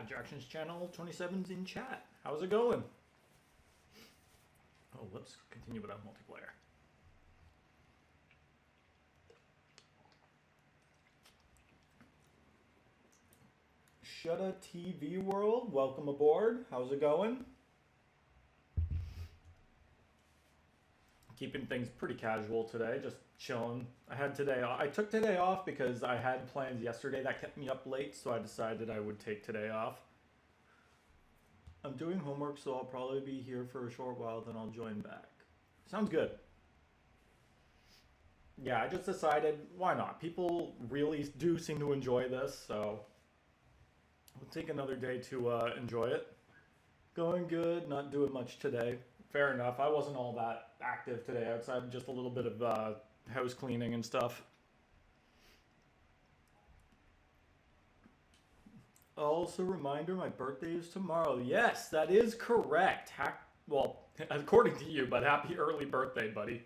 Jackson's channel 27's in chat. How's it going? Oh, let's continue without multiplayer. Shutta TV World, welcome aboard. How's it going? Keeping things pretty casual today, just chilling. I took today off because I had plans yesterday that kept me up late, so I decided I would take today off. I'm doing homework, so I'll probably be here for a short while, then I'll join back. Sounds good. Yeah, I just decided, why not? People really do seem to enjoy this, so we'll take another day to enjoy it. Going good, not doing much today. Fair enough. I wasn't all that active today outside, just a little bit of house cleaning and stuff. Also, reminder, my birthday is tomorrow. Yes, that is correct. Well, according to you, but happy early birthday, buddy.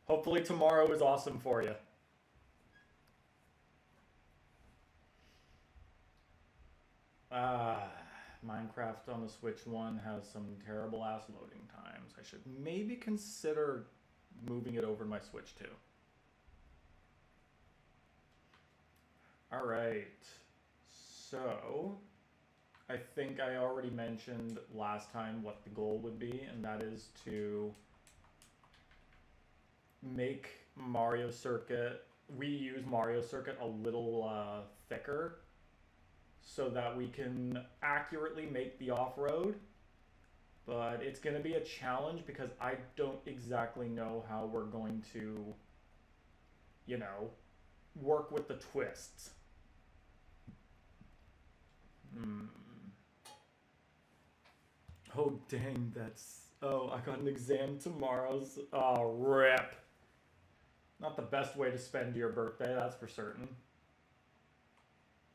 Hopefully tomorrow is awesome for you. Minecraft on the Switch 1 has some terrible ass loading times. I should maybe consider moving it over to my Switch 2. Alright. So, I think I already mentioned last time what the goal would be, and that is to make Mario Circuit, Wii U's Mario Circuit a little thicker, so that we can accurately make the off-road. But it's going to be a challenge because I don't exactly know how we're going to, you know, work with the twists. Oh, dang, oh, I got an exam tomorrow. Oh, rip. Not the best way to spend your birthday, that's for certain.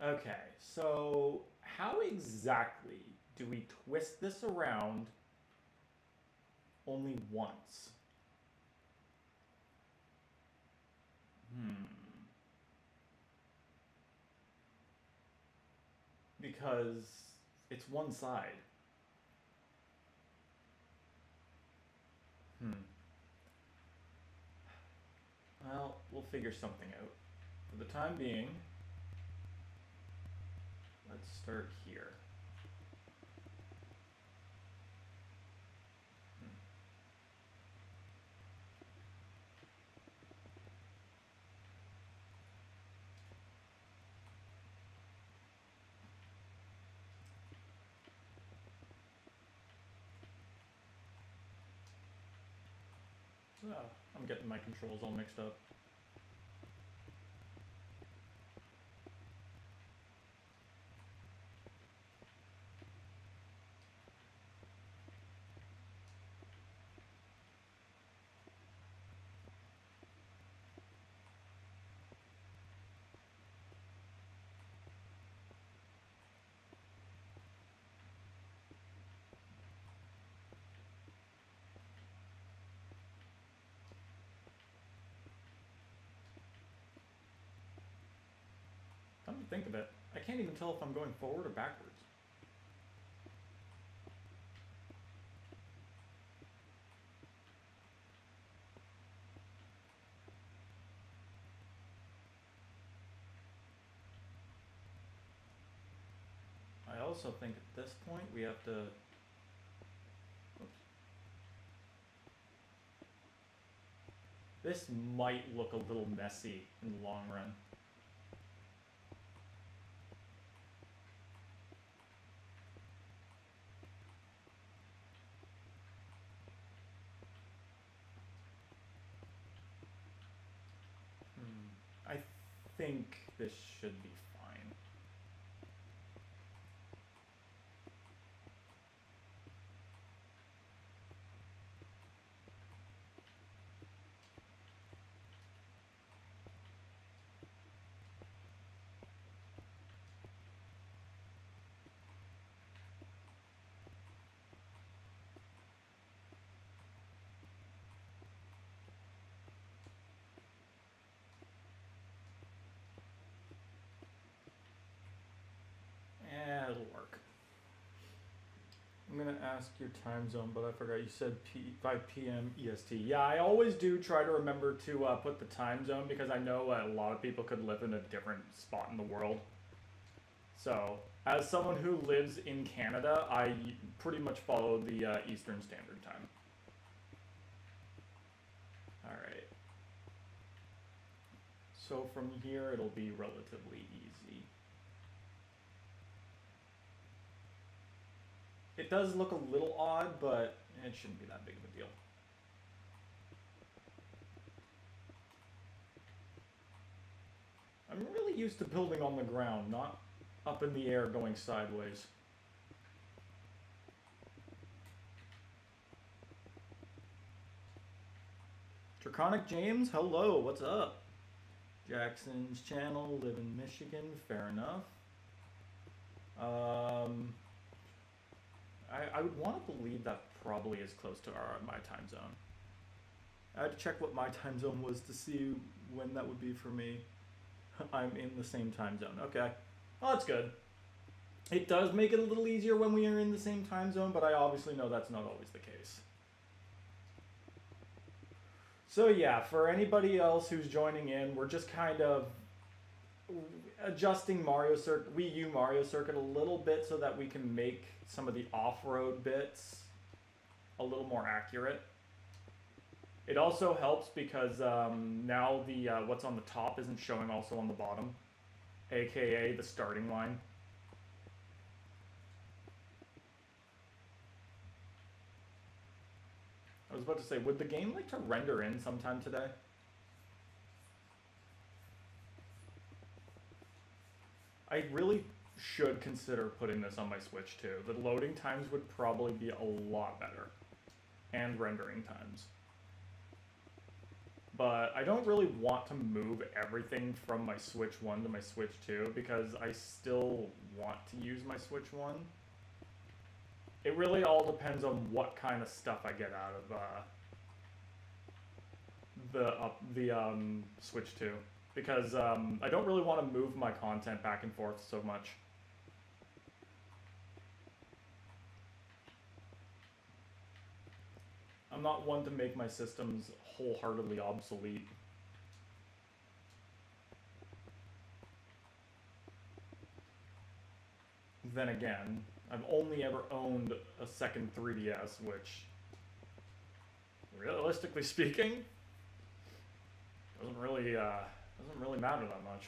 Okay, so how exactly do we twist this around only once? Because it's one side. Well, we'll figure something out. For the time being, let's start here. Oh, I'm getting my controls all mixed up. Come to think of it, I can't even tell if I'm going forward or backwards. I also think at this point we have to... Oops. This might look a little messy in the long run. I think this should be fine. I'm gonna ask your time zone, but I forgot you said 5 p.m. EST. Yeah, I always do try to remember to put the time zone because I know a lot of people could live in a different spot in the world. So, as someone who lives in Canada, I pretty much follow the Eastern Standard Time. Alright. So from here, it'll be relatively easy. It does look a little odd, but it shouldn't be that big of a deal. I'm really used to building on the ground, not up in the air going sideways. Draconic James, hello, what's up? Jackson's channel, live in Michigan, fair enough. I would want to believe that probably is close to my time zone. I had to check what my time zone was to see when that would be for me. I'm in the same time zone. Okay. Well, that's good. It does make it a little easier when we are in the same time zone, but I obviously know that's not always the case. So yeah, for anybody else who's joining in, we're just kind of adjusting Wii U Mario Circuit a little bit so that we can make some of the off-road bits a little more accurate. It also helps because now the what's on the top isn't showing also on the bottom, aka the starting line. I was about to say, would the game like to render in sometime today? I really should consider putting this on my Switch too. The loading times would probably be a lot better. And rendering times. But I don't really want to move everything from my Switch 1 to my Switch 2 because I still want to use my Switch 1. It really all depends on what kind of stuff I get out of the Switch 2. Because I don't really want to move my content back and forth so much. I'm not one to make my systems wholeheartedly obsolete. Then again, I've only ever owned a second 3DS, which, realistically speaking, doesn't really matter that much.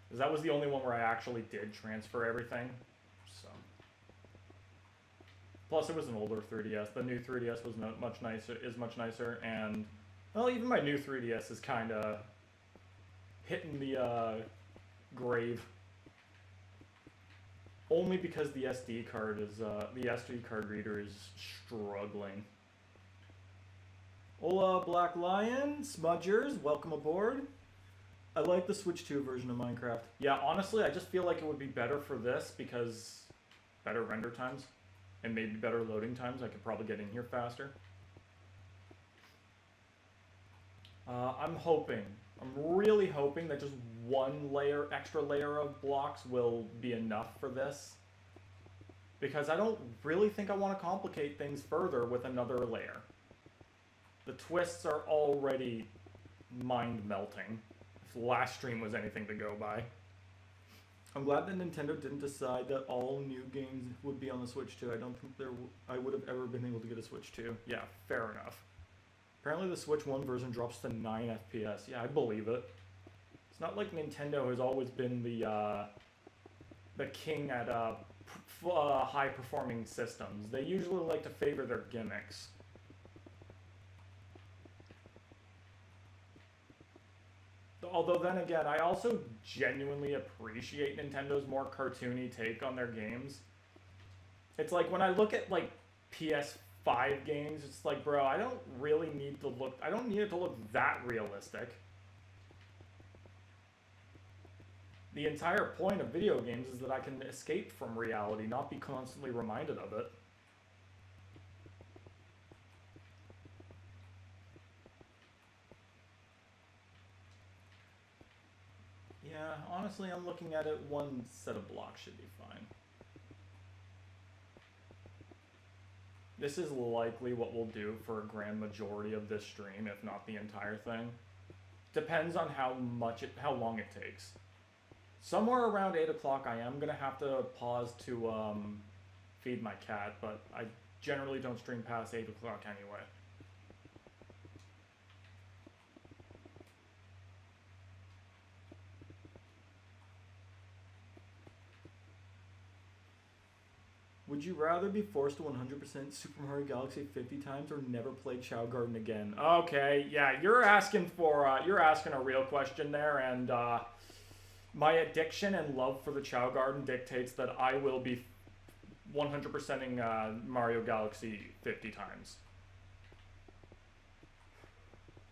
Because that was the only one where I actually did transfer everything. So. Plus, it was an older 3DS. The new 3DS was much nicer, and well, even my new 3DS is kind of hitting the grave. Only because the SD card reader is struggling. Hola, Black Lion, Smudgers, welcome aboard. I like the Switch 2 version of Minecraft. Yeah, honestly, I just feel like it would be better for this because better render times and maybe better loading times. I could probably get in here faster. I'm really hoping that just one extra layer of blocks will be enough for this. Because I don't really think I want to complicate things further with another layer. The twists are already mind-melting, if the last stream was anything to go by. I'm glad that Nintendo didn't decide that all new games would be on the Switch 2. I don't think I would have ever been able to get a Switch 2. Yeah, fair enough. Apparently the Switch 1 version drops to 9 FPS. Yeah, I believe it. It's not like Nintendo has always been the king at high-performing systems. They usually like to favor their gimmicks. Although then again, I also genuinely appreciate Nintendo's more cartoony take on their games. It's like when I look at like PS5 games, it's like, bro, I don't need it to look that realistic. The entire point of video games is that I can escape from reality, not be constantly reminded of it. Yeah, honestly, I'm looking at it, one set of blocks should be fine. This is likely what we'll do for a grand majority of this stream, if not the entire thing. Depends on how long it takes. Somewhere around 8 o'clock, I am gonna have to pause to feed my cat, but I generally don't stream past 8 o'clock anyway. Would you rather be forced to 100% Super Mario Galaxy 50 times or never play Chow Garden again? Okay, yeah, you're asking a real question there, and my addiction and love for the Chow Garden dictates that I will be 100%ing Mario Galaxy 50 times.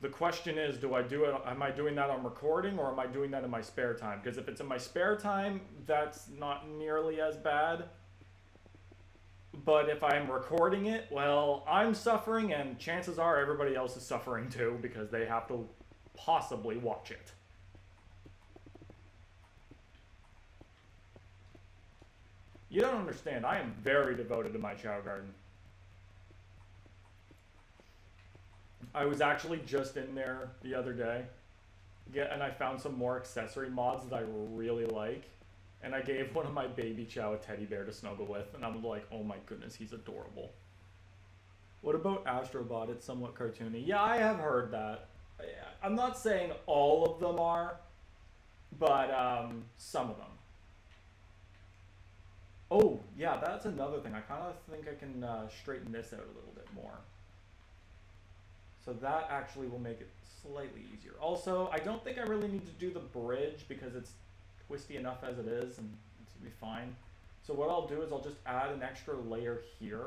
The question is, do I do it? Am I doing that on recording, or am I doing that in my spare time? Because if it's in my spare time, that's not nearly as bad. But if I'm recording it, well, I'm suffering, and chances are everybody else is suffering too, because they have to possibly watch it. You don't understand. I am very devoted to my Chow Garden. I was actually just in there the other day, and I found some more accessory mods that I really like. And I gave one of my baby Chow a teddy bear to snuggle with, and I'm like, oh my goodness, he's adorable. What about Astrobot? It's somewhat cartoony. Yeah, I have heard that. I'm not saying all of them are, but some of them. Oh, yeah, that's another thing. I kind of think I can straighten this out a little bit more. So that actually will make it slightly easier. Also, I don't think I really need to do the bridge because it's twisty enough as it is, and it's gonna be fine. So what I'll do is I'll just add an extra layer here.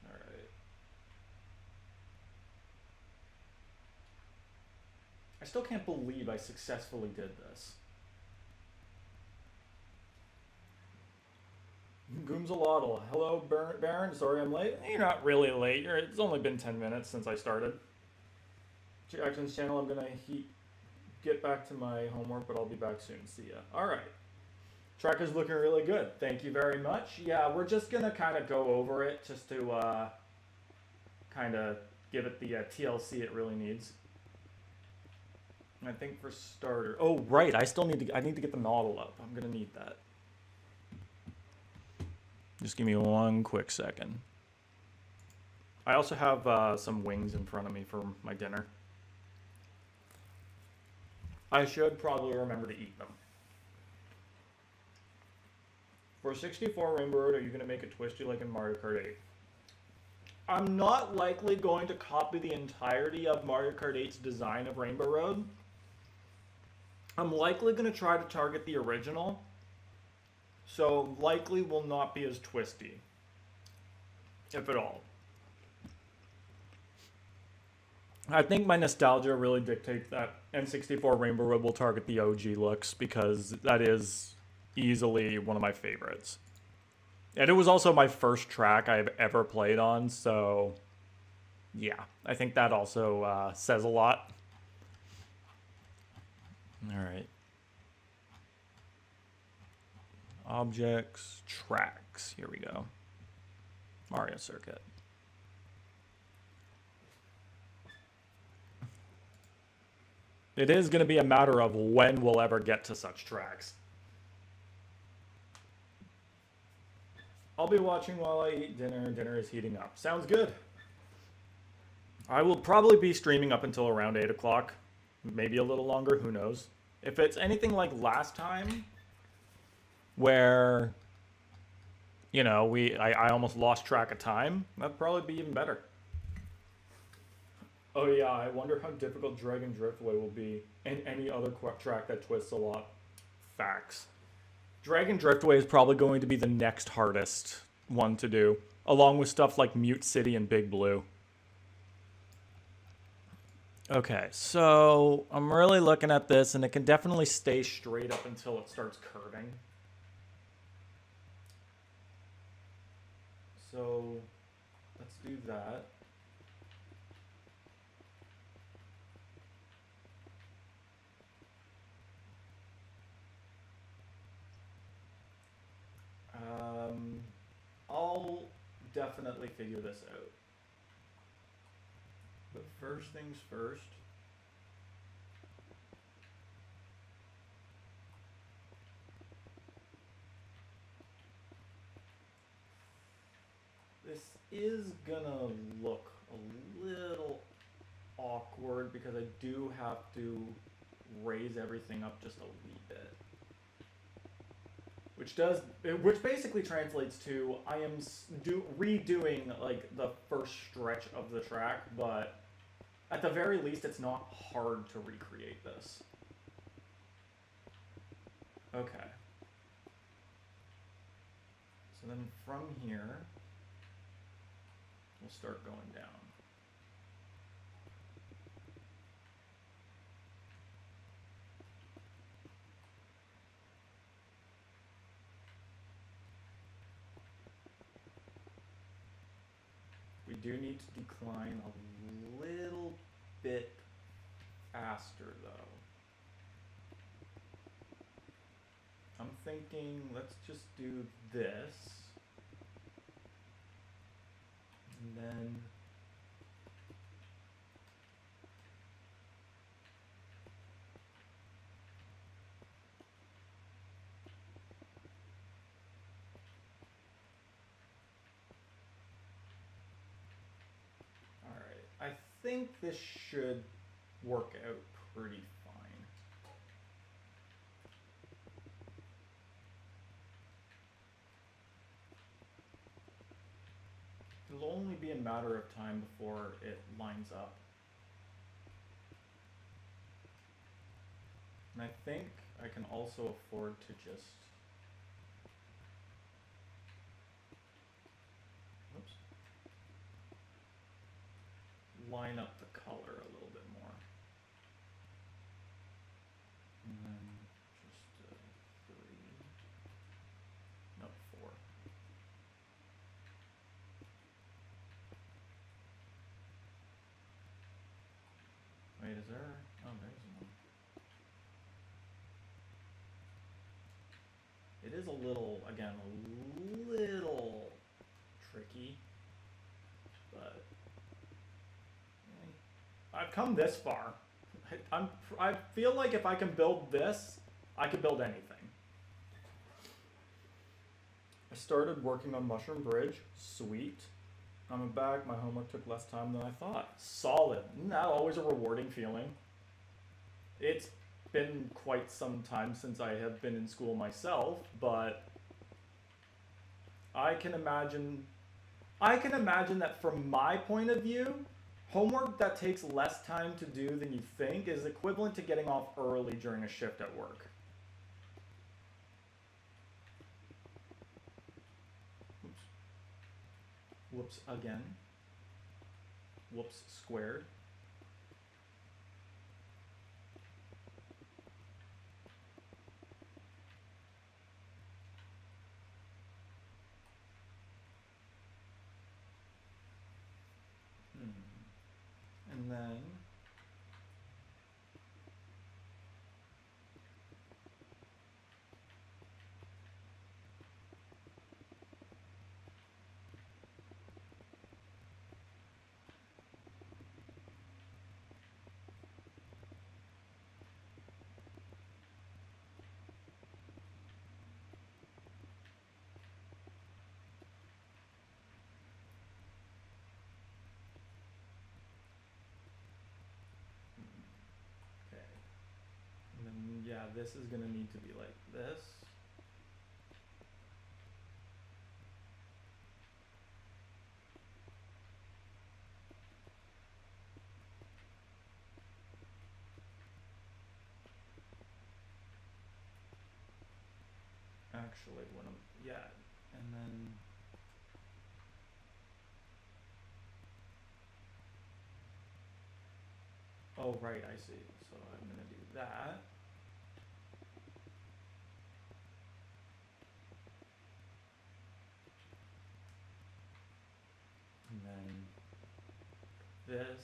Alright. I still can't believe I successfully did this. Goomsalotl. Hello, Baron. Sorry I'm late. You're not really late. It's only been 10 minutes since I started. Jackson's channel, I'm gonna get back to my homework, but I'll be back soon. See ya. Alright. Track is looking really good. Thank you very much. Yeah, we're just gonna kind of go over it just to kind of give it the TLC it really needs. I think for starter... Oh, right. I need to get the model up. I'm gonna need that. Just give me one quick second. I also have some wings in front of me for my dinner. I should probably remember to eat them. For 64 Rainbow Road, are you going to make it twisty like in Mario Kart 8? I'm not likely going to copy the entirety of Mario Kart 8's design of Rainbow Road. I'm likely going to try to target the original, so likely will not be as twisty, if at all. I think my nostalgia really dictates that N64 Rainbow Road will target the OG looks, because that is easily one of my favorites. And it was also my first track I've ever played on, so yeah, I think that also says a lot. Alright. Objects, tracks, here we go. Mario Circuit. It is going to be a matter of when we'll ever get to such tracks. I'll be watching while I eat dinner. Dinner is heating up. Sounds good. I will probably be streaming up until around 8 o'clock. Maybe a little longer, who knows. If it's anything like last time, where, you know, I almost lost track of time, that'd probably be even better. Oh yeah, I wonder how difficult Dragon Driftway will be, and any other track that twists a lot. Facts. Dragon Driftway is probably going to be the next hardest one to do, along with stuff like Mute City and Big Blue. Okay, so I'm really looking at this, and it can definitely stay straight up until it starts curving. So let's do that. definitely figure this out. But first things first. This is gonna look a little awkward because I do have to raise everything up just a wee bit. Which basically translates to I am redoing like the first stretch of the track, but at the very least it's not hard to recreate this. Okay. So then from here, we'll start going down. We do need to decline a little bit faster though. I'm thinking let's just do this. And then I think this should work out pretty fine. It'll only be a matter of time before it lines up. And I think I can also afford to just line up the color a little bit more. And then just 3, no 4. Wait, is there? Oh, there's one. It is a little, again, a little tricky, but I've come this far. I feel like if I can build this, I could build anything. I started working on Mushroom Bridge. Sweet. I'm back. My homework took less time than I thought. Solid. Isn't that always a rewarding feeling? It's been quite some time since I have been in school myself, but I can imagine that from my point of view, homework that takes less time to do than you think is equivalent to getting off early during a shift at work. Oops. Whoops again. Whoops squared. And then yeah, this is gonna need to be like this. Actually, what I'm, yeah, and then oh right, I see. So I'm gonna do that. And then this.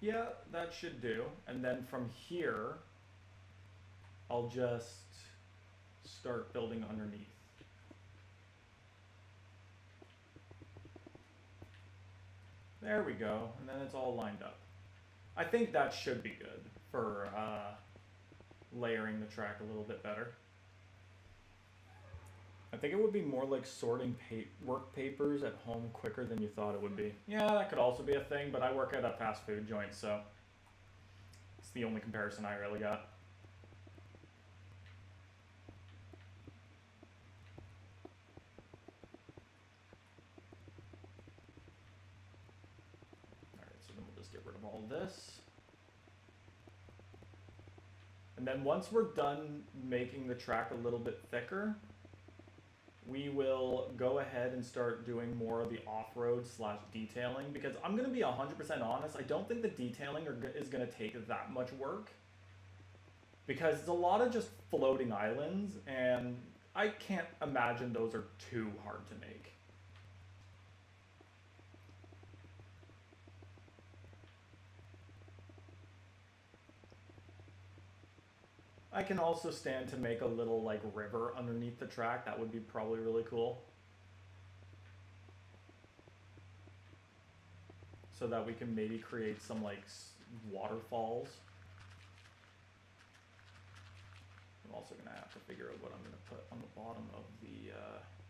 Yeah, that should do. And then from here, I'll just start building underneath. There we go, and then it's all lined up. I think that should be good for layering the track a little bit better. I think it would be more like sorting work papers at home quicker than you thought it would be. Yeah, that could also be a thing, but I work at a fast food joint, so it's the only comparison I really got. Alright, so then we'll just get rid of all this. And then once we're done making the track a little bit thicker, we will go ahead and start doing more of the off-road / detailing, because I'm going to be 100% honest, I don't think the detailing is going to take that much work, because it's a lot of just floating islands, and I can't imagine those are too hard to make. I can also stand to make a little like river underneath the track. That would be probably really cool. So that we can maybe create some like waterfalls. I'm also gonna have to figure out what I'm gonna put on the bottom of the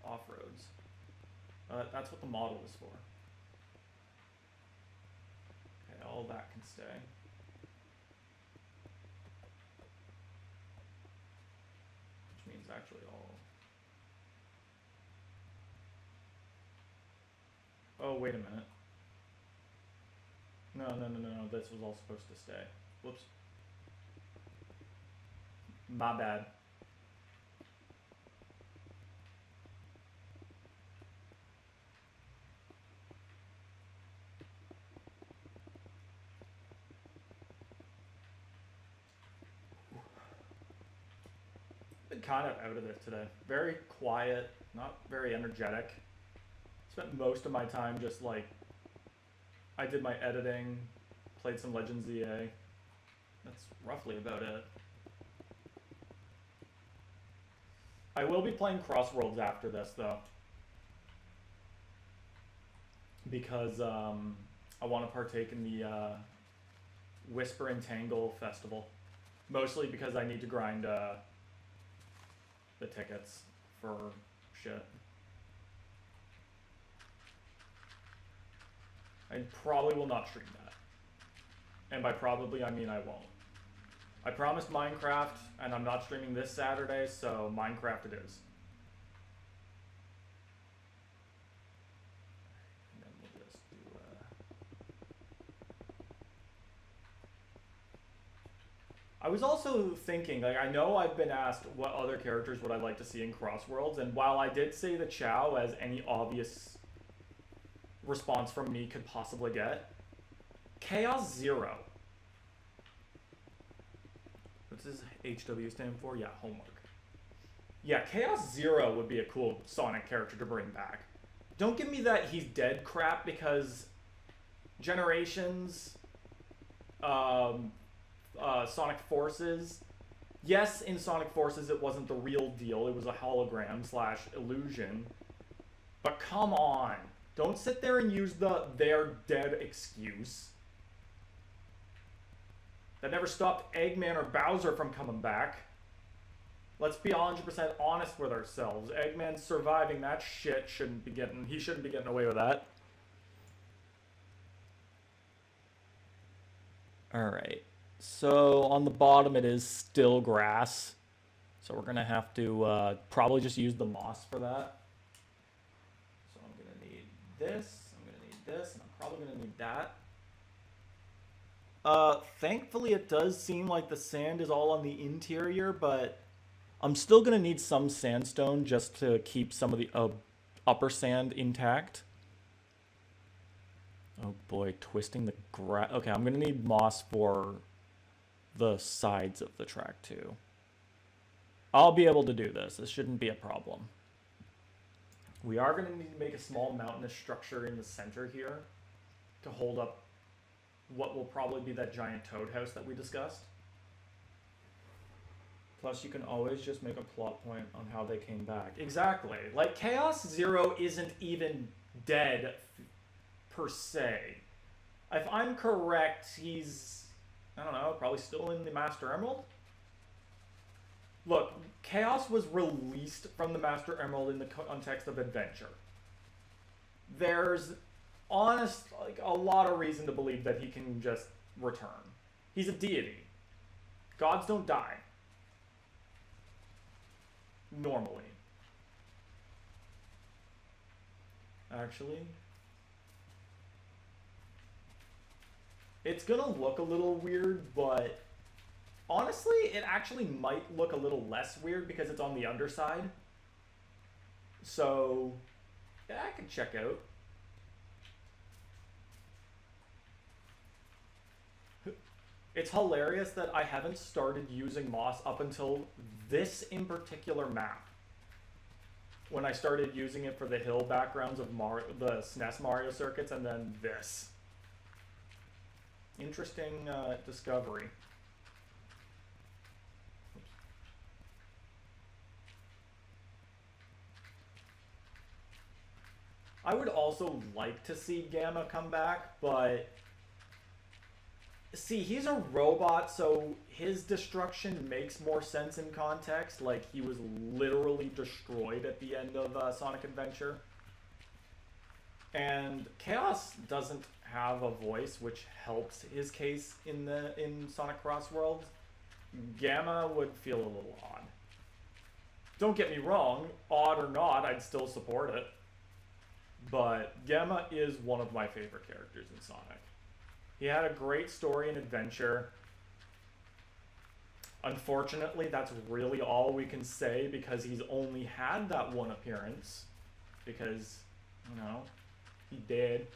off-roads. That's what the model is for. Okay, all that can stay. Actually all. Oh, wait a minute. No, this was all supposed to stay. Whoops. My bad. Kind of out of it today. Very quiet, not very energetic. Spent most of my time just like, I did my editing, played some Legends EA. That's roughly about it. I will be playing Crossworlds after this though, because I want to partake in the Whisper and Tangle festival. Mostly because I need to grind the tickets for shit. I probably will not stream that. And by probably, I mean I won't. I promised Minecraft, and I'm not streaming this Saturday, so Minecraft it is. And then we'll just do... I was also thinking, like, I know I've been asked what other characters would I like to see in Crossworlds, and while I did say the Chow as any obvious response from me could possibly get, Chaos Zero. What's his HW stand for? Yeah, homework. Yeah, Chaos Zero would be a cool Sonic character to bring back. Don't give me that he's dead crap, because Generations, Sonic Forces. Yes, in Sonic Forces it wasn't the real deal. It was a hologram / illusion. But come on. Don't sit there and use the "they're dead" excuse. That never stopped Eggman or Bowser from coming back. Let's be 100% honest with ourselves. Eggman surviving that shit he shouldn't be getting away with that. Alright. So on the bottom it is still grass. So we're gonna have to probably just use the moss for that. So I'm gonna need this, I'm gonna need this, and I'm probably gonna need that. Thankfully it does seem like the sand is all on the interior, but I'm still gonna need some sandstone just to keep some of the upper sand intact. Oh boy, twisting the grass. Okay, I'm gonna need moss for the sides of the track too. I'll be able to do this. This shouldn't be a problem. We are gonna need to make a small mountainous structure in the center here to hold up what will probably be that giant toad house that we discussed. Plus, you can always just make a plot point on how they came back. Exactly. Like, Chaos Zero isn't even dead, per se. If I'm correct, he's, I don't know, probably still in the Master Emerald? Look, Chaos was released from the Master Emerald in the context of adventure. There's like a lot of reason to believe that he can just return. He's a deity. Gods don't die. Normally. Actually, it's gonna look a little weird, but honestly, it actually might look a little less weird because it's on the underside. So, yeah, I can check out. It's hilarious that I haven't started using moss up until this in particular map. When I started using it for the hill backgrounds of the SNES Mario circuits, and then this. Interesting discovery. I would also like to see Gamma come back, but see, he's a robot, so his destruction makes more sense in context. Like, he was literally destroyed at the end of Sonic Adventure. And Chaos doesn't have a voice, which helps his case in Sonic Cross Worlds. Gamma would feel a little odd. Don't get me wrong, odd or not, I'd still support it. But Gamma is one of my favorite characters in Sonic. He had a great story and adventure. Unfortunately, that's really all we can say because he's only had that one appearance. Because, you know, he did.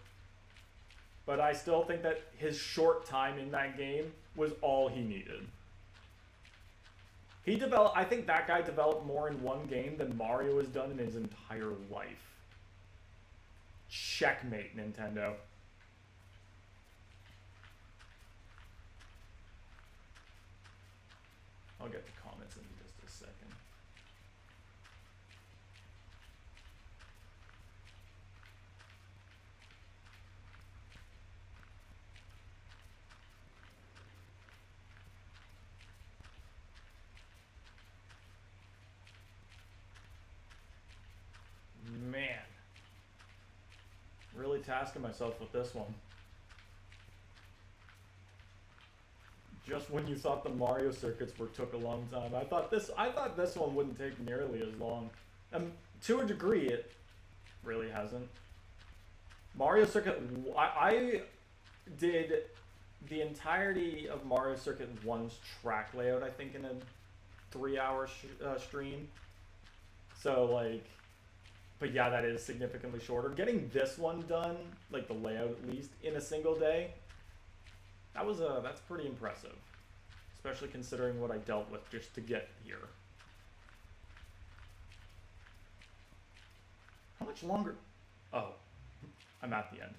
But I still think that his short time in that game was all he needed. I think that guy developed more in one game than Mario has done in his entire life. Checkmate, Nintendo. I'll get the comments in just a second. Man. Really tasking myself with this one. Just when you thought the Mario circuits took a long time, I thought this one wouldn't take nearly as long. To a degree, it really hasn't. Mario Circuit, I did the entirety of Mario Circuit 1's track layout, I think, in a 3-hour stream. So, like, but yeah, that is significantly shorter. Getting this one done, like the layout at least, in a single day, that's pretty impressive. Especially considering what I dealt with just to get here. How much longer? Oh, I'm at the end.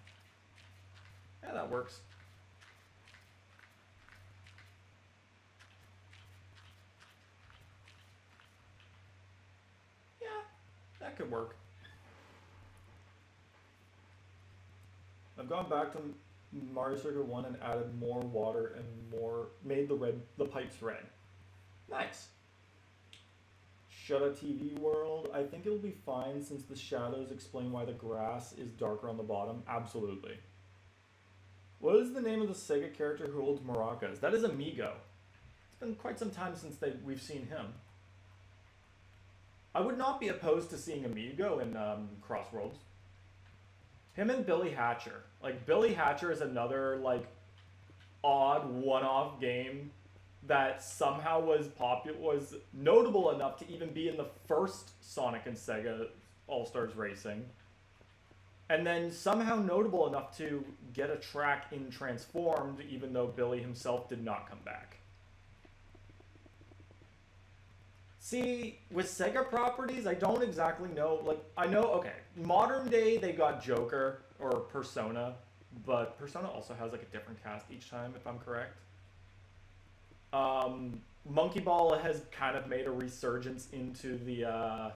Yeah, that works. Yeah, that could work. I've gone back to Mario Circuit 1 and added more water and made the pipes red. Nice. Shut a TV World. I think it'll be fine since the shadows explain why the grass is darker on the bottom. Absolutely. What is the name of the Sega character who holds maracas? That is Amigo. It's been quite some time since we've seen him. I would not be opposed to seeing Amigo in Crossworlds. Him and Billy Hatcher. Like, Billy Hatcher is another, like, odd one-off game that somehow was notable enough to even be in the first Sonic and Sega All-Stars Racing. And then somehow notable enough to get a track in Transformed, even though Billy himself did not come back. See, with Sega properties, I don't exactly know. Like, I know, okay, modern day they got Joker or Persona, but Persona also has like a different cast each time, if I'm correct. Monkey Ball has kind of made a resurgence into the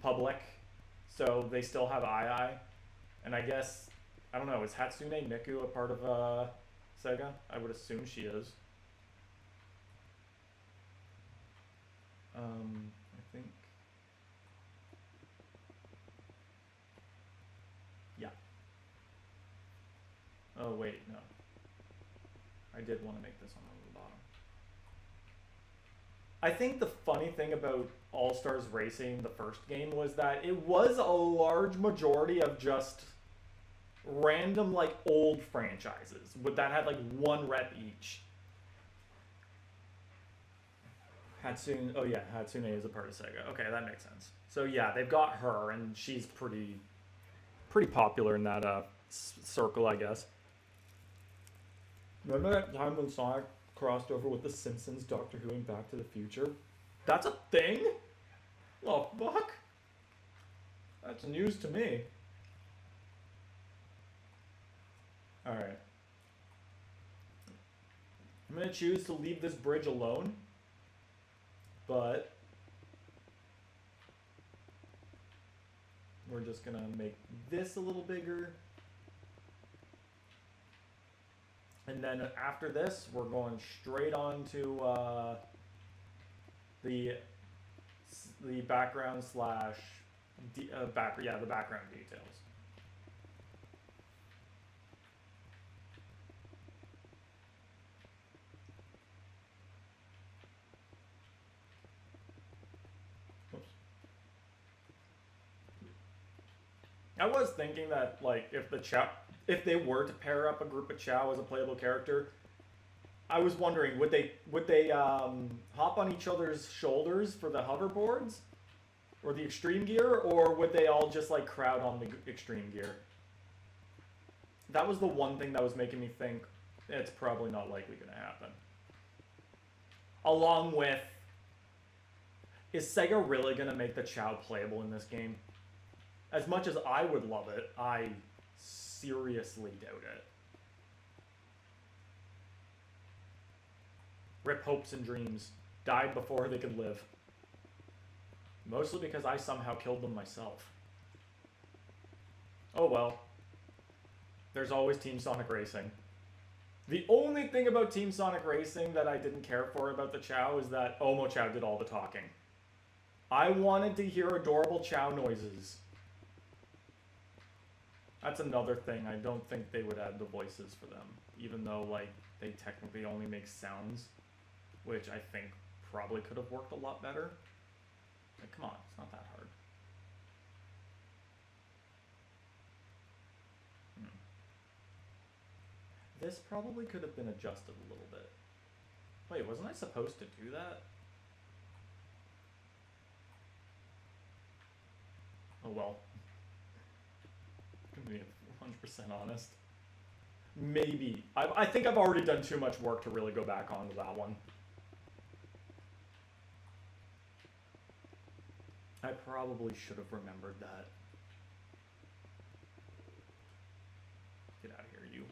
public, so they still have II, and I guess I don't know. Is Hatsune Miku a part of Sega? I would assume she is. I think. Yeah. Oh wait, no. I did want to make this on the bottom. I think the funny thing about All Stars Racing, the first game, was that it was a large majority of just random like old franchises that had like one rep each. Hatsune, oh yeah, Hatsune is a part of Sega. Okay, that makes sense. So yeah, they've got her, and she's pretty popular in that circle, I guess. Remember that time when Sonic crossed over with The Simpsons, Doctor Who, and Back to the Future? That's a thing? Oh fuck! That's news to me. Alright. I'm gonna choose to leave this bridge alone, but we're just gonna make this a little bigger. And then after this, we're going straight on to the background slash the background details. Oops. I was thinking that like if they were to pair up a group of Chow as a playable character, I was wondering would they hop on each other's shoulders for the hoverboards or the extreme gear, or would they all just like crowd on the extreme gear? That was the one thing that was making me think it's probably not likely going to happen. Along with, is Sega really going to make the Chow playable in this game? As much as I would love it, I seriously doubt it. Rip hopes and dreams. Died before they could live. Mostly because I somehow killed them myself. Oh well. There's always Team Sonic Racing. The only thing about Team Sonic Racing that I didn't care for about the Chow is that Omo Chow did all the talking. I wanted to hear adorable Chow noises. That's another thing. I don't think they would add the voices for them, even though like they technically only make sounds, which I think probably could have worked a lot better. Like, come on, it's not that hard. This probably could have been adjusted a little bit. Wait, wasn't I supposed to do that? Oh well. To be 100% honest. Maybe. I think I've already done too much work to really go back onto that one. I probably should have remembered that. Get out of here, you.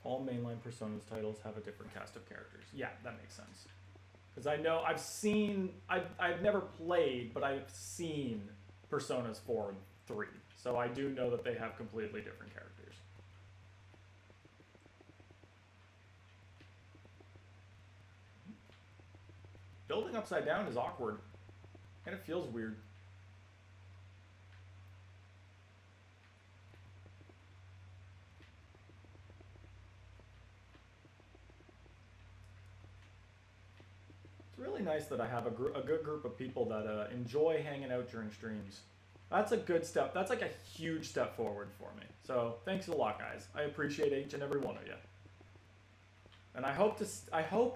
All mainline Persona's titles have a different cast of characters. Yeah, that makes sense. Because I know I've never played, but I've seen Personas 4 and 3. So I do know that they have completely different characters. Building upside down is awkward. And it feels weird. Really nice that I have a good group of people that enjoy hanging out during streams. That's a good step. That's like a huge step forward for me. So thanks a lot, guys. I appreciate each and every one of you. And I hope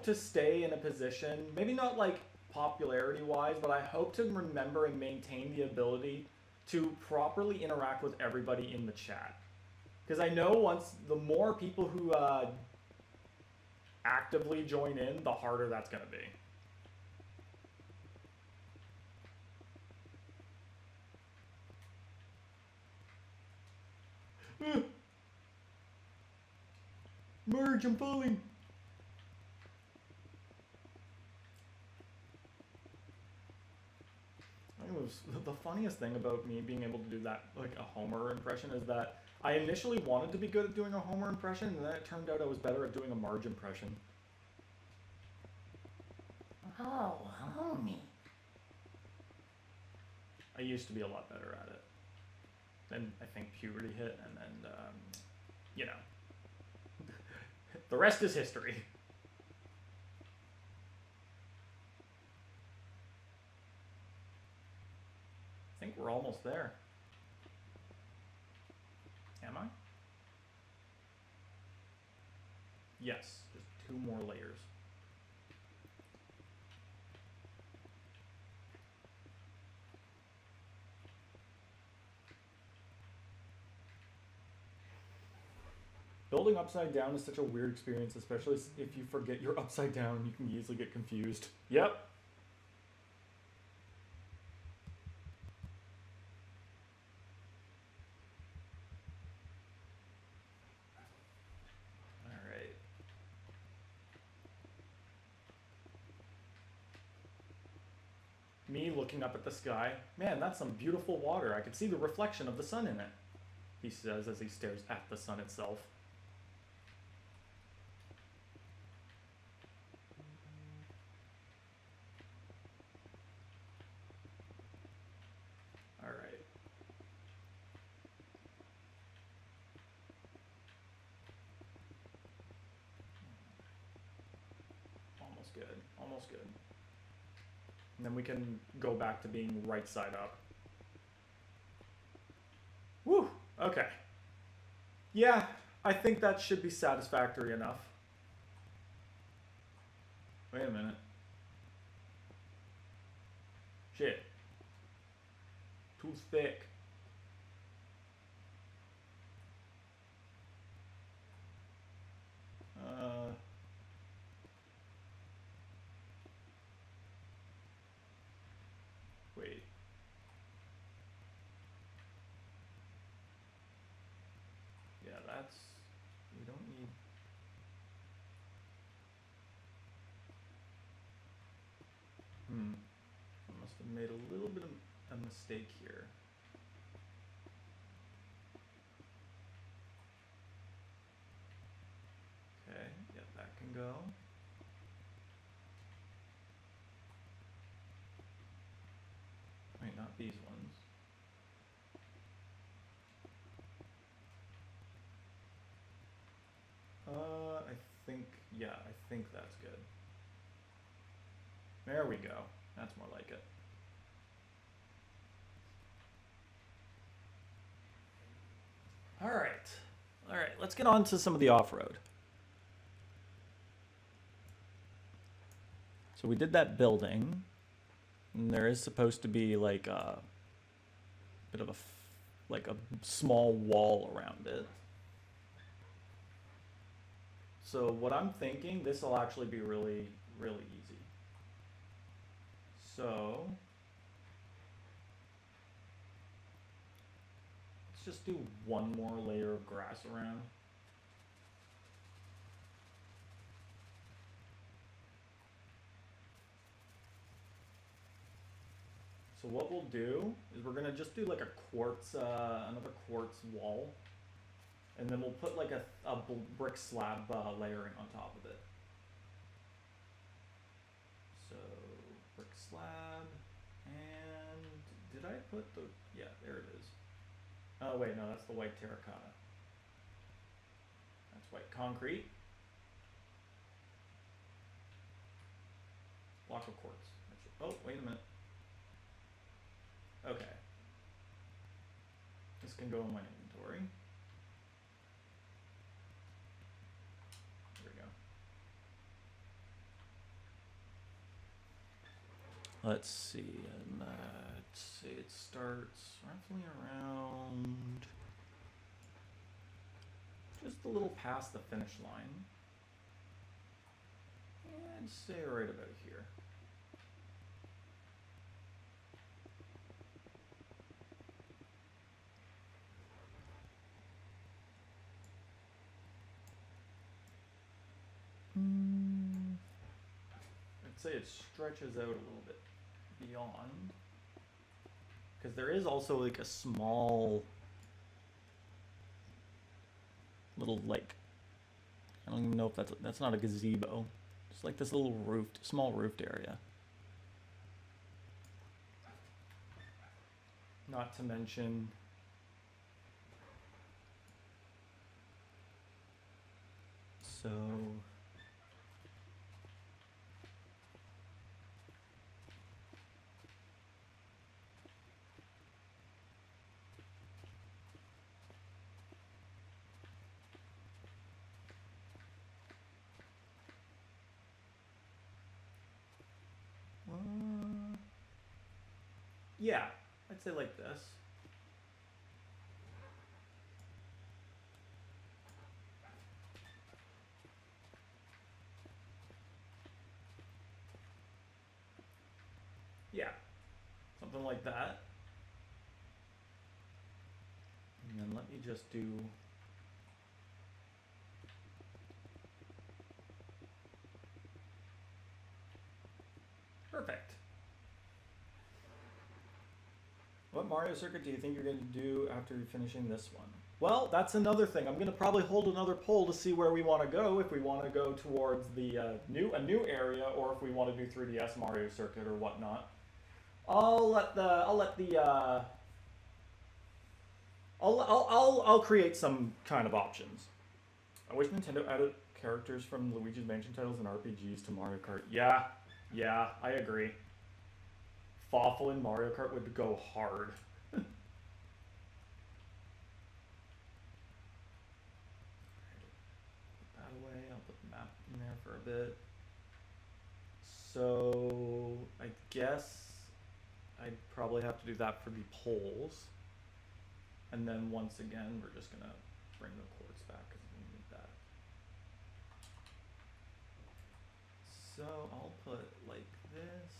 to stay in a position, maybe not like popularity-wise, but I hope to remember and maintain the ability to properly interact with everybody in the chat. Because I know the more people who actively join in, the harder that's going to be. Merge, I'm falling. It was the funniest thing about me being able to do that, like a Homer impression, is that I initially wanted to be good at doing a Homer impression, and then it turned out I was better at doing a Marge impression. Oh, homie. I used to be a lot better at it. Then I think puberty hit, and then, you know, the rest is history. I think we're almost there. Am I? Yes, just 2 more layers. Building upside down is such a weird experience, especially if you forget you're upside down, you can easily get confused. Yep. Alright. Me looking up at the sky. Man, that's some beautiful water. I could see the reflection of the sun in it, he says as he stares at the sun itself. Alright. Almost good. Almost good. And then we can go back to being right side up. Woo! Okay. Yeah, I think that should be satisfactory enough. Wait a minute. Shit. Too thick. Wait. Yeah, that's... We don't need... I must have made a little bit of a mistake here. Okay, yeah, that can go. Wait, not these ones. I think, yeah, I think that's good. There we go. That's more like it. Alright. Alright, let's get on to some of the off-road. So we did that building. And there is supposed to be like a bit of like a small wall around it. So what I'm thinking, this will actually be really, really easy. So let's just do 1 more layer of grass around. So what we'll do is we're gonna just do like a quartz, another quartz wall, and then we'll put like a brick slab layering on top of it. So brick slab, and did I put the? Yeah, there it is. Oh wait, no, that's the white terracotta. That's white concrete. Block of quartz. Oh, wait a minute. Okay. This can go in my inventory. There we go. Let's see, and let's see, it starts roughly around just a little past the finish line. And say right about here. I'd say it stretches out a little bit beyond. Because there is also like a small little like, I don't even know if that's not a gazebo. It's like this little small roofed area. Not to mention so yeah, I'd say like this. Yeah, something like that. And then let me just do perfect. What Mario circuit do you think you're going to do after finishing this one? Well, that's another thing. I'm going to probably hold another poll to see where we want to go. If we want to go towards the a new area, or if we want to do 3DS Mario circuit or whatnot. I'll create some kind of options. I wish Nintendo added characters from Luigi's Mansion titles and RPGs to Mario Kart. Yeah, I agree. Fawful in Mario Kart would go hard. Put that away. I'll put the map in there for a bit. So I guess I'd probably have to do that for the polls. And then once again, we're just gonna bring the chords back because we need that. So I'll put like this.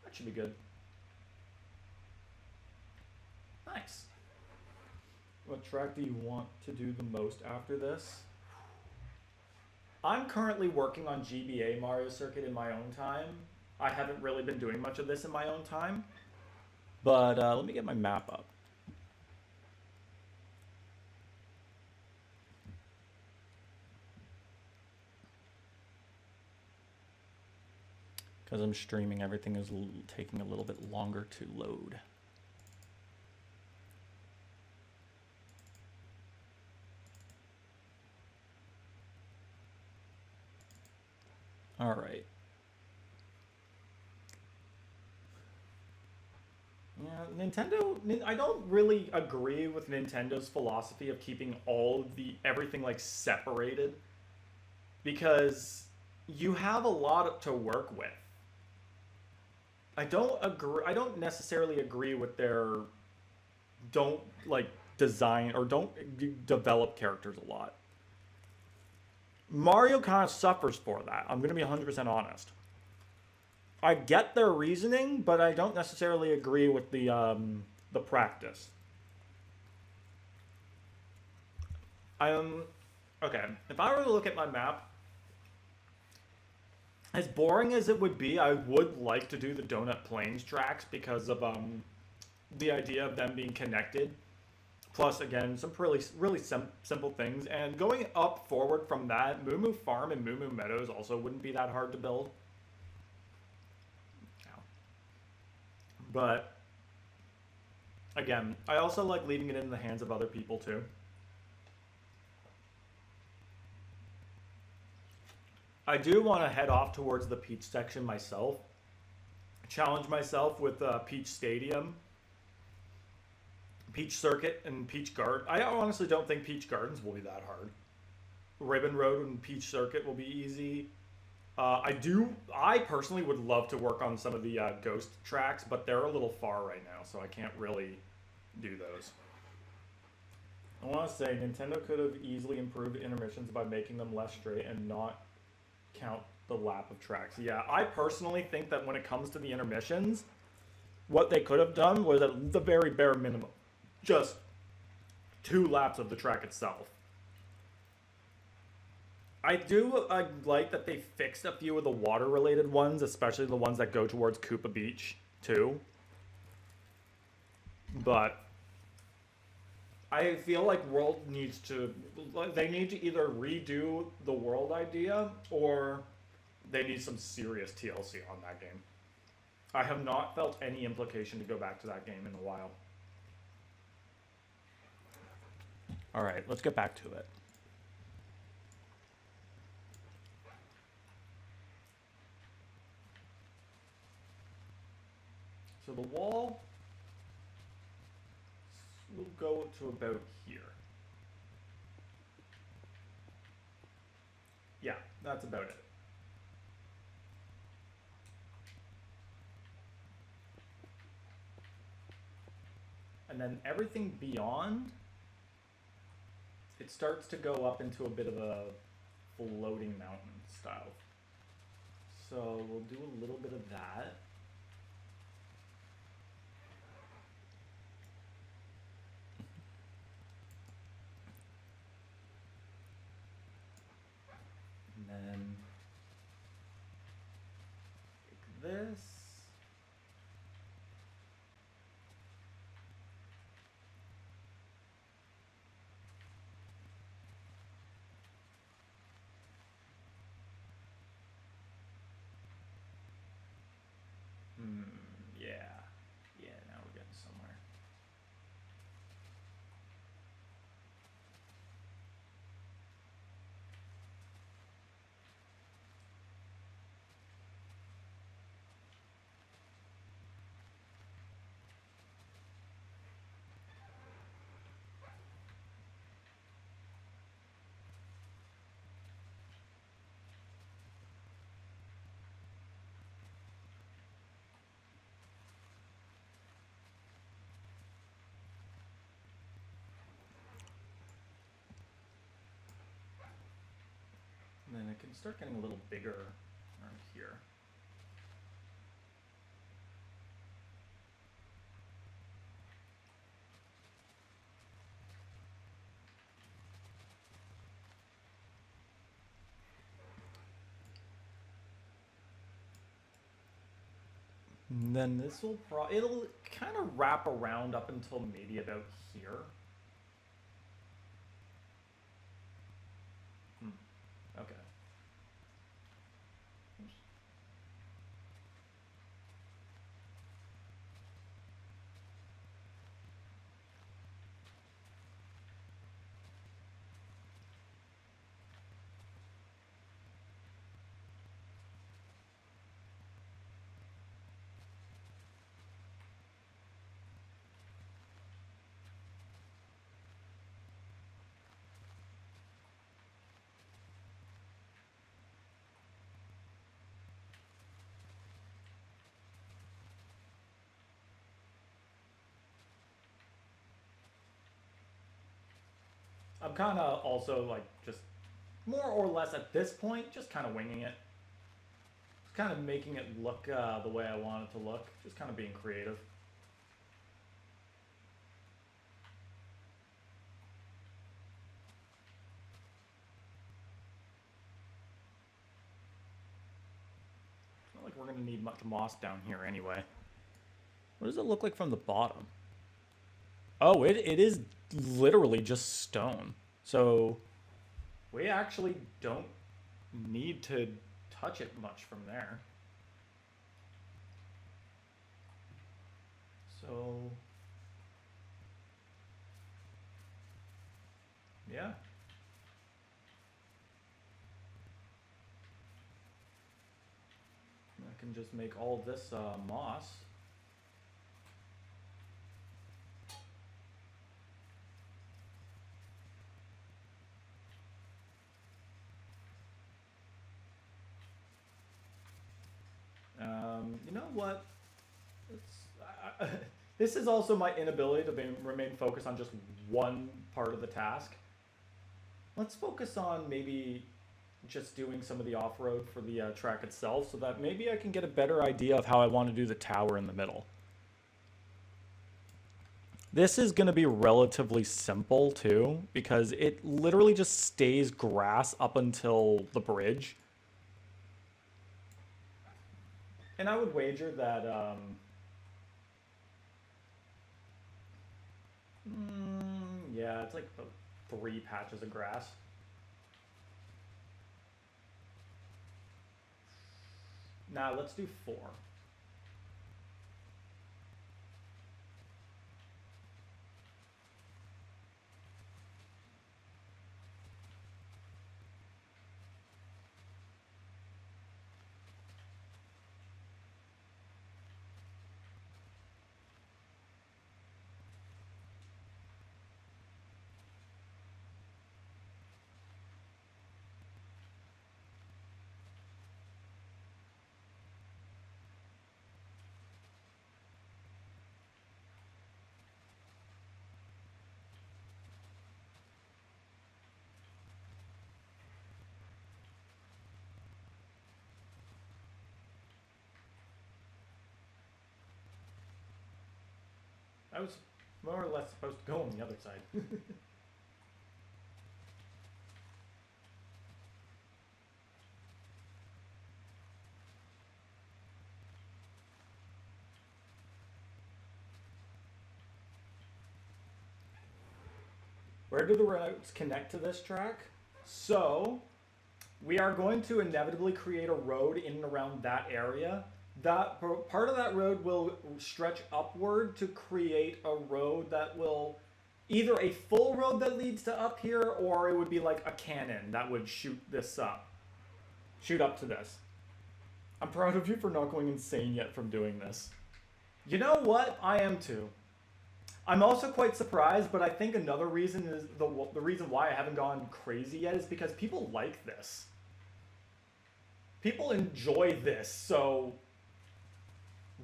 That should be good. Nice. What track do you want to do the most after this? I'm currently working on GBA Mario Circuit in my own time. I haven't really been doing much of this in my own time. But let me get my map up. Because I'm streaming, everything is taking a little bit longer to load. All right. Yeah, Nintendo, I don't really agree with Nintendo's philosophy of keeping everything like separated, because you have a lot to work with. I don't necessarily agree with their don't like design or don't develop characters a lot. Mario kind of suffers for that. I'm going to be 100% honest. I get their reasoning, but I don't necessarily agree with the practice. Okay, if I were to look at my map, as boring as it would be, I would like to do the Donut Plains tracks because of the idea of them being connected. Plus, again, some really simple things. And going up forward from that, Moo Moo Farm and Moo Moo Meadows also wouldn't be that hard to build. But, again, I also like leaving it in the hands of other people, too. I do want to head off towards the Peach section myself. Challenge myself with Peach Stadium, Peach Circuit, and Peach Garden. I honestly don't think Peach Gardens will be that hard. Ribbon Road and Peach Circuit will be easy. I personally would love to work on some of the Ghost tracks, but they're a little far right now, so I can't really do those. I want to say Nintendo could have easily improved intermissions by making them less straight and not count the lap of tracks. Yeah, I personally think that when it comes to the intermissions, what they could have done was at the very bare minimum, just 2 laps of the track itself. I do like that they fixed a few of the water-related ones, especially the ones that go towards Koopa Beach, too. But I feel like World needs to... They need to either redo the World idea, or they need some serious TLC on that game. I have not felt any implication to go back to that game in a while. Alright, let's get back to it. So the wall will go to about here. Yeah, that's about it. And then everything beyond, it starts to go up into a bit of a floating mountain style. So we'll do a little bit of that. And then like this. Yeah. Yeah, now we're getting somewhere. And then it can start getting a little bigger around here. And then this will it'll kind of wrap around up until maybe about here. Okay. I'm kind of also like just more or less at this point, just kind of winging it. Just kind of making it look the way I want it to look. Just kind of being creative. It's not like we're going to need much moss down here anyway. What does it look like from the bottom? Oh, it is literally just stone. So we actually don't need to touch it much from there. So yeah. I can just make all of this moss. You know what? This is also my inability to remain focused on just one part of the task. Let's focus on maybe just doing some of the off-road for the track itself so that maybe I can get a better idea of how I want to do the tower in the middle. This is going to be relatively simple too, because it literally just stays grass up until the bridge. And I would wager that, yeah, it's like 3 patches of grass. Nah, let's do 4. I was more or less supposed to go on the other side. Where do the routes connect to this track? So, we are going to inevitably create a road in and around that area. That part of that road will stretch upward to create a road that will either a full road that leads to up here, or it would be like a cannon that would shoot this up. Shoot up to this. I'm proud of you for not going insane yet from doing this. You know what? I am too. I'm also quite surprised, but I think another reason is the reason why I haven't gone crazy yet is because people like this. People enjoy this, so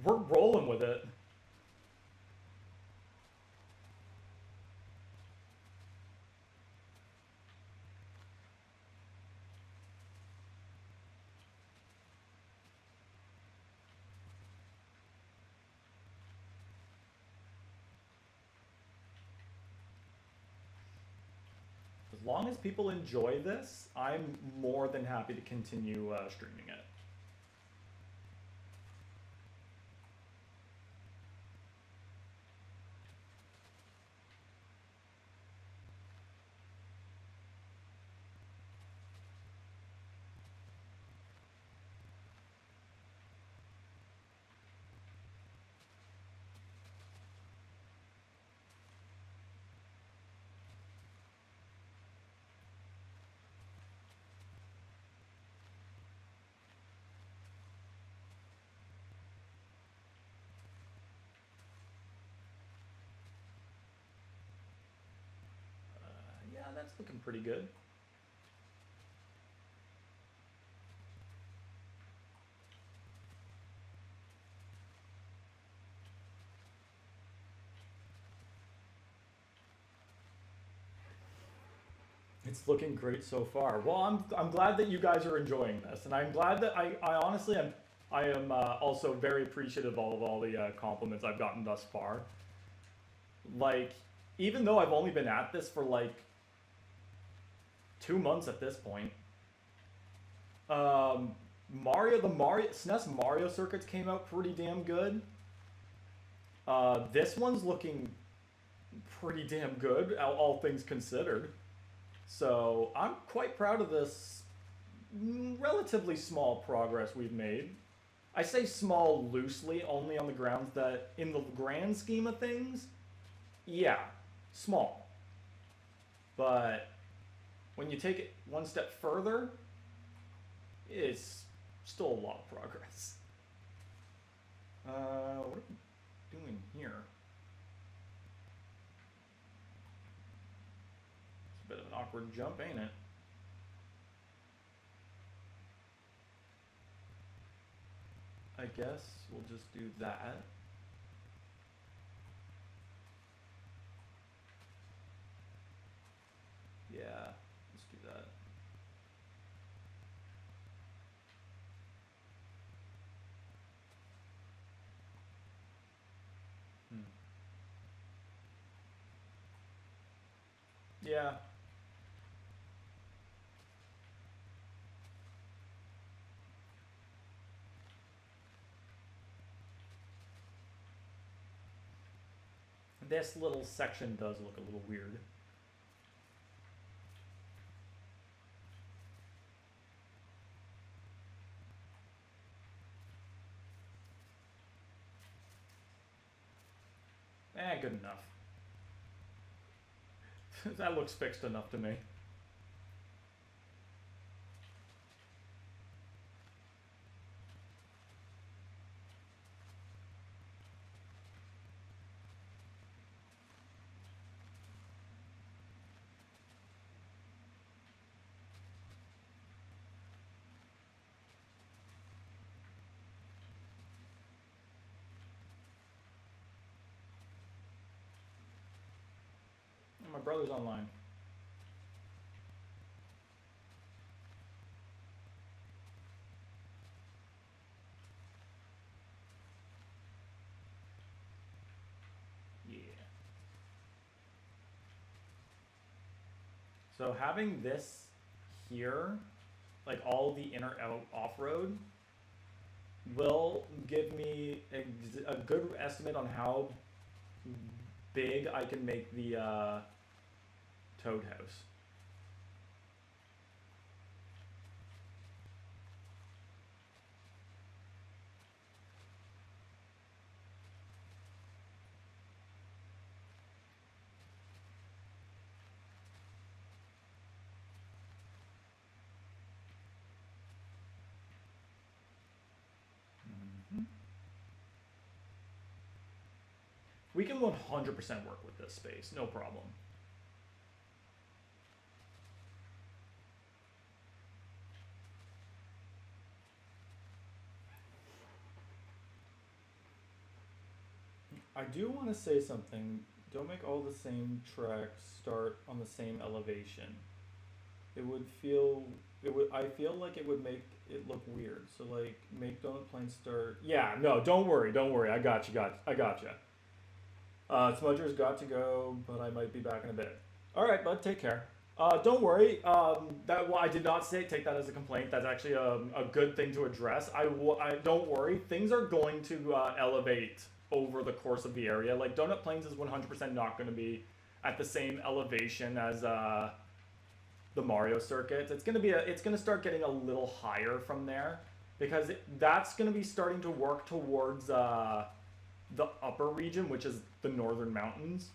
we're rolling with it. As long as people enjoy this, I'm more than happy to continue streaming it. Yeah, that's looking pretty good. It's looking great so far. Well, I'm glad that you guys are enjoying this, and I'm glad that I honestly am also very appreciative of all the compliments I've gotten thus far. Like, even though I've only been at this for like 2 months at this point, the SNES Mario circuits came out pretty damn good. This one's looking pretty damn good, all things considered. So I'm quite proud of this relatively small progress we've made. I say small loosely, only on the grounds that in the grand scheme of things, yeah, small. But when you take it one step further, it's still a lot of progress. What are we doing here? Bit of an awkward jump, ain't it? I guess we'll just do that. Yeah, let's do that. Yeah. This little section does look a little weird. Good enough. That looks fixed enough to me. My brother's online. Yeah. So having this here, like all the inner out off-road, will give me a good estimate on how big I can make the Toad House. We can 100% work with this space, no problem. I do want to say something. Don't make all the same tracks start on the same elevation. It would feel. It would. I feel like it would make it look weird. So like, make donut planes start. Yeah. No. Don't worry. Don't worry. I got you. I got you. Smudger's got to go, but I might be back in a bit. All right, bud. Take care. Don't worry. I did not say take that as a complaint. That's actually a good thing to address. I don't worry. Things are going to elevate over the course of the area. Like Donut Plains is 100% not going to be at the same elevation as the Mario circuit. It's going to start getting a little higher from there because that's going to be starting to work towards the upper region, which is the northern mountains.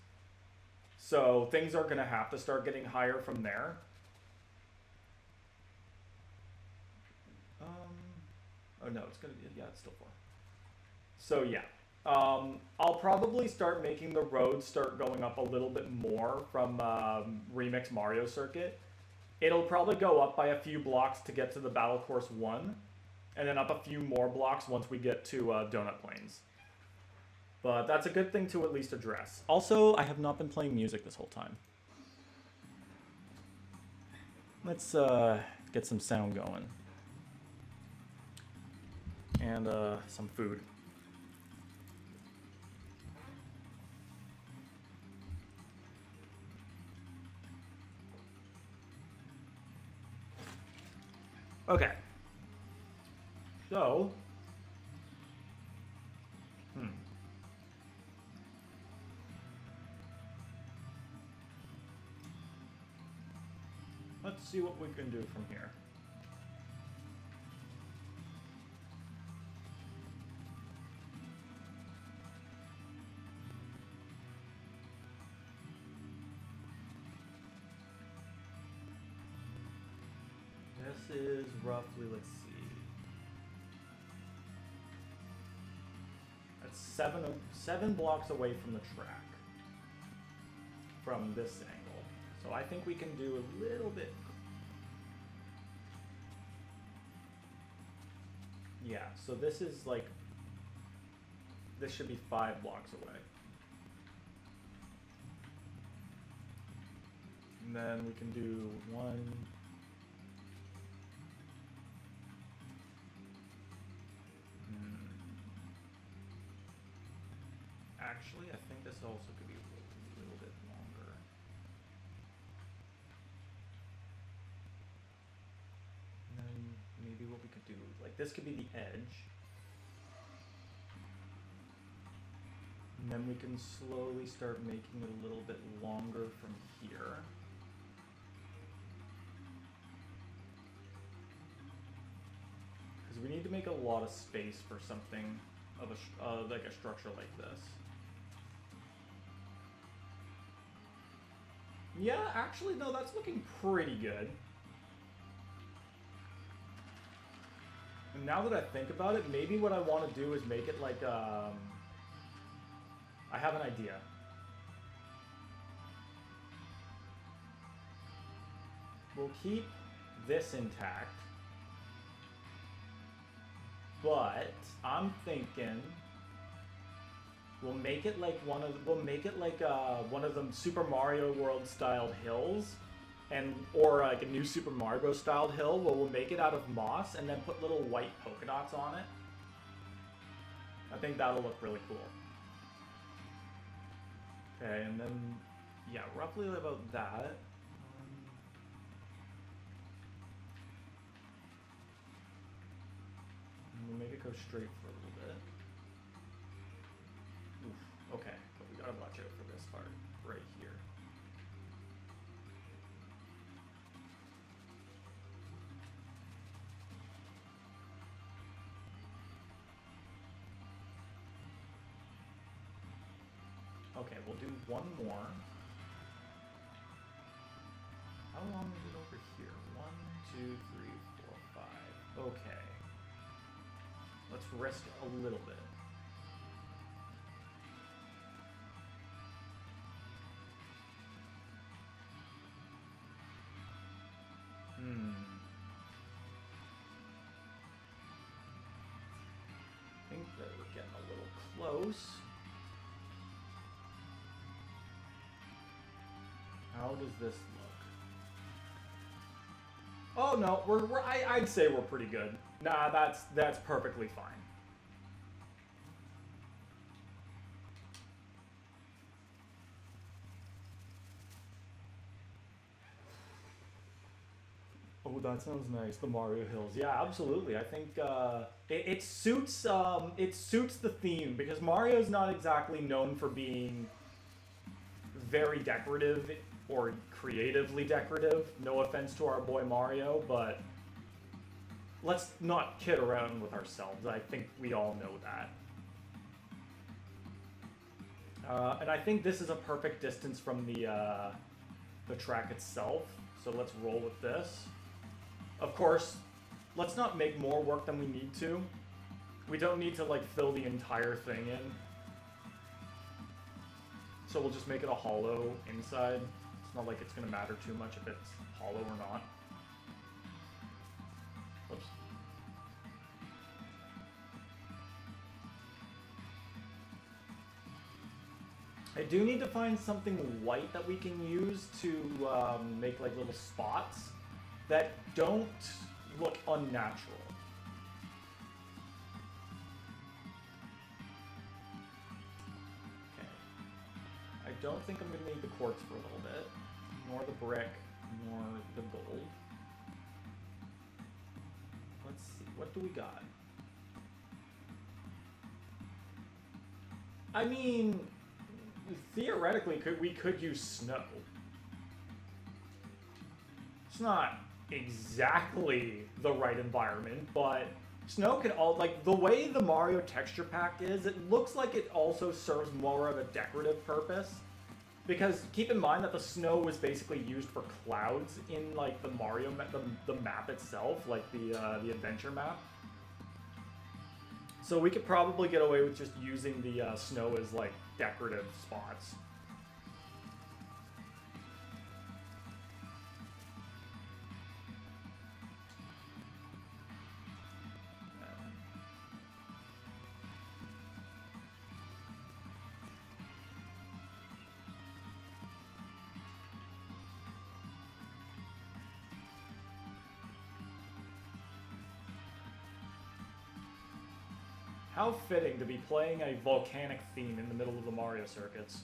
So things are going to have to start getting higher from there. Oh no, it's going to be, yeah, it's still 4. So yeah, I'll probably start making the roads start going up a little bit more from Remix Mario Circuit. It'll probably go up by a few blocks to get to the Battle Course 1, and then up a few more blocks once we get to Donut Plains. But that's a good thing to at least address. Also, I have not been playing music this whole time. Let's get some sound going. And some food. Okay. So, let's see what we can do from here. This is roughly, let's see. That's seven blocks away from the track. From this angle. So I think we can do a little bit. Yeah, so this is like, this should be 5 blocks away. And then we can do one. Actually, I think this also could be a little bit longer. And then maybe what we could do, like this could be the edge. And then we can slowly start making it a little bit longer from here. Because we need to make a lot of space for something of a like a structure like this. Yeah, actually, no, that's looking pretty good. And now that I think about it, maybe what I want to do is make it like, I have an idea. We'll keep this intact. But I'm thinking we'll make it like one of them Super Mario World styled hills, or like a new Super Mario styled hill where we'll make it out of moss and then put little white polka dots on it. I think that'll look really cool. Okay, and then yeah, roughly about that. We'll make it go straight for a little bit. Oof, okay, but we gotta watch out for this part right here. Okay, we'll do one more. How long is it over here? 1, 2, 3, 4, 5. Okay. Let's risk a little bit. I think that we're getting a little close. How does this look? Oh no, I'd say we're pretty good. Nah, that's perfectly fine. Oh, that sounds nice. The Mario Hills. Yeah, absolutely. I think it suits the theme because Mario's not exactly known for being very decorative or creatively decorative. No offense to our boy Mario, but let's not kid around with ourselves. I think we all know that. And I think this is a perfect distance from the track itself. So let's roll with this. Of course, let's not make more work than we need to. We don't need to like fill the entire thing in. So we'll just make it a hollow inside. It's not like it's gonna matter too much if it's hollow or not. Oops. I do need to find something white that we can use to make like little spots that don't look unnatural. Okay. I don't think I'm gonna need the quartz for a little bit, nor the brick, nor the gold. Let's see, what do we got? I mean, theoretically, we could use snow. It's not exactly the right environment, but snow can all, like, the way the Mario texture pack is, it looks like it also serves more of a decorative purpose. Because keep in mind that the snow was basically used for clouds in, like, the Mario, the map itself, like the adventure map. So we could probably get away with just using the snow as, like, decorative spots. How fitting to be playing a volcanic theme in the middle of the Mario circuits.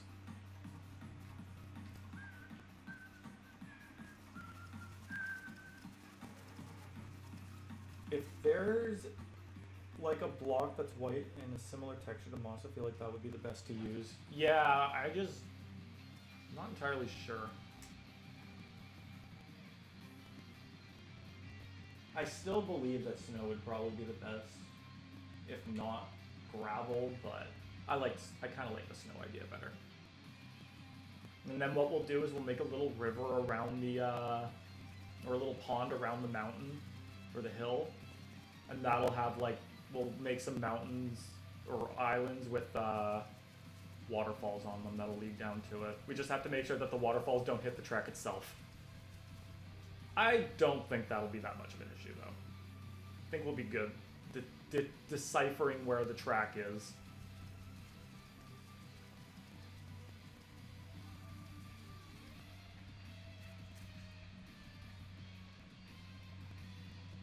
If there's like a block that's white and a similar texture to moss, I feel like that would be the best to use. Yeah, I'm not entirely sure. I still believe that snow would probably be the best, if not gravel, but I kind of like the snow idea better. And then what we'll do is we'll make a little river around the, or a little pond around the mountain, or the hill, and that'll have like, we'll make some mountains or islands with waterfalls on them that'll lead down to it. We just have to make sure that the waterfalls don't hit the track itself. I don't think that'll be that much of an issue though. I think we'll be good deciphering where the track is.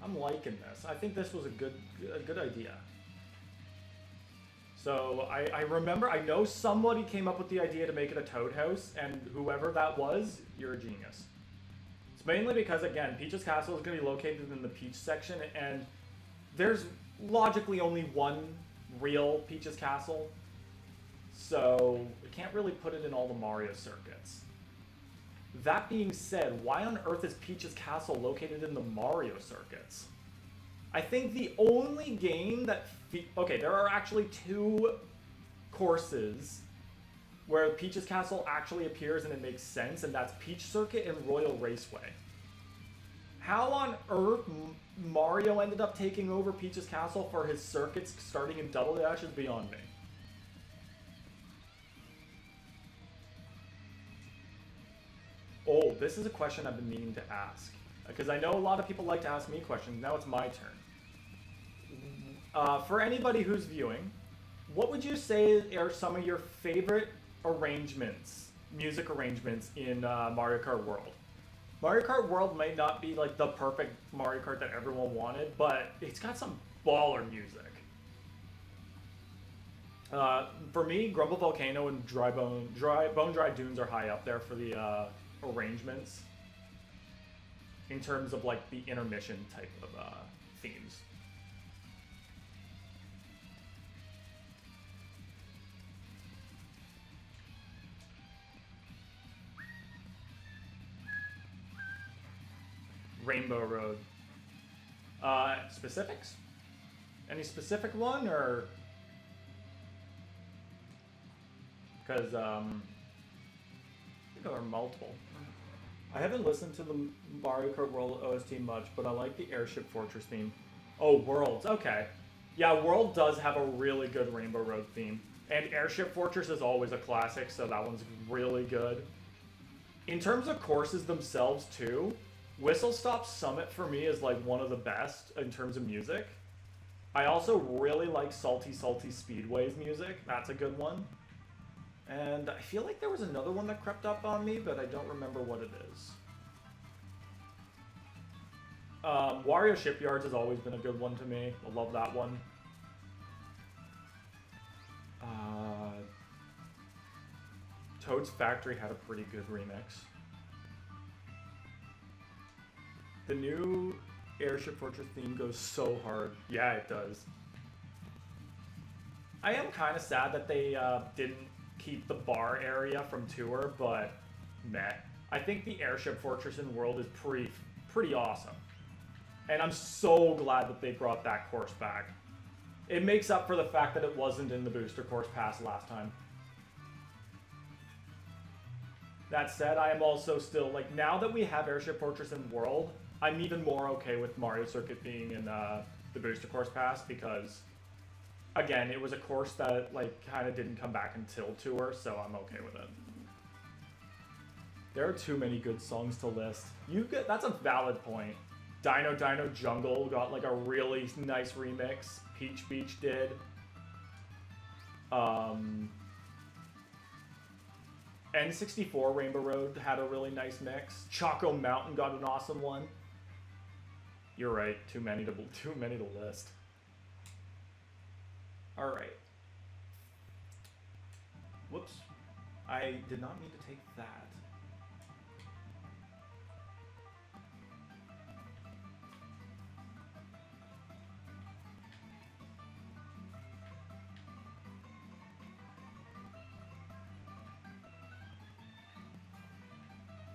I'm liking this. I think this was a good idea. So I remember, I know somebody came up with the idea to make it a Toad house, and whoever that was, you're a genius. It's mainly because, again, Peach's Castle is going to be located in the Peach section, and there's logically only one real Peach's Castle, so we can't really put it in all the Mario circuits. That being said, why on earth is Peach's Castle located in the Mario circuits? I think the only game that... Okay, there are actually two courses where Peach's Castle actually appears and it makes sense, and that's Peach Circuit and Royal Raceway. How on earth Mario ended up taking over Peach's Castle for his circuits starting in Double Dash is beyond me. Oh, this is a question I've been meaning to ask. Because I know a lot of people like to ask me questions. Now it's my turn. For anybody who's viewing, what would you say are some of your favorite arrangements, music arrangements in Mario Kart World? Mario Kart World might not be like the perfect Mario Kart that everyone wanted, but it's got some baller music. For me, Grumble Volcano and Bone Dry Dunes are high up there for the arrangements in terms of like the intermission type of themes. Rainbow Road. Specifics? Any specific one, or? Because, I think there are multiple. I haven't listened to the Mario Kart World OST much, but I like the Airship Fortress theme. Oh, Worlds, okay. Yeah, World does have a really good Rainbow Road theme. And Airship Fortress is always a classic, so that one's really good. In terms of courses themselves, too, Whistle Stop Summit for me is like one of the best in terms of music. I also really like Salty Salty Speedway's music. That's a good one. And I feel like there was another one that crept up on me, but I don't remember what it is. Wario Shipyards has always been a good one to me. I love that one. Toad's Factory had a pretty good remix. The new Airship Fortress theme goes so hard. Yeah, it does. I am kind of sad that they didn't keep the bar area from Tour, but meh. I think the Airship Fortress in World is pretty awesome. And I'm so glad that they brought that course back. It makes up for the fact that it wasn't in the Booster Course Pass last time. That said, I am also still, like, now that we have Airship Fortress in World, I'm even more okay with Mario Circuit being in the Booster Course Pass because, again, it was a course that, like, kind of didn't come back until Tour, so I'm okay with it. There are too many good songs to list. That's a valid point. Dino Dino Jungle got, like, a really nice remix. Peach Beach did. N64 Rainbow Road had a really nice mix. Choco Mountain got an awesome one. You're right, too many to list. All right. Whoops. I did not mean to take that.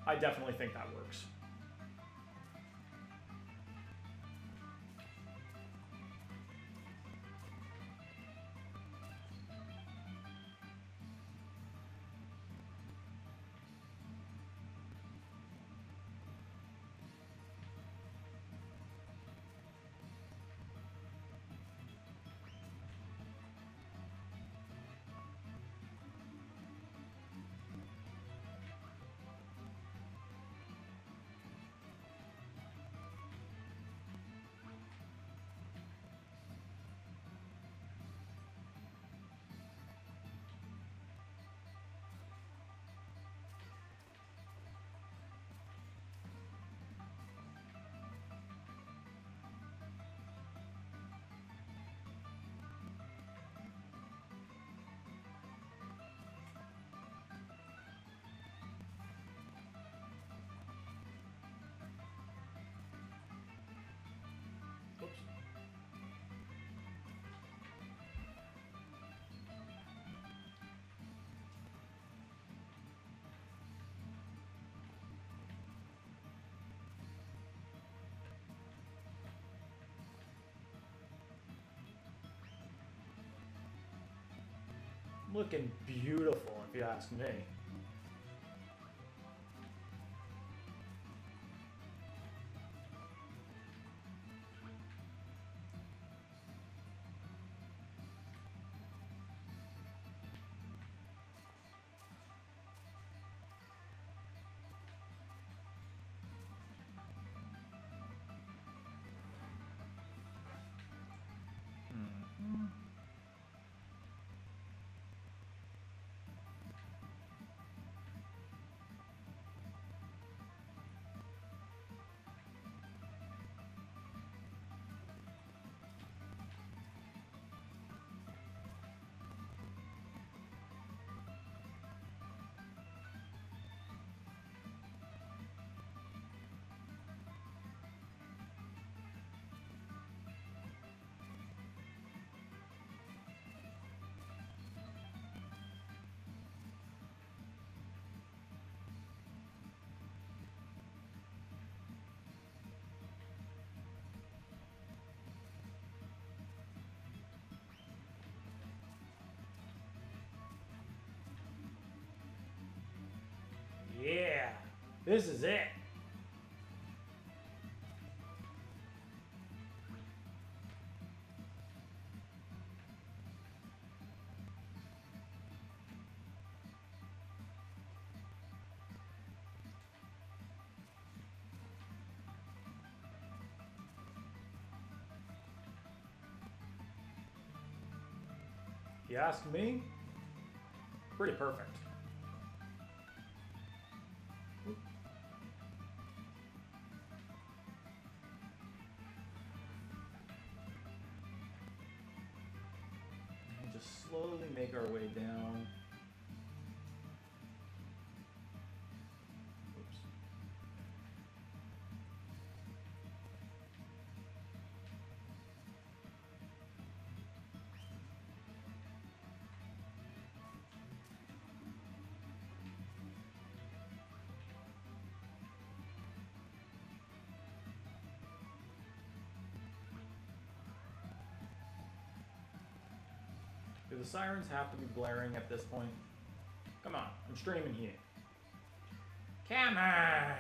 I definitely think that works. Whoops. Looking beautiful, if you ask me. Yeah, this is it. If you ask me, pretty perfect. And just slowly make our way down. Oops. Do the sirens have to be blaring at this point? Come on, I'm streaming here. Come on!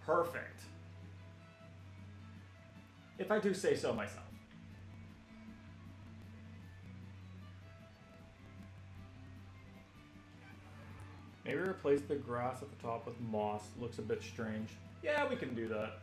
Perfect. If I do say so myself. Maybe replace the grass at the top with moss. Looks a bit strange. Yeah, we can do that.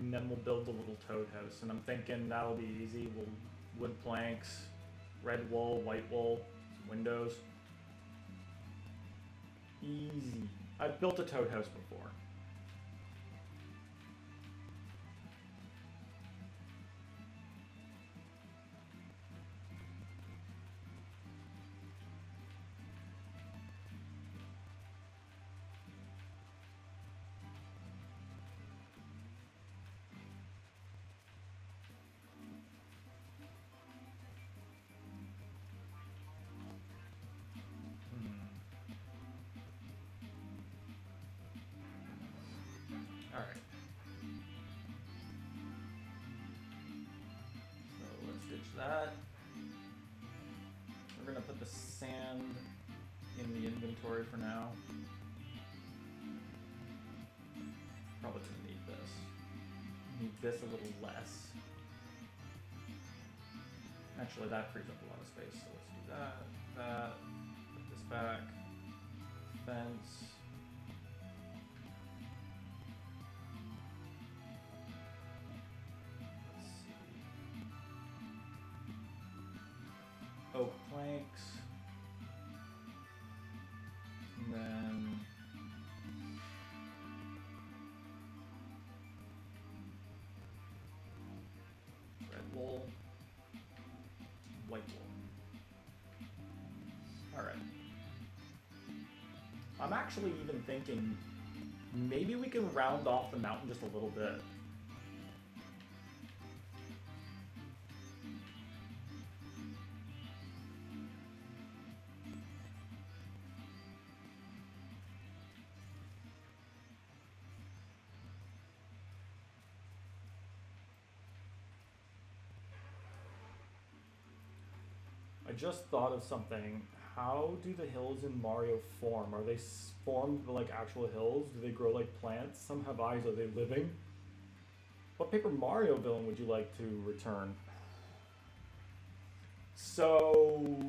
And then we'll build the little toad house. And I'm thinking that'll be easy. We'll wood planks, red wool, white wool, some windows. Easy. I've built a toad house before. Alright. So let's ditch that. We're gonna put the sand in the inventory for now. Probably gonna need this. Need this a little less. Actually, that frees up a lot of space, so let's do that, put this back, fence. Let's see. Oak planks. And then red wool. White wool. Alright. I'm actually even thinking maybe we can round off the mountain just a little bit. I just thought of something. How do the hills in Mario form? Are they formed like actual hills? Do they grow like plants? Some have eyes. Are they living? What Paper Mario villain would you like to return? So,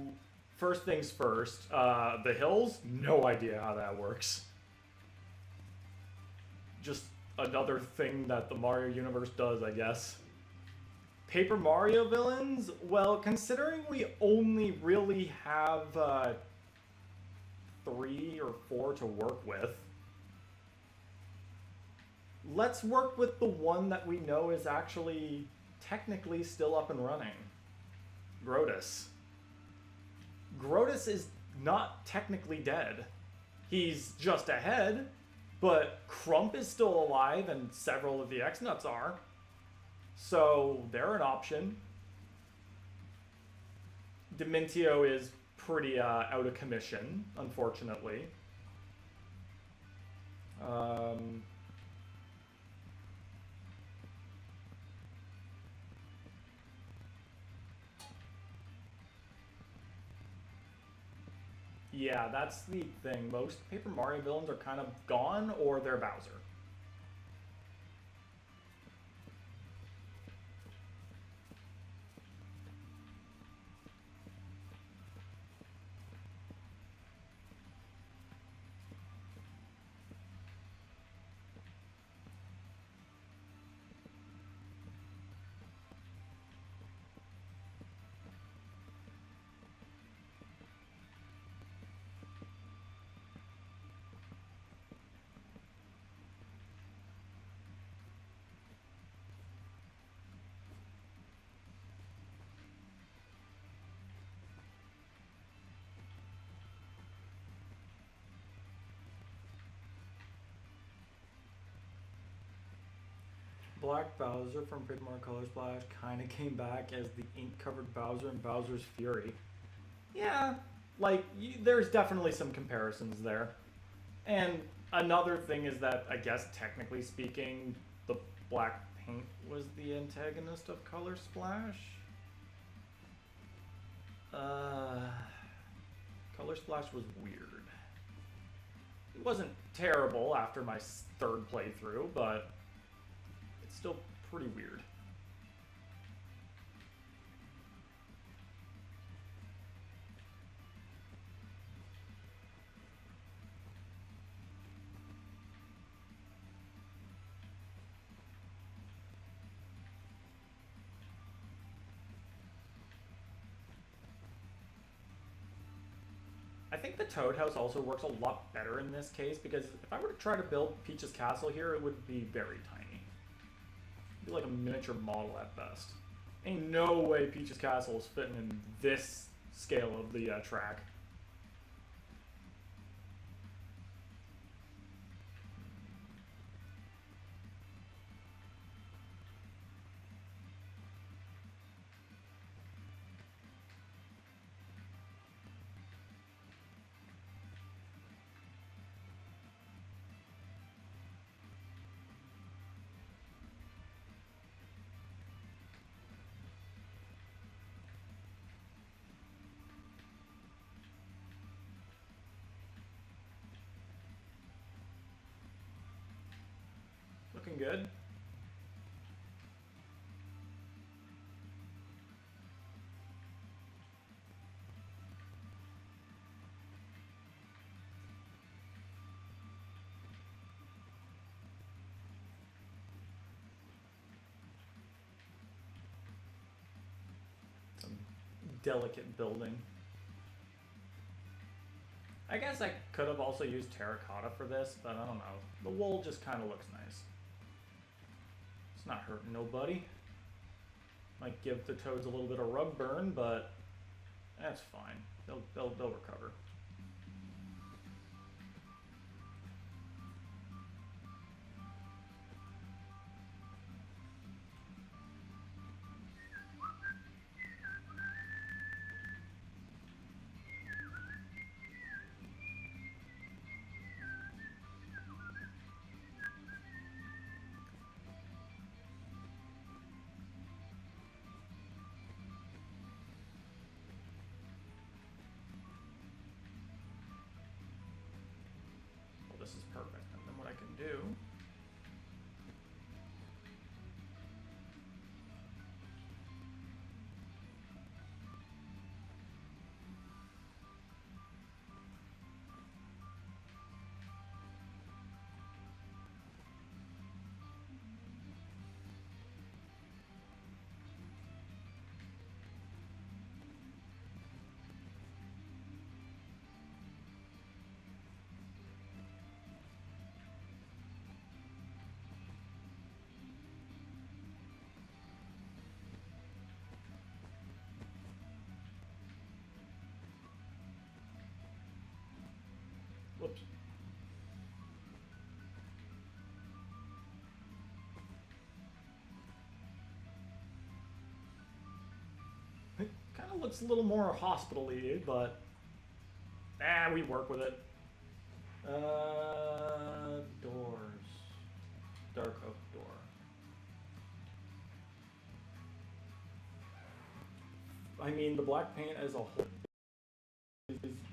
first things first. The hills? No idea how that works. Just another thing that the Mario universe does, I guess. Paper Mario villains? Well, considering we only really have 3 or 4 to work with, let's work with the one that we know is actually technically still up and running. Grotus. Grotus is not technically dead. He's just ahead, but Crump is still alive and several of the X-Nuts are. So they're an option. Dementio is pretty out of commission, unfortunately. Yeah, that's the thing. Most Paper Mario villains are kind of gone or they're Bowser. Black Bowser from Paper Mario Color Splash kind of came back as the ink-covered Bowser in Bowser's Fury. Yeah, like, there's definitely some comparisons there. And another thing is that, I guess, technically speaking, the black paint was the antagonist of Color Splash. Color Splash was weird. It wasn't terrible after my third playthrough, but it's still pretty weird. I think the Toad House also works a lot better in this case because if I were to try to build Peach's castle here, it would be very tiny. It'd be like a miniature model at best. Ain't no way Peach's castle is fitting in this scale of the track. Looking good. Some delicate building. I guess I could have also used terracotta for this, but I don't know. The wool just kind of looks nice. It's not hurting nobody. Might give the toads a little bit of rug burn, but that's fine. They'll recover. This is perfect. And then what I can do whoops. It kind of looks a little more hospital-y, but we work with it. Doors. Dark oak door. I mean, the black paint as a whole,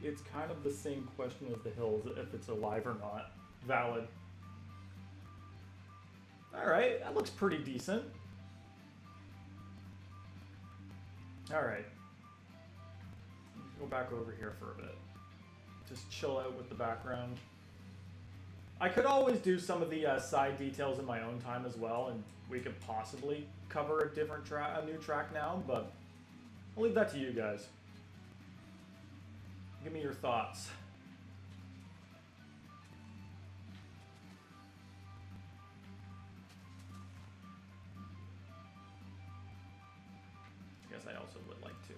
it's kind of the same question as the hills, if it's alive or not. Valid. Alright, that looks pretty decent. Alright. Go back over here for a bit. Just chill out with the background. I could always do some of the side details in my own time as well, and we could possibly cover a new track now, but I'll leave that to you guys. Give me your thoughts. I guess I also would like to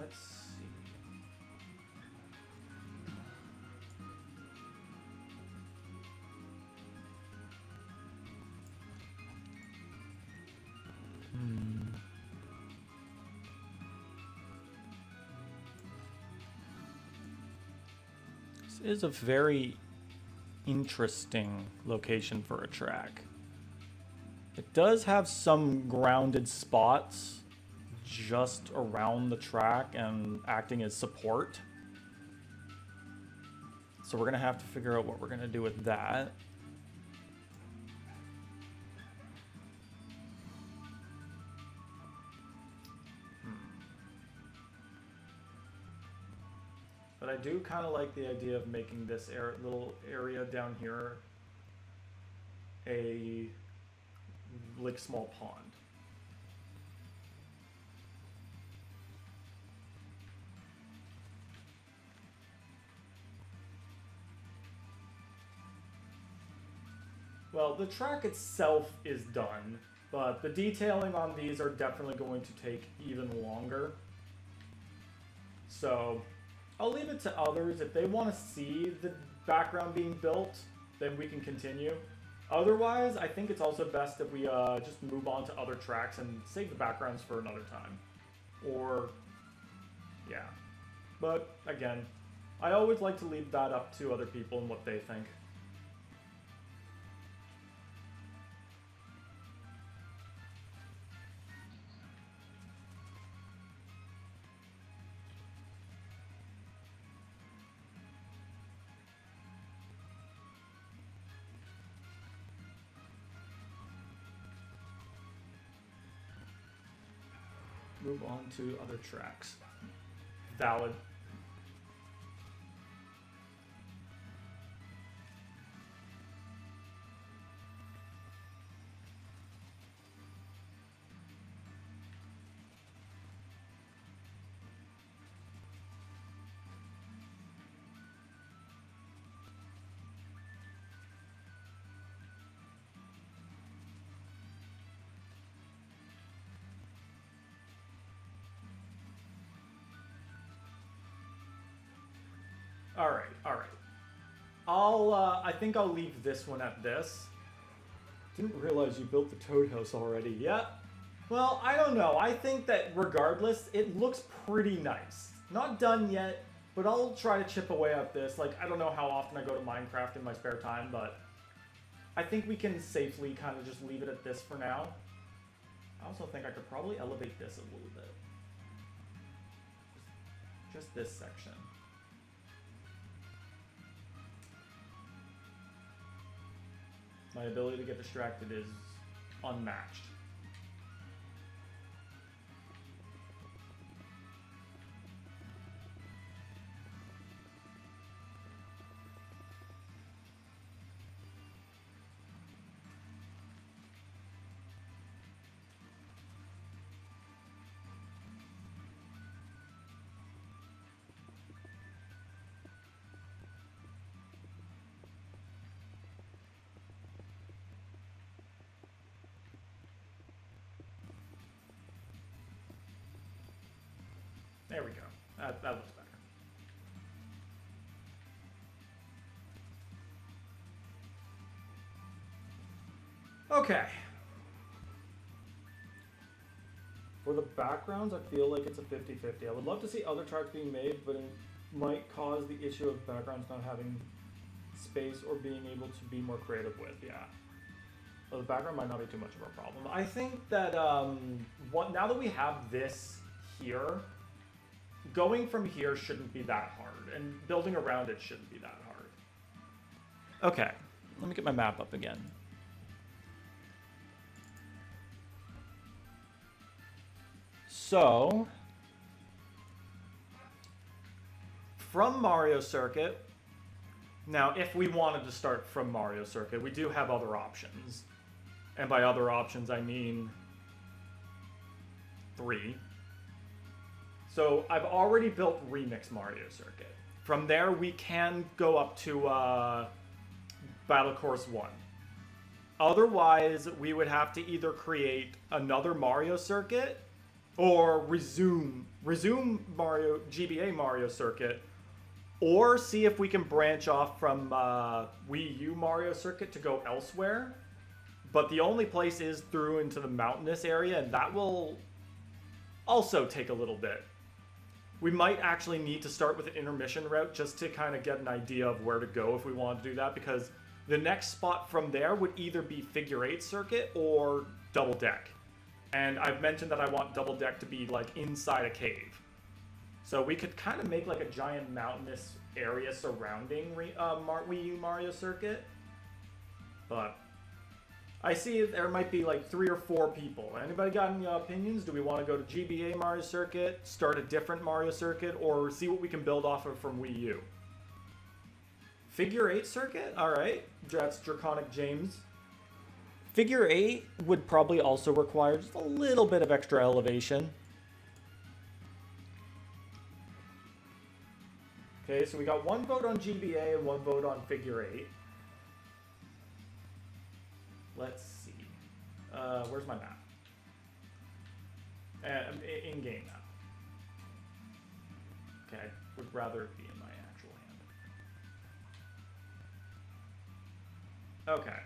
let's see. This is a very interesting location for a track. It does have some grounded spots just around the track and acting as support. So we're gonna have to figure out what we're gonna do with that. But I do kind of like the idea of making this little area down here a like small pond. Well, the track itself is done, but the detailing on these are definitely going to take even longer. So I'll leave it to others. If they want to see the background being built, then we can continue. Otherwise, I think it's also best if we just move on to other tracks and save the backgrounds for another time. Or, yeah. But, again, I always like to leave that up to other people and what they think. Move on to other tracks. Valid. All right. I think I'll leave this one at this. Didn't realize you built the Toad House already. Yeah. Well, I don't know. I think that regardless, it looks pretty nice. Not done yet, but I'll try to chip away at this. Like, I don't know how often I go to Minecraft in my spare time, but I think we can safely kind of just leave it at this for now. I also think I could probably elevate this a little bit. Just this section. My ability to get distracted is unmatched. There we go. That looks better. Okay. For the backgrounds, I feel like it's a 50-50. I would love to see other tracks being made, but it might cause the issue of backgrounds not having space or being able to be more creative with, yeah. Well, the background might not be too much of a problem. I think that now that we have this here, going from here shouldn't be that hard, and building around it shouldn't be that hard. Okay, let me get my map up again. So, from Mario Circuit, now if we wanted to start from Mario Circuit, we do have other options. And by other options, I mean 3. So I've already built Remix Mario Circuit. From there, we can go up to Battle Course 1. Otherwise, we would have to either create another Mario Circuit or resume Mario GBA Mario Circuit, or see if we can branch off from Wii U Mario Circuit to go elsewhere. But the only place is through into the mountainous area, and that will also take a little bit. We might actually need to start with an intermission route just to kind of get an idea of where to go if we want to do that, because the next spot from there would either be Figure 8 Circuit or Double Deck. And I've mentioned that I want Double Deck to be like inside a cave. So we could kind of make like a giant mountainous area surrounding Wii U Mario Circuit. But I see there might be like 3 or 4 people. Anybody got any opinions? Do we want to go to GBA Mario Circuit, start a different Mario Circuit, or see what we can build off of from Wii U? Figure 8 Circuit? Alright. That's Draconic James. Figure 8 would probably also require just a little bit of extra elevation. Okay, so we got 1 vote on GBA and 1 vote on Figure 8. Let's see. Where's my map? In-game map. Okay, would rather it be in my actual hand. Okay.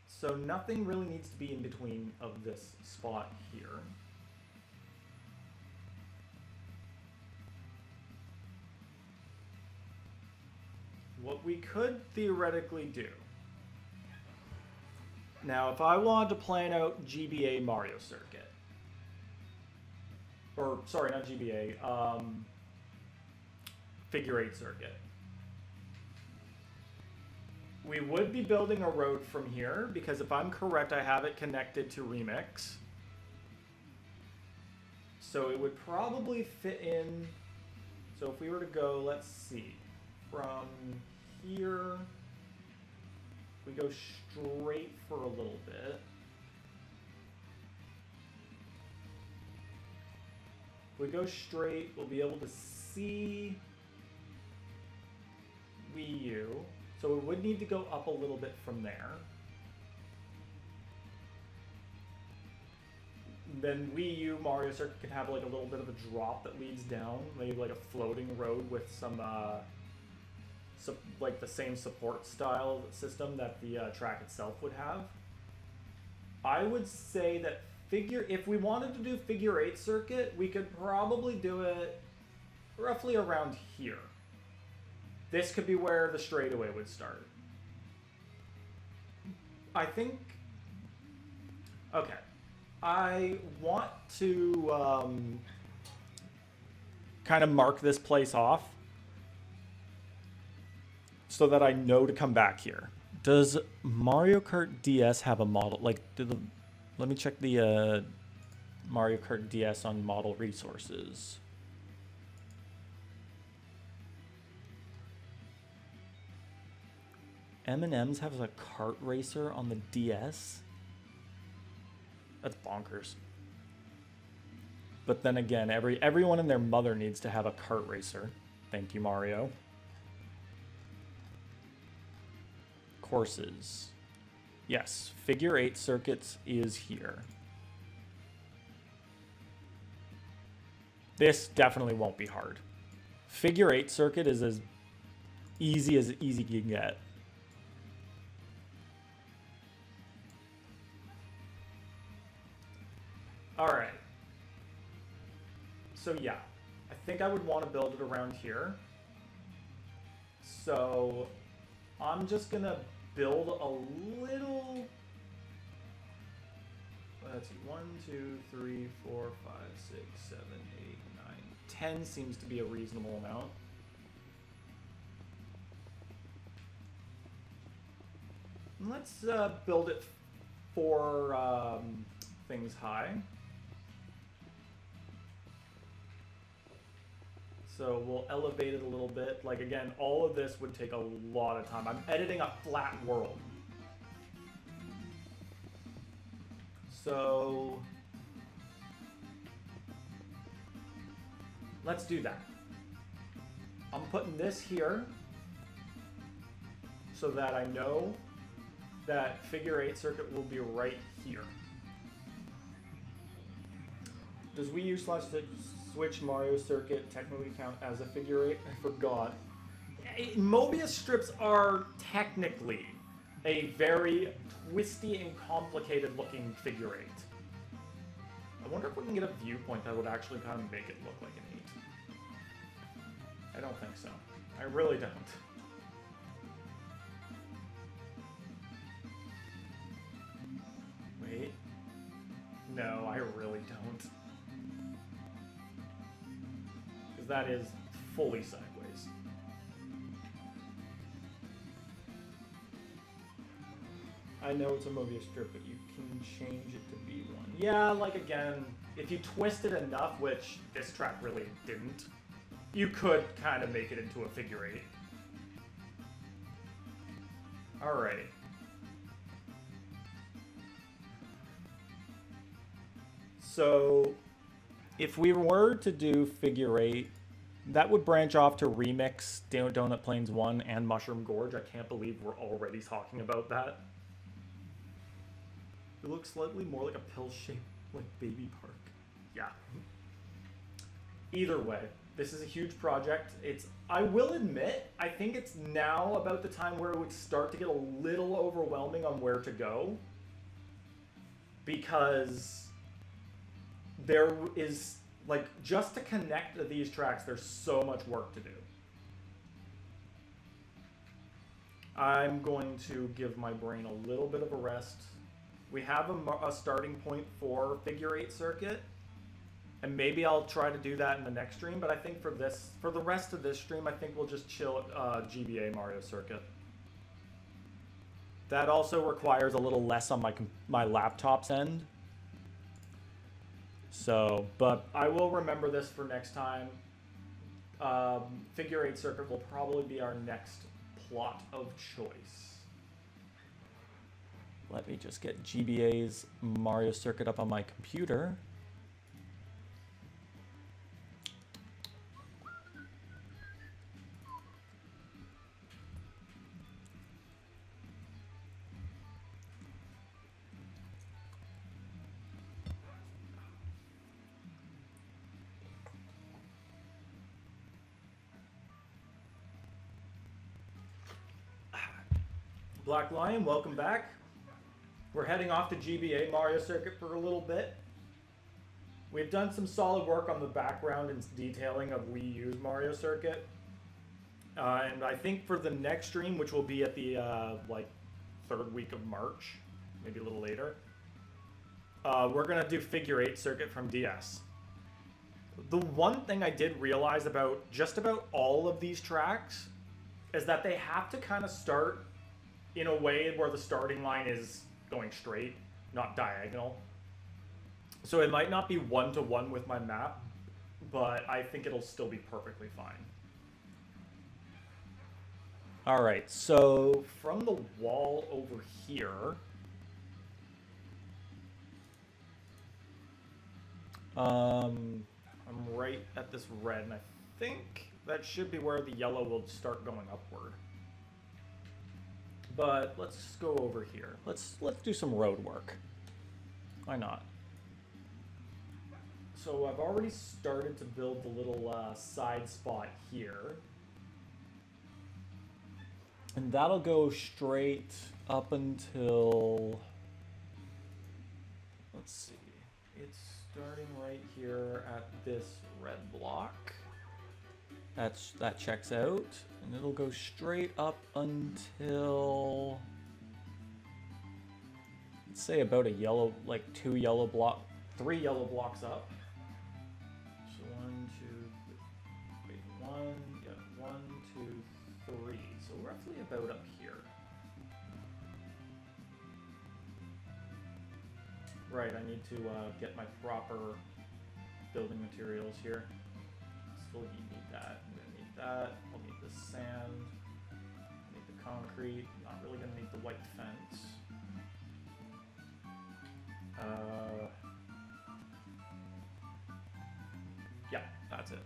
So nothing really needs to be in between of this spot here. What we could theoretically do. Now, if I wanted to plan out GBA Mario Circuit, or sorry, not GBA, Figure 8 Circuit, we would be building a road from here, because if I'm correct, I have it connected to Remix. So it would probably fit in. So if we were to go, let's see, from here, we go straight for a little bit. If we go straight, we'll be able to see Wii U. So we would need to go up a little bit from there. Then Wii U Mario Circuit can have like a little bit of a drop that leads down, maybe like a floating road with some like the same support style system that the track itself would have. I would say that if we wanted to do Figure 8 Circuit, we could probably do it roughly around here. This could be where the straightaway would start. I think... Okay. I want to kind of mark this place off so that I know to come back here. Does Mario Kart DS have a model? Like, let me check the Mario Kart DS on model resources. M&M's has a kart racer on the DS? That's bonkers. But then again, everyone and their mother needs to have a kart racer. Thank you, Mario. Courses. Yes, Figure 8 Circuits is here. This definitely won't be hard. Figure 8 Circuit is as easy can get. Alright. So yeah, I think I would want to build it around here. So I'm just gonna build a little... Let's see, 1, 2, 3, 4, 5, 6, 7, 8, 9, 10 seems to be a reasonable amount. Let's build it 4 things high. So we'll elevate it a little bit. Like again, all of this would take a lot of time. I'm editing a flat world. So let's do that. I'm putting this here so that I know that Figure 8 Circuit will be right here. Does Wii U slash Switch Mario Circuit technically count as a figure eight? I forgot. Mobius strips are technically a very twisty and complicated looking figure eight. I wonder if we can get a viewpoint that would actually kind of make it look like an 8. I don't think so. I really don't. Wait. No, I really don't. Because that is fully sideways. I know it's a Mobius strip, but you can change it to be one. Yeah, like again, if you twist it enough, which this track really didn't, you could kind of make it into a figure eight. Alrighty. So, if we were to do figure eight, that would branch off to Remix, Donut Plains 1, and Mushroom Gorge. I can't believe we're already talking about that. It looks slightly more like a pill-shaped, like, baby park. Yeah. Either way, this is a huge project. I will admit, I think it's now about the time where it would start to get a little overwhelming on where to go. Because there is, like, just to connect these tracks, there's so much work to do. I'm going to give my brain a little bit of a rest. We have a starting point for figure eight circuit, and maybe I'll try to do that in the next stream. But I think for the rest of this stream, I think we'll just chill at GBA Mario Circuit. That also requires a little less on my laptop's end. So, but I will remember this for next time. Figure eight circuit will probably be our next plot of choice. Let me just get GBA's Mario Circuit up on my computer. Black Lion, welcome back. We're heading off to GBA Mario Circuit for a little bit. We've done some solid work on the background and detailing of Wii U's Mario Circuit. And I think for the next stream, which will be at the like 3rd week of March, maybe a little later, we're gonna do figure eight circuit from DS. The one thing I did realize about just about all of these tracks is that they have to kind of start in a way where the starting line is going straight, not diagonal. So it might not be one-to-one with my map, but I think it'll still be perfectly fine. All right, so from the wall over here, I'm right at this red, and I think that should be where the yellow will start going upward. But let's just go over here. Let's do some road work. Why not? So I've already started to build the little side spot here. And that'll go straight up until, let's see, it's starting right here at this red block. That checks out, and it'll go straight up until, let's say about a yellow, like 3 yellow blocks up. So 1, 2, wait, 1, yeah, 1, 2, 3. So roughly about up here. Right, I need to get my proper building materials here. Still need that. I'm gonna need that. I'll need the sand. I need the concrete. Not really gonna need the white fence. Yeah, that's it.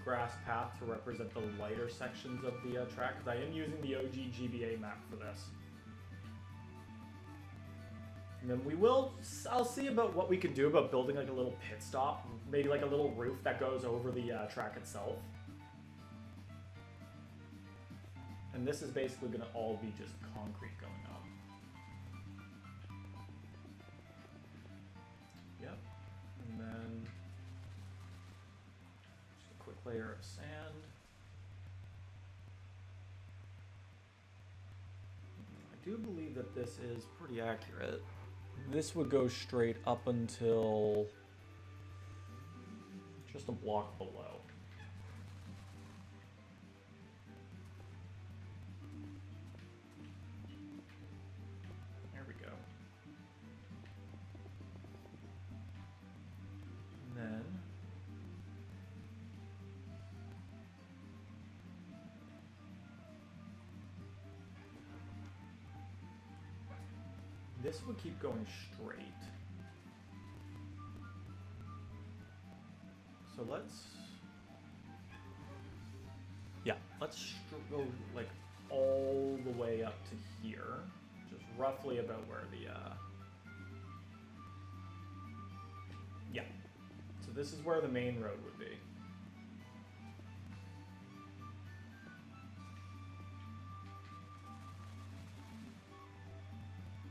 Grass path to represent the lighter sections of the track, because I am using the OG GBA map for this. And then I'll see about what we can do about building like a little pit stop. Maybe like a little roof that goes over the track itself. And this is basically going to all be just concrete going up. Yep. And then just a quick layer of sand. I do believe that this is pretty accurate. This would go straight up until just a block below. There we go. And then this would keep going straight. So let's go like all the way up to here, just roughly about where the, yeah. So this is where the main road would be.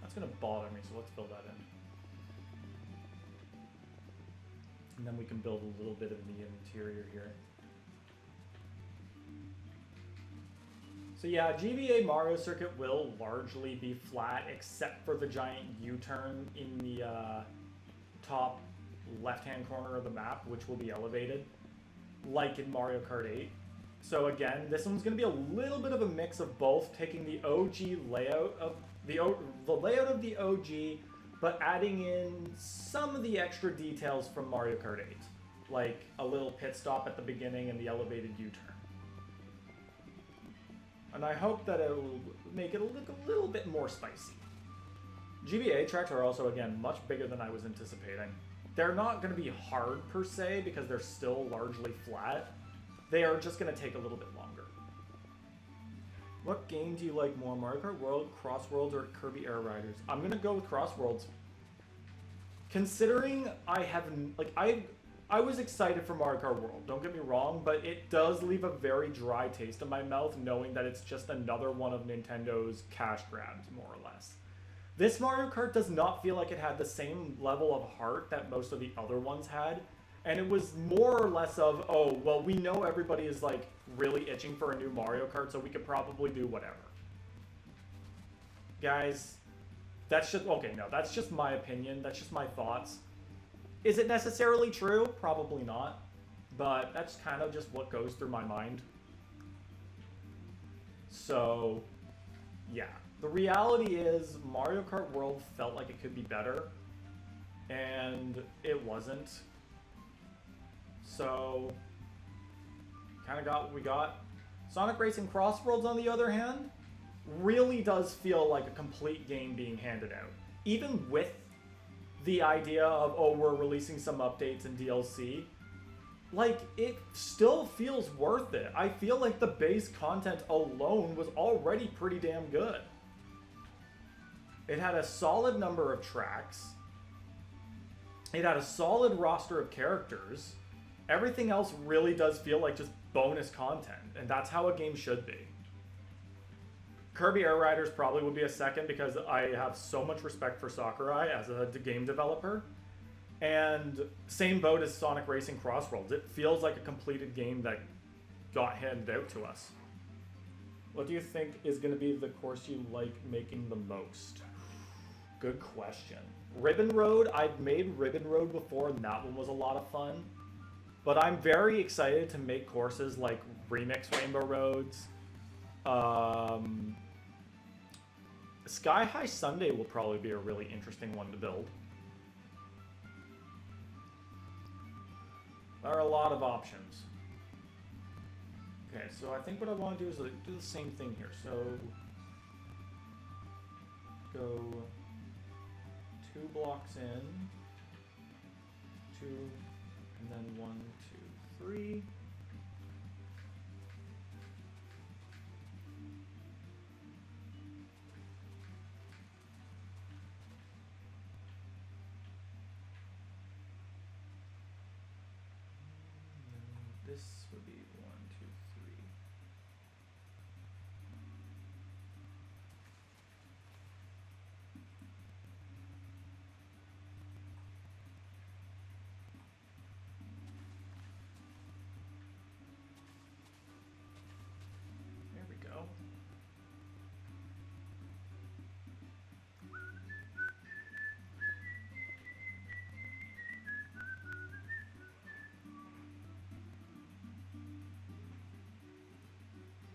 That's gonna bother me, so let's build that in. And then we can build a little bit of the interior here. So yeah, GBA Mario Circuit will largely be flat, except for the giant U-turn in the top left-hand corner of the map, which will be elevated, like in Mario Kart 8. So again, this one's going to be a little bit of a mix of both, taking the OG layout of the layout of the OG, but adding in some of the extra details from Mario Kart 8, like a little pit stop at the beginning and the elevated U-turn. And I hope that it will make it look a little bit more spicy. GBA tracks are also, again, much bigger than I was anticipating. They're not going to be hard per se because they're still largely flat. They are just going to take a little bit longer. What game do you like more, Mario Kart World, Crossworlds, or Kirby Air Riders? I'm going to go with Crossworlds. Considering I haven't, like, I was excited for Mario Kart World, don't get me wrong, but it does leave a very dry taste in my mouth knowing that it's just another one of Nintendo's cash grabs, more or less. This Mario Kart does not feel like it had the same level of heart that most of the other ones had, and it was more or less of, oh, well, we know everybody is, like, really itching for a new Mario Kart, so we could probably do whatever. Guys, that's just, okay, no, that's just my opinion, that's just my thoughts. Is it necessarily true? Probably not. But that's kind of just what goes through my mind. So, yeah. The reality is Mario Kart World felt like it could be better. And it wasn't. So, kind of got what we got. Sonic Racing Crossworlds, on the other hand, really does feel like a complete game being handed out. Even with the idea of, oh, we're releasing some updates and DLC, like, it still feels worth it. I feel like the base content alone was already pretty damn good. It had a solid number of tracks. It had a solid roster of characters. Everything else really does feel like just bonus content, and that's how a game should be. Kirby Air Riders probably would be a second because I have so much respect for Sakurai as a game developer. And same boat as Sonic Racing Crossworlds. It feels like a completed game that got handed out to us. What do you think is going to be the course you like making the most? Good question. Ribbon Road, I've made Ribbon Road before and that one was a lot of fun. But I'm very excited to make courses like Remix Rainbow Roads. Sky High Sunday will probably be a really interesting one to build. There are a lot of options. Okay, so I think what I want to do is do the same thing here. So go 2 blocks in, 2, and then 1, 2, 3.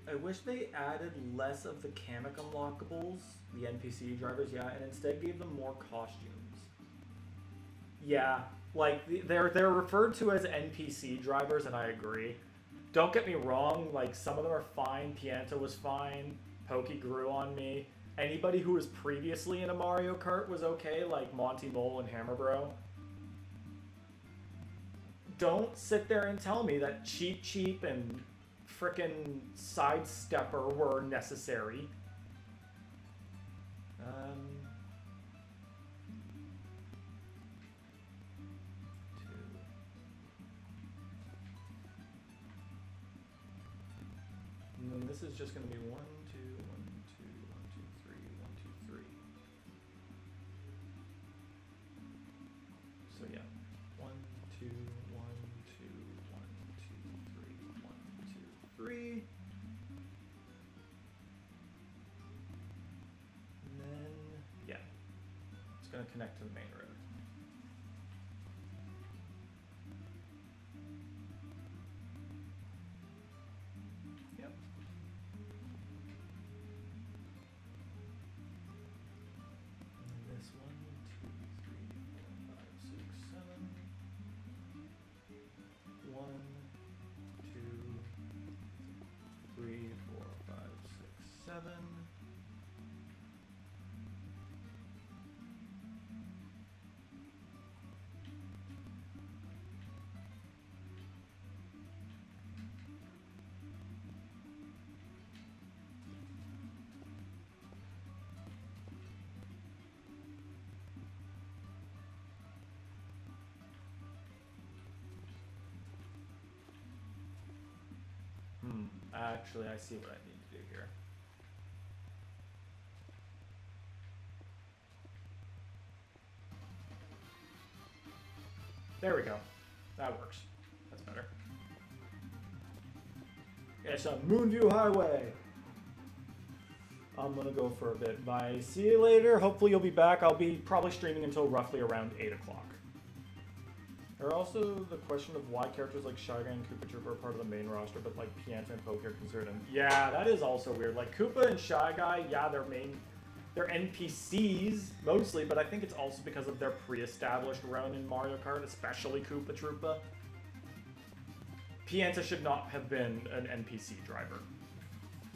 I wish they added less of the Kamek unlockables, the NPC drivers, yeah, and instead gave them more costumes. Yeah, like they're referred to as NPC drivers, and I agree. Don't get me wrong, like some of them are fine. Pianta was fine. Pokey grew on me. Anybody who was previously in a Mario Kart was okay, like Monty Mole and Hammer Bro. Don't sit there and tell me that Cheep Cheep and frickin' Sidestepper were necessary. And then this is just going to be 1, 2, 1, 2, 1, 2, 3, 1, 2, 3. So yeah, 1, 2, 1, 2, 1, 2, 3, 1, 2, 3. And then, yeah, it's going to connect to the main road. Yep. And this 1, 2, 3, 4, 5, 6, 7. 1, 2, 3, 4, 5, 6, 7. Actually, I see what I need to do here. There we go. That works. That's better. It's a Moonview Highway. I'm gonna go for a bit. Bye. See you later. Hopefully you'll be back. I'll be probably streaming until roughly around 8 o'clock. There are also the question of why characters like Shy Guy and Koopa Troopa are part of the main roster, but like Pianta and Poke are considered them. Yeah, that is also weird. Like Koopa and Shy Guy, yeah, they're NPCs mostly, but I think it's also because of their pre-established run in Mario Kart, especially Koopa Troopa. Pianta should not have been an NPC driver.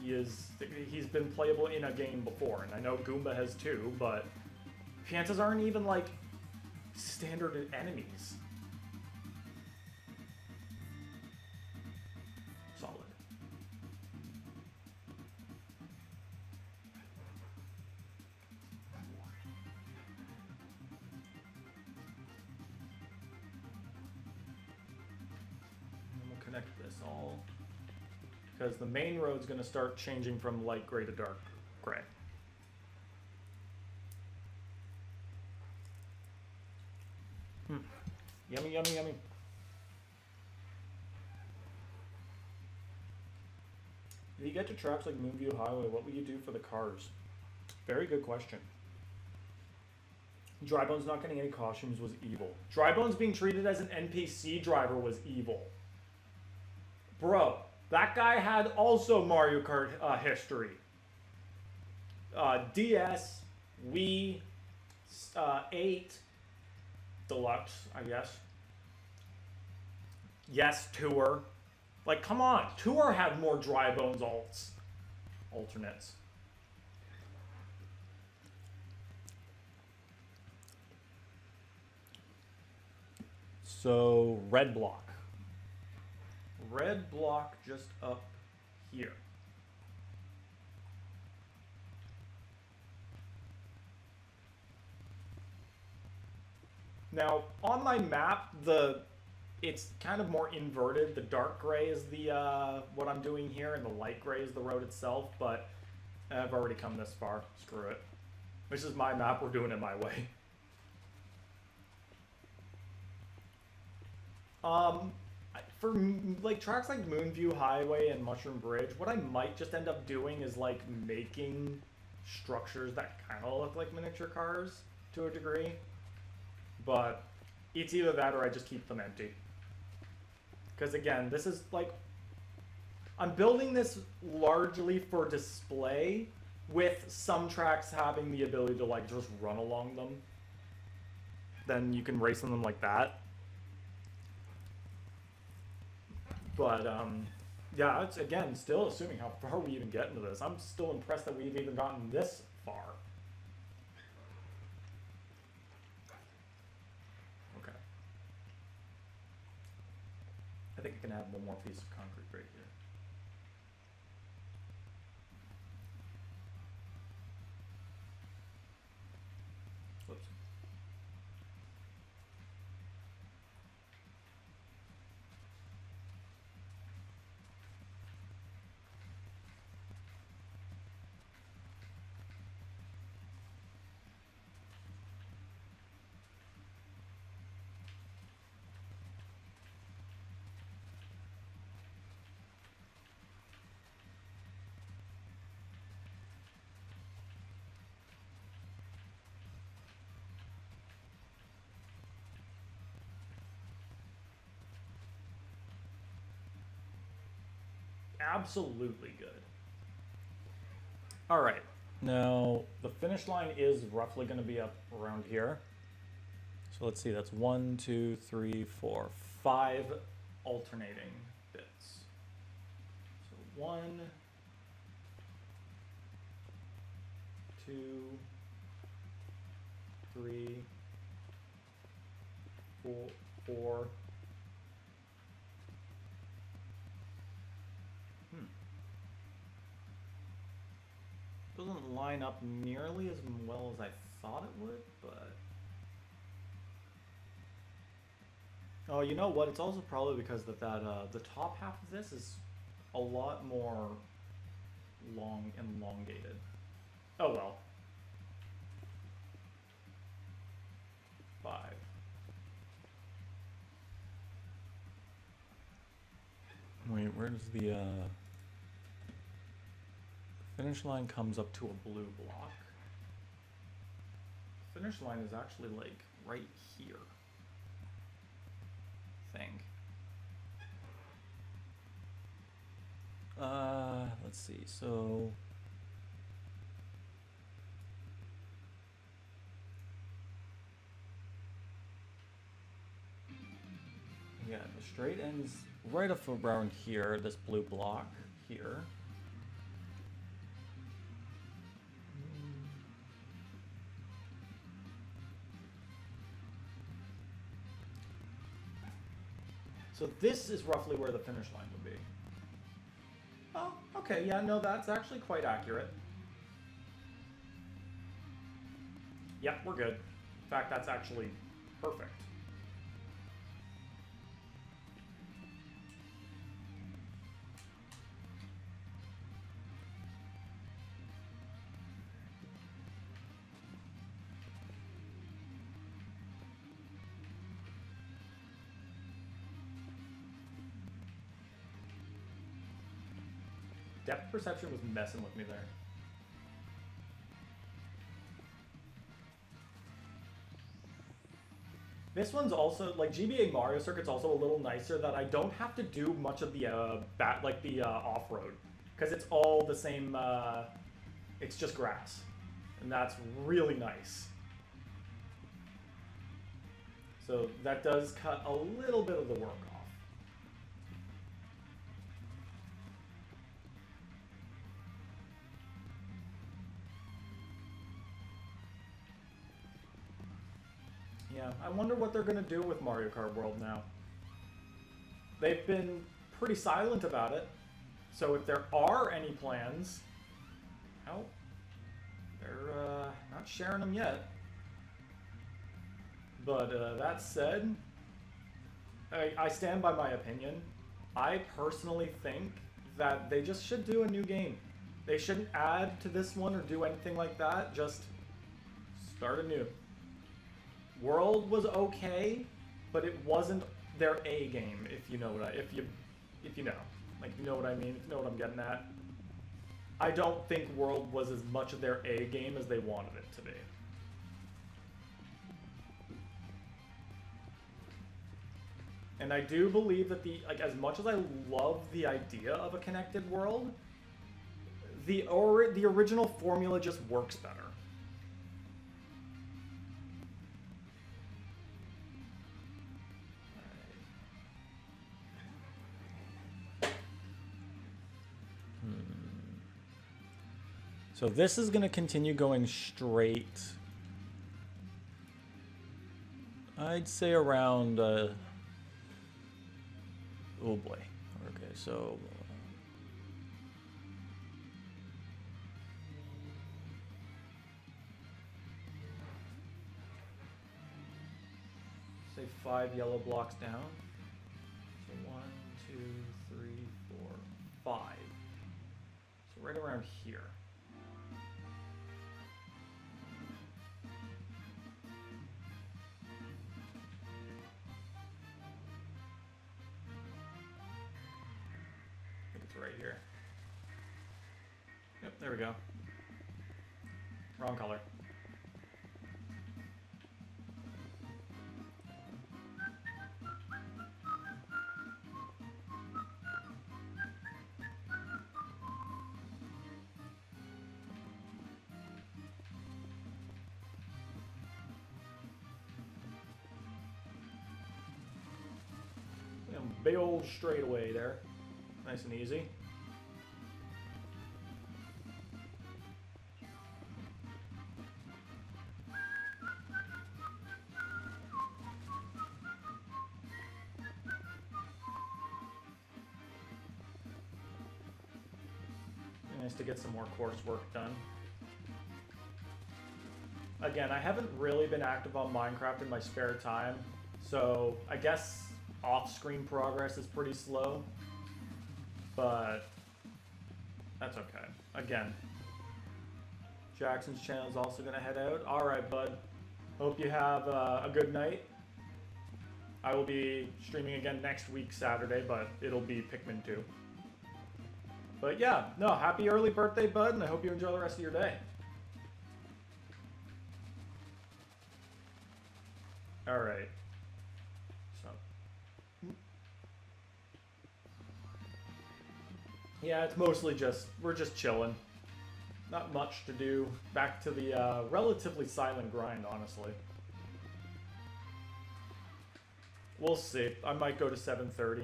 He's been playable in a game before, and I know Goomba has too, but Piantas aren't even like standard enemies. Solid. And we'll connect this all, because the main road's going to start changing from light gray to dark gray. Yummy, yummy, yummy. If you get to tracks like Moonview Highway, what will you do for the cars? Very good question. Drybones not getting any costumes was evil. Drybones being treated as an NPC driver was evil. Bro, that guy had also Mario Kart history. DS, Wii, 8, Deluxe, I guess. Yes, Tour. Like, come on. Tour had more Drybones alternates. So, red block. Red block just up here. Now, on my map, it's kind of more inverted. The dark gray is the what I'm doing here, and the light gray is the road itself, but I've already come this far. Screw it. This is my map. We're doing it my way. For like tracks like Moonview Highway and Mushroom Bridge, what I might just end up doing is like making structures that kind of look like miniature cars to a degree. But it's either that or I just keep them empty. Because again, this is like, I'm building this largely for display, with some tracks having the ability to like just run along them. Then you can race on them like that. But yeah, it's again still assuming how far we even get into this. I'm still impressed that we've even gotten this far. Okay. I think I can add one more piece of concrete right here. Whoops. Absolutely good. All right, now the finish line is roughly going to be up around here. So let's see, that's 1, 2, 3, 4, 5 alternating bits. So 1, 2, 3, 4. Doesn't line up nearly as well as I thought it would, but... Oh, you know what? It's also probably because that the top half of this is a lot more elongated. Oh well. 5. Wait, where does the finish line comes up to a blue block? Finish line is actually like right here. Thing. Let's see. So yeah, the straight ends right up around here, this blue block here. So this is roughly where the finish line would be. Oh, okay, yeah, no, that's actually quite accurate. Yep, we're good. In fact, that's actually perfect. Depth perception was messing with me there. This one's also, like, GBA Mario Circuit's also a little nicer that I don't have to do much of the off-road, because it's all the same, it's just grass, and that's really nice. So that does cut a little bit of the work off. Yeah, I wonder what they're going to do with Mario Kart World now. They've been pretty silent about it. So if there are any plans, well, they're not sharing them yet. But that said, I stand by my opinion. I personally think that they just should do a new game. They shouldn't add to this one or do anything like that. Just start anew. World was okay, but it wasn't their A game. If you know what if you know, like, you know what I mean. If you know what I'm getting at. I don't think World was as much of their A game as they wanted it to be. And I do believe that as much as I love the idea of a connected world, the original formula just works better. So this is going to continue going straight. I'd say around, oh boy. Okay, so say 5 yellow blocks down. So 1, 2, 3, 4, 5. So right around here. Right here. Yep, there we go. Wrong color. Big old straightaway there. Nice and easy. Nice to get some more coursework done. Again, I haven't really been active on Minecraft in my spare time, so I guess off-screen progress is pretty slow, but that's okay. Again, Jackson's channel is also going to head out. All right, bud. Hope you have a good night. I will be streaming again next week, Saturday, but it'll be Pikmin 2. But yeah, no, happy early birthday, bud, and I hope you enjoy the rest of your day. All right. Yeah, it's mostly we're just chilling. Not much to do. Back to the relatively silent grind, honestly. We'll see. I might go to 7:30.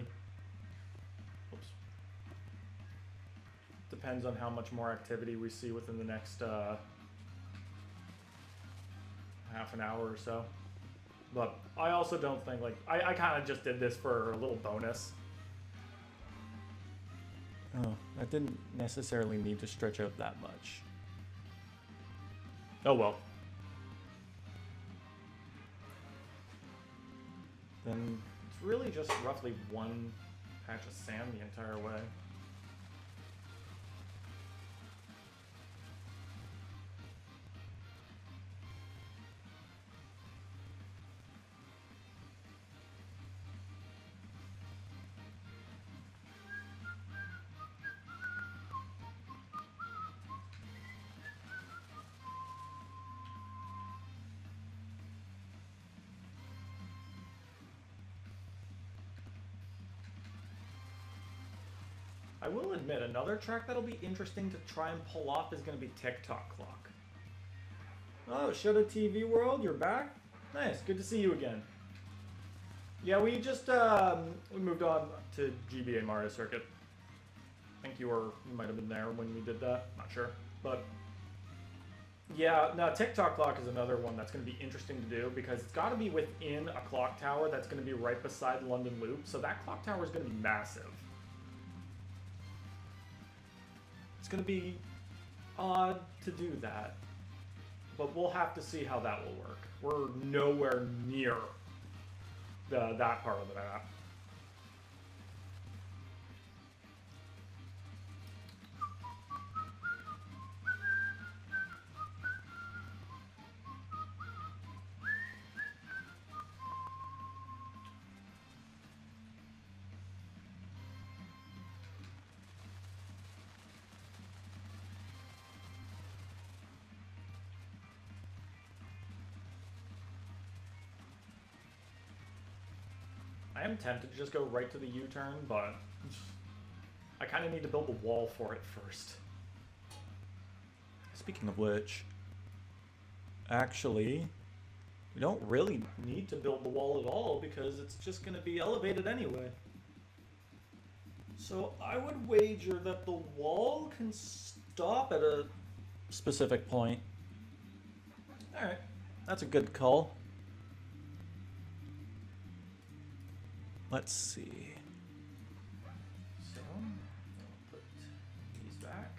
Oops. Depends on how much more activity we see within the next half an hour or so. But I also don't think, like, I kind of just did this for a little bonus. Oh, that didn't necessarily need to stretch out that much. Oh well. Then it's really just roughly one patch of sand the entire way. I will admit, another track that'll be interesting to try and pull off is going to be TikTok Clock. Oh, Shoulda TV World, you're back? Nice, good to see you again. Yeah, we just we moved on to GBA Mario Circuit. I think you might have been there when we did that, not sure. But yeah, no, TikTok Clock is another one that's going to be interesting to do because it's got to be within a clock tower that's going to be right beside London Loop, so that clock tower is going to be massive. It's going to be odd to do that, but we'll have to see how that will work. We're nowhere near that part of the map. I am tempted to just go right to the U-turn, but I kind of need to build the wall for it first. Speaking of which, actually, we don't really need to build the wall at all because it's just going to be elevated anyway. So I would wager that the wall can stop at a specific point. Alright, that's a good call. Let's see. So, I'll put these back.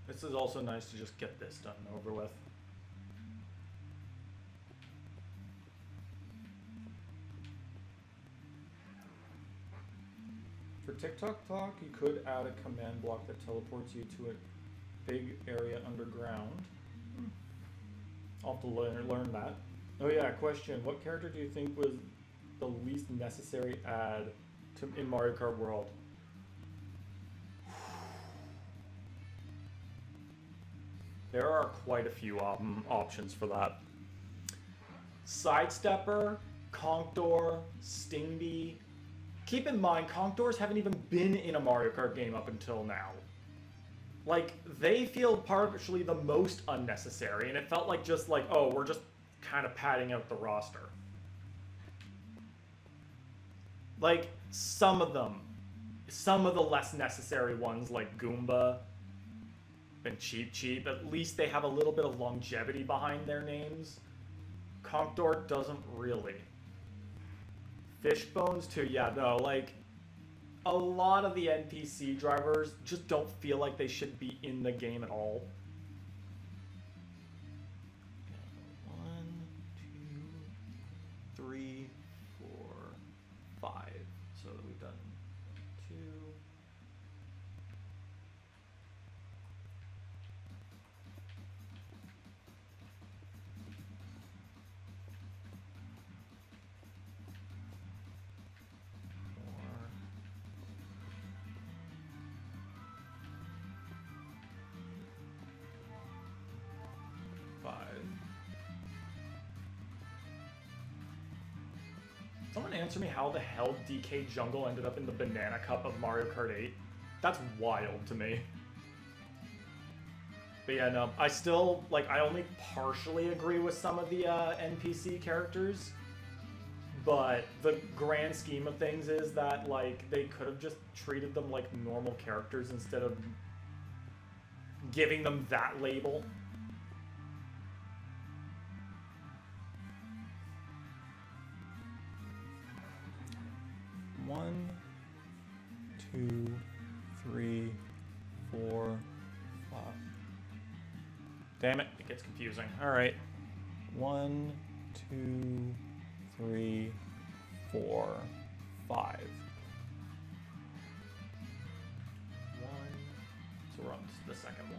This is also nice to just get this done and over with. For TikTok Talk, you could add a command block that teleports you to a big area underground. I'll have to learn that. Oh yeah, question. What character do you think was the least necessary add in Mario Kart World? There are quite a few options for that. Sidestepper, Contour, Stingy. Keep in mind, Contours haven't even been in a Mario Kart game up until now. Like, they feel partially the most unnecessary, and it felt like just like, oh, we're just kind of padding out the roster. Like, some of them. Some of the less necessary ones, like Goomba and Cheep, at least they have a little bit of longevity behind their names. Contour doesn't really. Fishbones too, yeah, no, like, a lot of the NPC drivers just don't feel like they should be in the game at all. 1, 2, 3, 4, 5. So we've done 2. Someone answer me how the hell DK Jungle ended up in the Banana Cup of Mario Kart 8. That's wild to me. But yeah, no, I still, like, I only partially agree with some of the NPC characters. But the grand scheme of things is that, like, they could have just treated them like normal characters instead of giving them that label. One, 2, 3, 4, 5. Damn it, it gets confusing. Alright. 1, 2, 3, 4, 5. 1. So we're on the second one.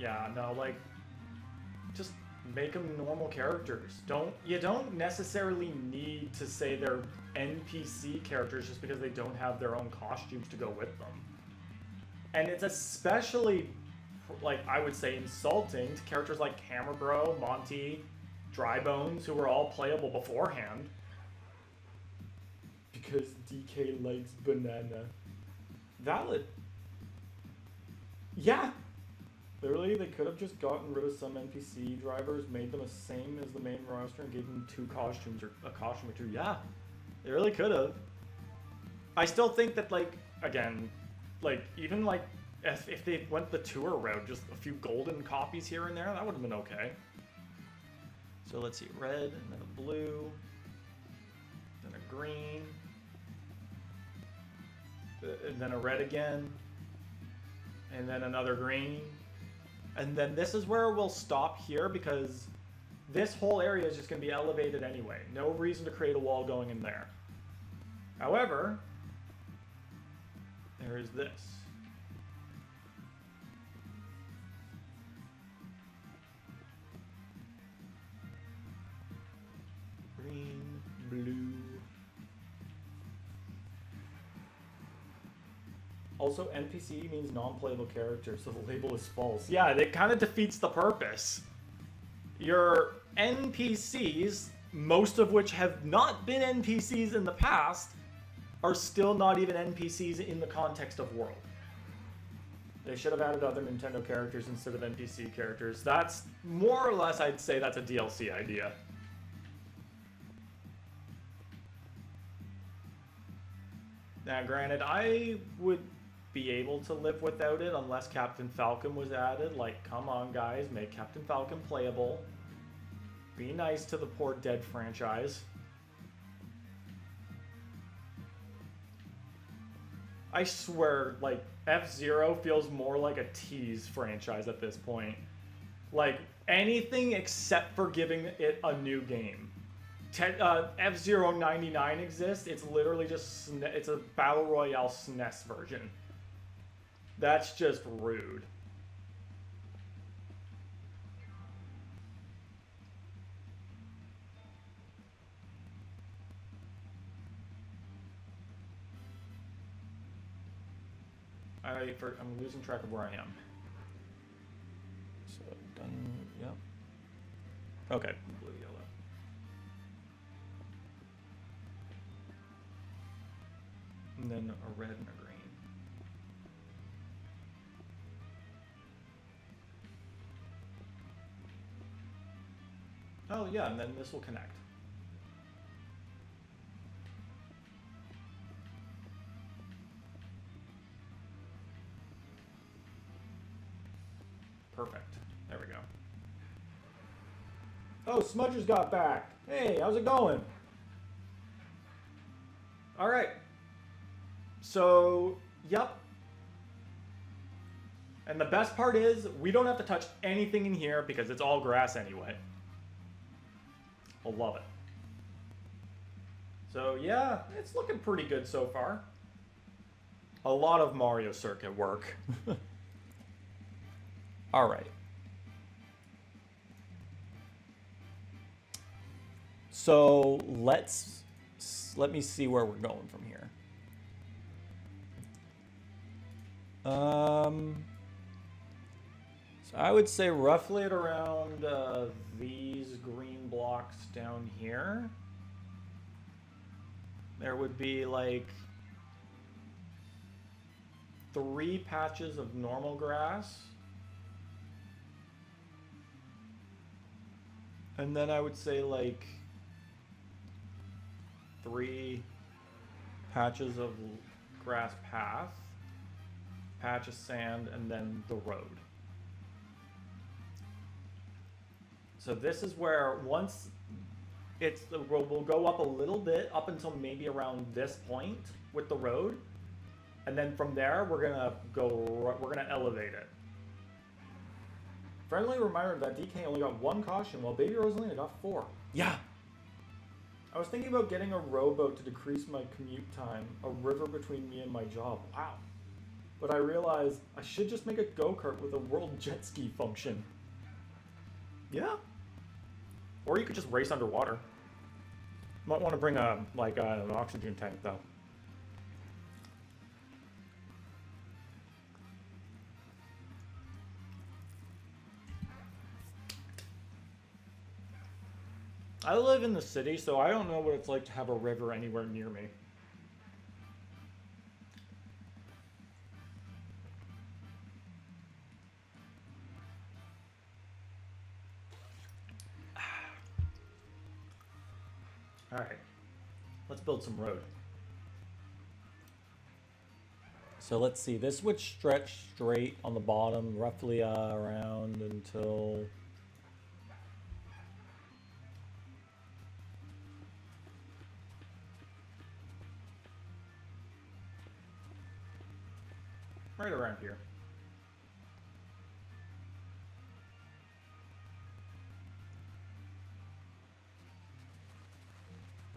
Yeah, no, like, just make them normal characters. You don't necessarily need to say they're NPC characters just because they don't have their own costumes to go with them. And it's especially, like, I would say insulting to characters like Hammer Bro, Monty, Drybones, who were all playable beforehand. Because DK likes banana. Valid. Yeah. Literally, they could have just gotten rid of some NPC drivers, made them the same as the main roster, and gave them 2 costumes or a costume or 2. Yeah, they really could have. I still think that, like, again, like, even, like, if they went the tour route, just a few golden copies here and there, that would have been okay. So let's see, red, and then a blue, then a green. and then a red again, and then another green. And then this is where we'll stop here because this whole area is just going to be elevated anyway. No reason to create a wall going in there. However, there is this. Green, blue. Also, NPC means non-playable character, so the label is false. Yeah, that kind of defeats the purpose. Your NPCs, most of which have not been NPCs in the past, are still not even NPCs in the context of world. They should have added other Nintendo characters instead of NPC characters. That's more or less, I'd say that's a DLC idea. Now, granted, I would be able to live without it unless Captain Falcon was added. Like, come on, guys, make Captain Falcon playable. Be nice to the poor dead franchise. I swear, like, F-Zero feels more like a tease franchise at this point. Like, anything except for giving it a new game. F-Zero 99 exists. It's literally just, it's a Battle Royale SNES version. That's just rude. I'm losing track of where I am. So, done, yep. Okay, blue, yellow. And then a red and a green. Oh yeah, and then this will connect. Perfect. There we go. Oh, Smudger's got back. Hey, how's it going? All right. So, yep. And the best part is we don't have to touch anything in here because it's all grass anyway. I love it. So yeah, it's looking pretty good so far. A lot of Mario Circuit work. All right. So let me see where we're going from here. So I would say roughly at around these green blocks down here, there would be like 3 patches of normal grass. And then I would say like 3 patches of grass path, patch of sand, and then the road. So this is where once it's the road will go up a little bit up until maybe around this point with the road, and then from there we're gonna elevate it. Friendly reminder that DK only got 1 caution while Baby Rosalina got 4. Yeah. I was thinking about getting a rowboat to decrease my commute time, a river between me and my job. Wow. But I realized I should just make a go-kart with a world jet ski function. Yeah. Or you could just race underwater. Might want to bring an oxygen tank though. I live in the city, so I don't know what it's like to have a river anywhere near me. All right, let's build some road. So let's see, this would stretch straight on the bottom, roughly around until... Right around here.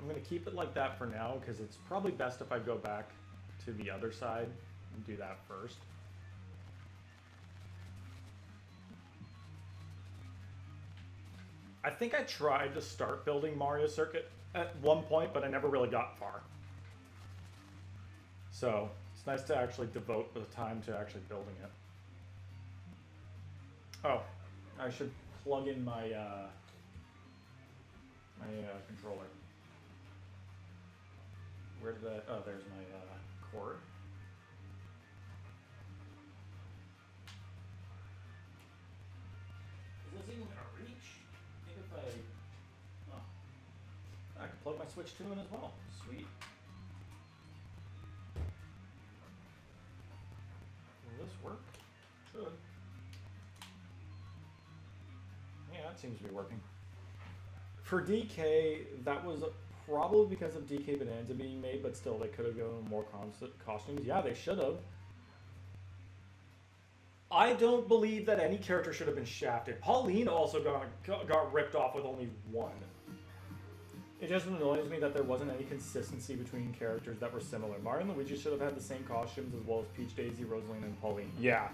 I'm going to keep it like that for now because it's probably best if I go back to the other side and do that first. I think I tried to start building Mario Circuit at one point, but I never really got far. So it's nice to actually devote the time to actually building it. Oh, I should plug in my controller. Where did that? Oh, there's my cord. Is this even gonna reach? Maybe if I... Oh. I can plug my Switch 2 in as well. Sweet. Will this work? Should. Yeah, that seems to be working. For DK, that was probably because of DK Bonanza being made, but still, they could have gone more costumes. Yeah, they should have. I don't believe that any character should have been shafted. Pauline also got ripped off with only one. It just annoys me that there wasn't any consistency between characters that were similar. Mario and Luigi should have had the same costumes as well as Peach, Daisy, Rosalina, and Pauline. Yeah.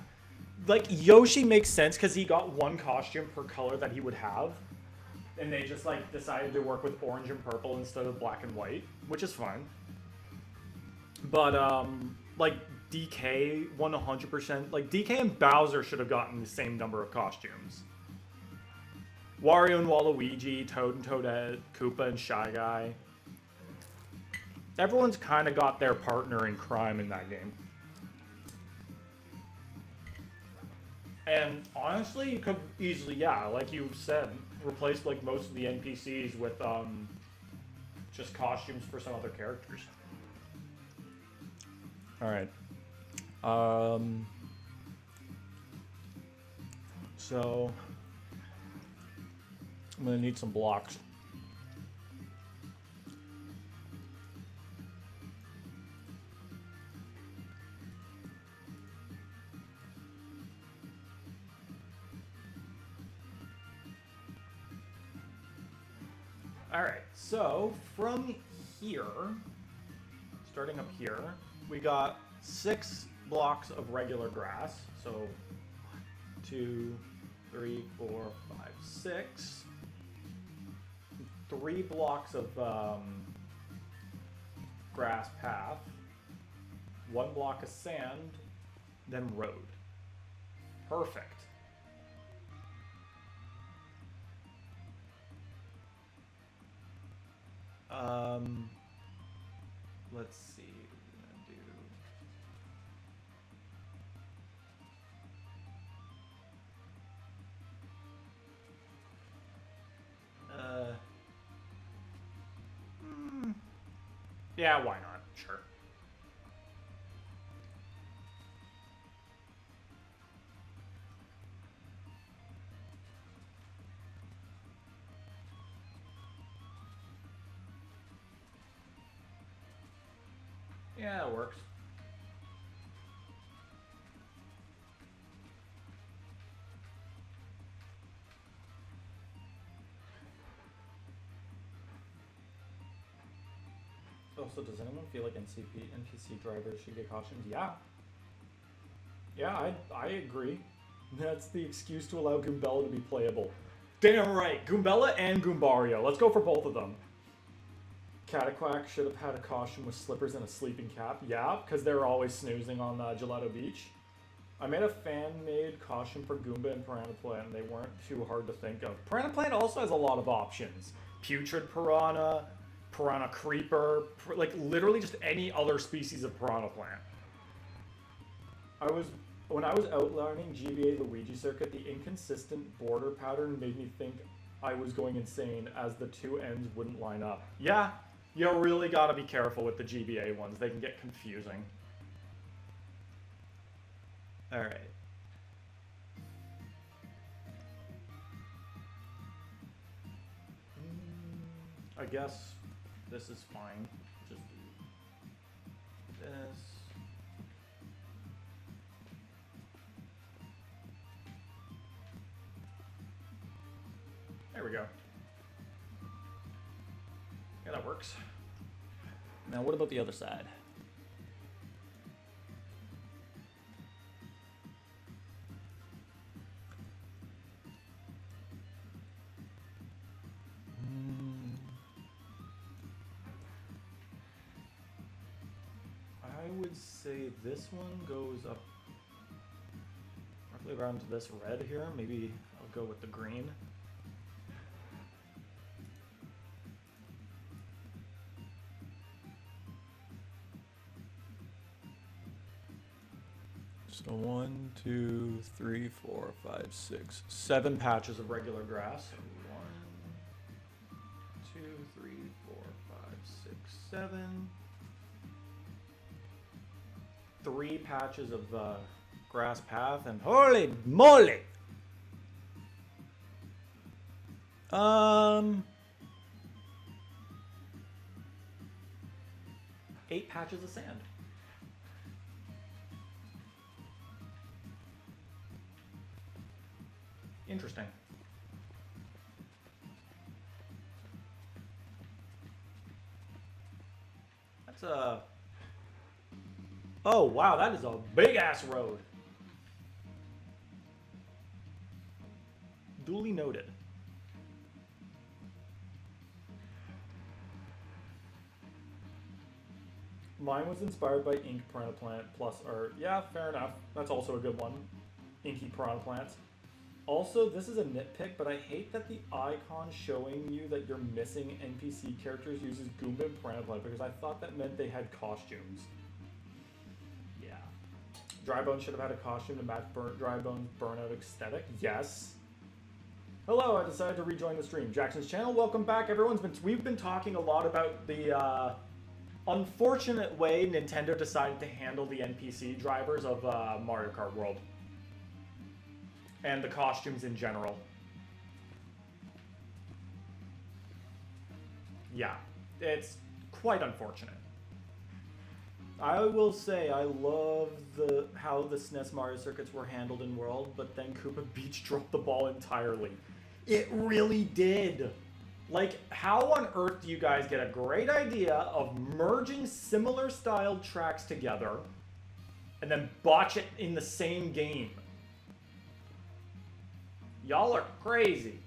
Like, Yoshi makes sense because he got one costume per color that he would have. And they just, like, decided to work with orange and purple instead of black and white, which is fine. But, like, DK 100%, like, DK and Bowser should have gotten the same number of costumes. Wario and Waluigi, Toad and Toadette, Koopa and Shy Guy. Everyone's kind of got their partner in crime in that game. And honestly, you could easily, yeah, like you said, replace like most of the NPCs with just costumes for some other characters. All right. So I'm gonna need some blocks. All right, so from here, starting up here, we got 6 blocks of regular grass. So 1, 2, 3, 4, 5, 6. 3 blocks of grass path. 1 block of sand, then road. Perfect. Let's see what we're gonna do. Yeah, why not? Sure. Yeah, it works. Also, does anyone feel like NPC drivers should get costumes? Yeah. Yeah, I agree. That's the excuse to allow Goombella to be playable. Damn right, Goombella and Goombario. Let's go for both of them. Cataquack should have had a costume with slippers and a sleeping cap. Yeah, because they're always snoozing on Gelato Beach. I made a fan-made costume for Goomba and Piranha Plant, and they weren't too hard to think of. Piranha Plant also has a lot of options. Putrid Piranha, Piranha Creeper, like literally just any other species of Piranha Plant. When I was outlining GBA Luigi Circuit, the inconsistent border pattern made me think I was going insane as the 2 ends wouldn't line up. Yeah, you really gotta be careful with the GBA ones. They can get confusing. Alright. I guess this is fine. Just do this. There we go. Yeah, that works. Now what about the other side? I would say this one goes up roughly around to this red here. Maybe I'll go with the green. So 1, 2, 3, 4, 5, 6, 7 patches of regular grass. 1, 2, 3, 4, 5, 6, 7. 3 patches of grass path, and holy moly! 8 patches of sand. Interesting. That's a... Oh, wow, that is a big-ass road. Duly noted. Mine was inspired by Ink Piranha Plant plus art. Yeah, fair enough. That's also a good one. Inky Piranha Plants. Also, this is a nitpick, but I hate that the icon showing you that you're missing NPC characters uses Goomba and Piranha Plant because I thought that meant they had costumes. Yeah. Drybone should have had a costume to match Drybone's burnout aesthetic. Yes. Hello, I decided to rejoin the stream. Jackson's channel, welcome back. We've been talking a lot about the unfortunate way Nintendo decided to handle the NPC drivers of Mario Kart World. And the costumes in general. Yeah, it's quite unfortunate. I will say I love how the SNES Mario circuits were handled in World, but then Koopa Beach dropped the ball entirely. It really did. Like, how on earth do you guys get a great idea of merging similar styled tracks together and then botch it in the same game? Y'all are crazy.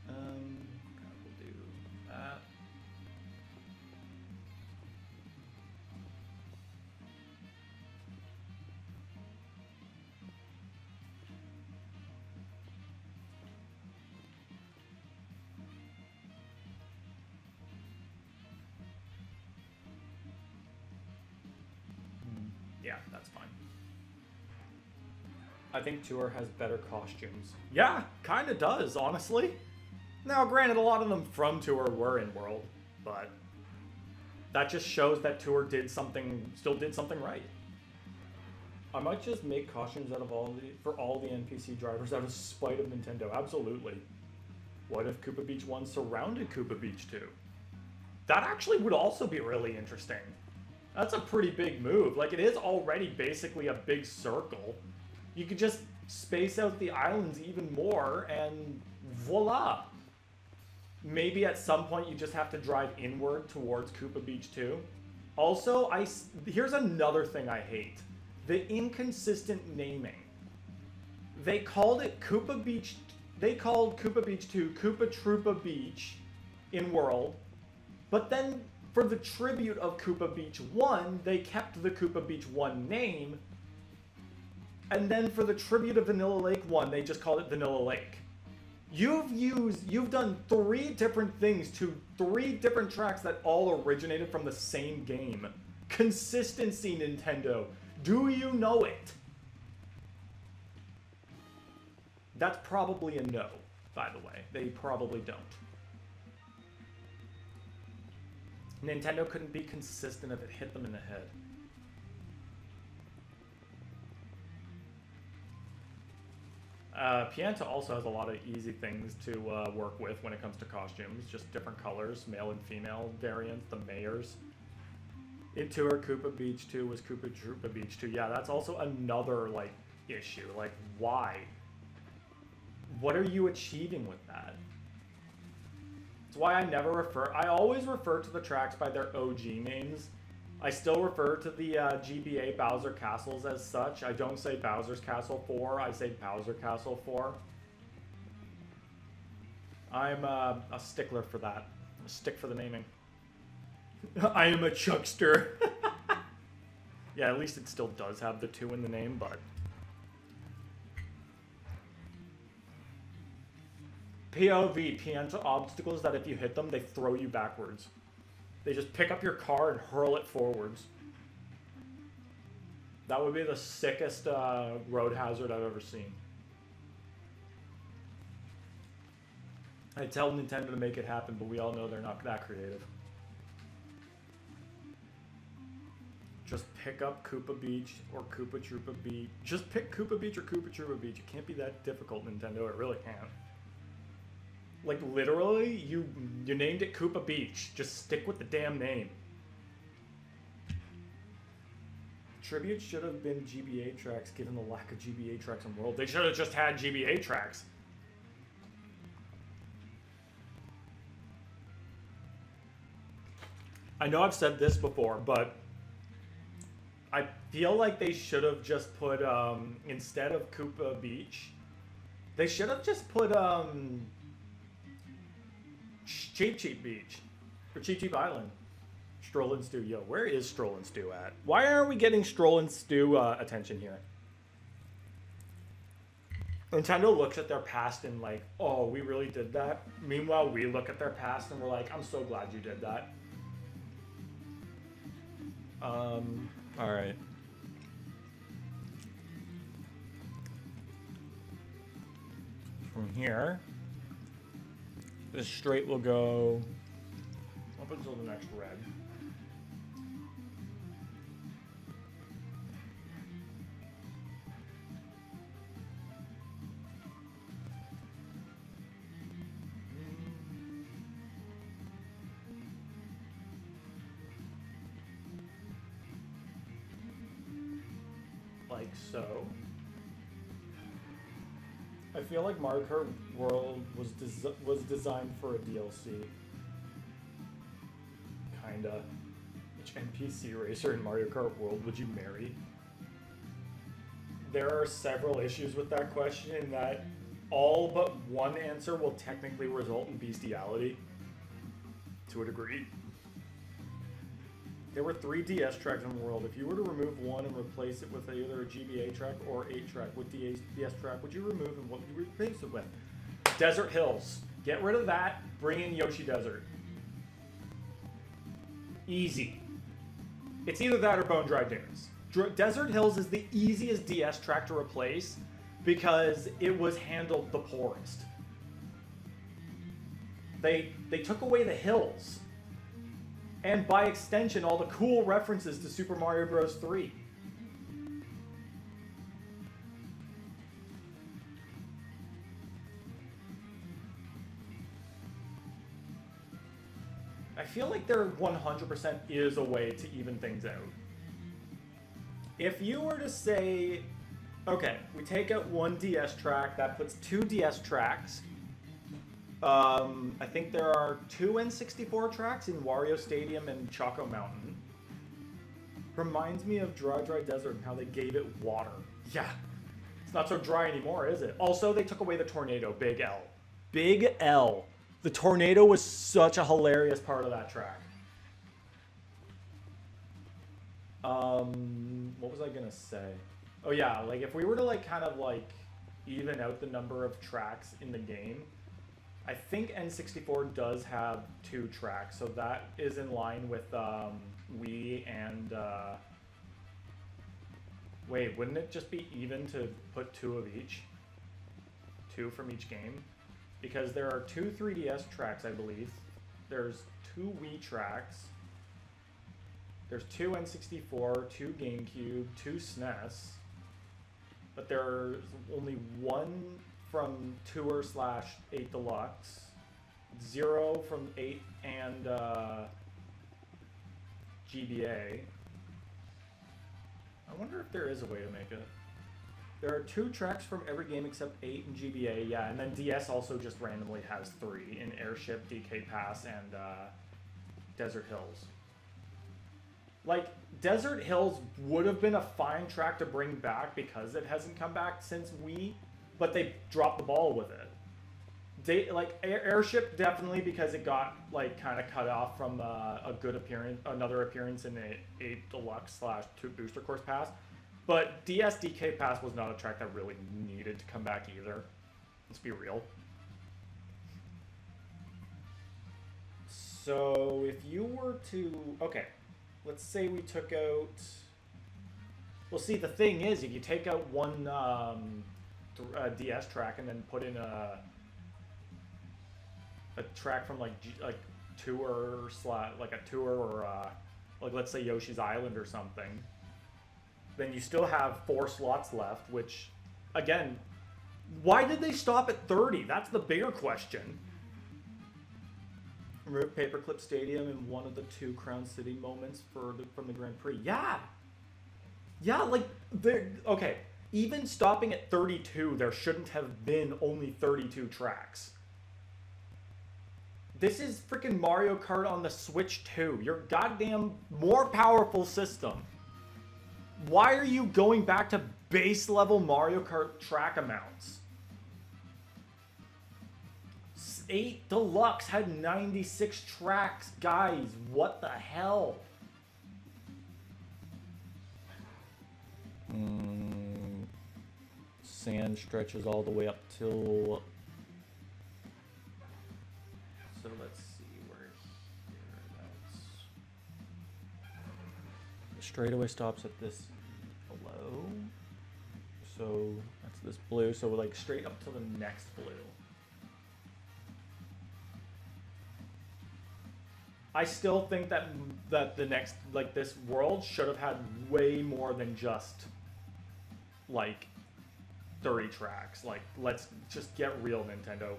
We'll do that. Yeah, that's fine. I think Tour has better costumes. Yeah, kinda does, honestly. Now, granted, a lot of them from Tour were in World, but that just shows that Tour still did something right. I might just make costumes out of for all the NPC drivers out of spite of Nintendo. Absolutely. What if Koopa Beach 1 surrounded Koopa Beach 2? That actually would also be really interesting. That's a pretty big move. Like, it is already basically a big circle. You could just space out the islands even more, and voila! Maybe at some point you just have to drive inward towards Koopa Beach 2. Also, here's another thing I hate. The inconsistent naming. They called Koopa Beach 2 Koopa Troopa Beach in World, but then for the tribute of Koopa Beach 1, they kept the Koopa Beach 1 name, and then for the tribute of Vanilla Lake 1, they just called it Vanilla Lake. You've done 3 different things to 3 different tracks that all originated from the same game. Consistency, Nintendo. Do you know it? That's probably a no, by the way. They probably don't. Nintendo couldn't be consistent if it hit them in the head. Pianta also has a lot of easy things to work with when it comes to costumes. Just different colors, male and female variants, the mayors. In Tour, Koopa Beach 2 was Koopa Troopa Beach 2. Yeah, that's also another, like, issue. Like, why? What are you achieving with that? That's why I always refer to the tracks by their OG names. I still refer to the GBA Bowser Castles as such. I don't say Bowser's Castle 4, I say Bowser Castle 4. I'm a stickler for that. I'm a stick for the naming. I am a chuckster. Yeah, at least it still does have the 2 in the name, but... POV, Pianta obstacles that if you hit them, they throw you backwards. They just pick up your car and hurl it forwards. That would be the sickest road hazard I've ever seen. I tell Nintendo to make it happen, but we all know they're not that creative. Just pick up Koopa Beach or Koopa Troopa Beach. Just pick Koopa Beach or Koopa Troopa Beach. It can't be that difficult, Nintendo. It really can't. Like, literally, you named it Koopa Beach. Just stick with the damn name. Tribute should have been GBA tracks, given the lack of GBA tracks in World. They should have just had GBA tracks. I know I've said this before, but I feel like they should have just put, instead of Koopa Beach, they should have just put, Cheap Cheap Beach. Or Cheap Cheap Island. Stroll and Stew. Yo, where is Stroll and Stew at? Why aren't we getting Stroll and Stew attention here? Nintendo looks at their past and like, oh, we really did that? Meanwhile, we look at their past and we're like, I'm so glad you did that. Alright. From here, this straight will go up until the next red. Like so. I feel like Mario Kart World was designed for a DLC. Kinda. Which NPC racer in Mario Kart World would you marry? There are several issues with that question in that all but one answer will technically result in bestiality. To a degree. There were 3 DS tracks in the world. If you were to remove one and replace it with either a GBA track or 8-track, what DS track would you remove and what would you replace it with? Desert Hills. Get rid of that. Bring in Yoshi Desert. Easy. It's either that or Bone Dry Dunes. Desert Hills is the easiest DS track to replace because it was handled the poorest. They took away the hills. And by extension, all the cool references to Super Mario Bros. 3. I feel like there 100% is a way to even things out. If you were to say, okay, we take out one DS track, that puts 2 DS tracks. I think there are 2 N64 tracks in Wario Stadium and Choco Mountain. Reminds me of Dry Dry Desert and how they gave it water. Yeah, it's not so dry anymore, is it? Also, they took away the tornado, Big L. Big L. The tornado was such a hilarious part of that track. What was I gonna say? Oh yeah, like if we were to like kind of like even out the number of tracks in the game, I think N64 does have 2 tracks, so that is in line with Wii and... Wait, wouldn't it just be even to put 2 of each? 2 from each game? Because there are 2 3DS tracks, I believe. There's 2 Wii tracks. There's 2 N64, 2 GameCube, 2 SNES. but there's only one from Tour/8 Deluxe, 0 from 8 and GBA. I wonder if there is a way to make it. There are 2 tracks from every game except 8 and GBA, yeah, and then DS also just randomly has 3 in Airship, DK Pass, and Desert Hills. Like, Desert Hills would have been a fine track to bring back because it hasn't come back since Wii, but they dropped the ball with it. Airship definitely because it got like kind of cut off from another appearance in a 8 Deluxe/2 Booster Course Pass. But DS DK Pass was not a track that really needed to come back either. Let's be real. So if you were to, okay, let's say we took out, well see the thing is if you take out one DS track and then put in a track from like tour like a tour or like let's say Yoshi's Island or something, then you still have 4 slots left, which again, why did they stop at 30? That's the bigger question. Remove Paperclip Stadium in one of the 2 Crown City moments from the Grand Prix. Yeah, like okay. Even stopping at 32, there shouldn't have been only 32 tracks. This is freaking Mario Kart on the Switch 2. Your goddamn more powerful system. Why are you going back to base level Mario Kart track amounts? 8 Deluxe had 96 tracks. Guys, what the hell? Sand stretches all the way up till... So let's see where here that's... The straightaway stops at this below. So that's this blue. So we're like straight up to the next blue. I still think that the next, like this world should have had way more than just like 30 tracks. Like, let's just get real, Nintendo.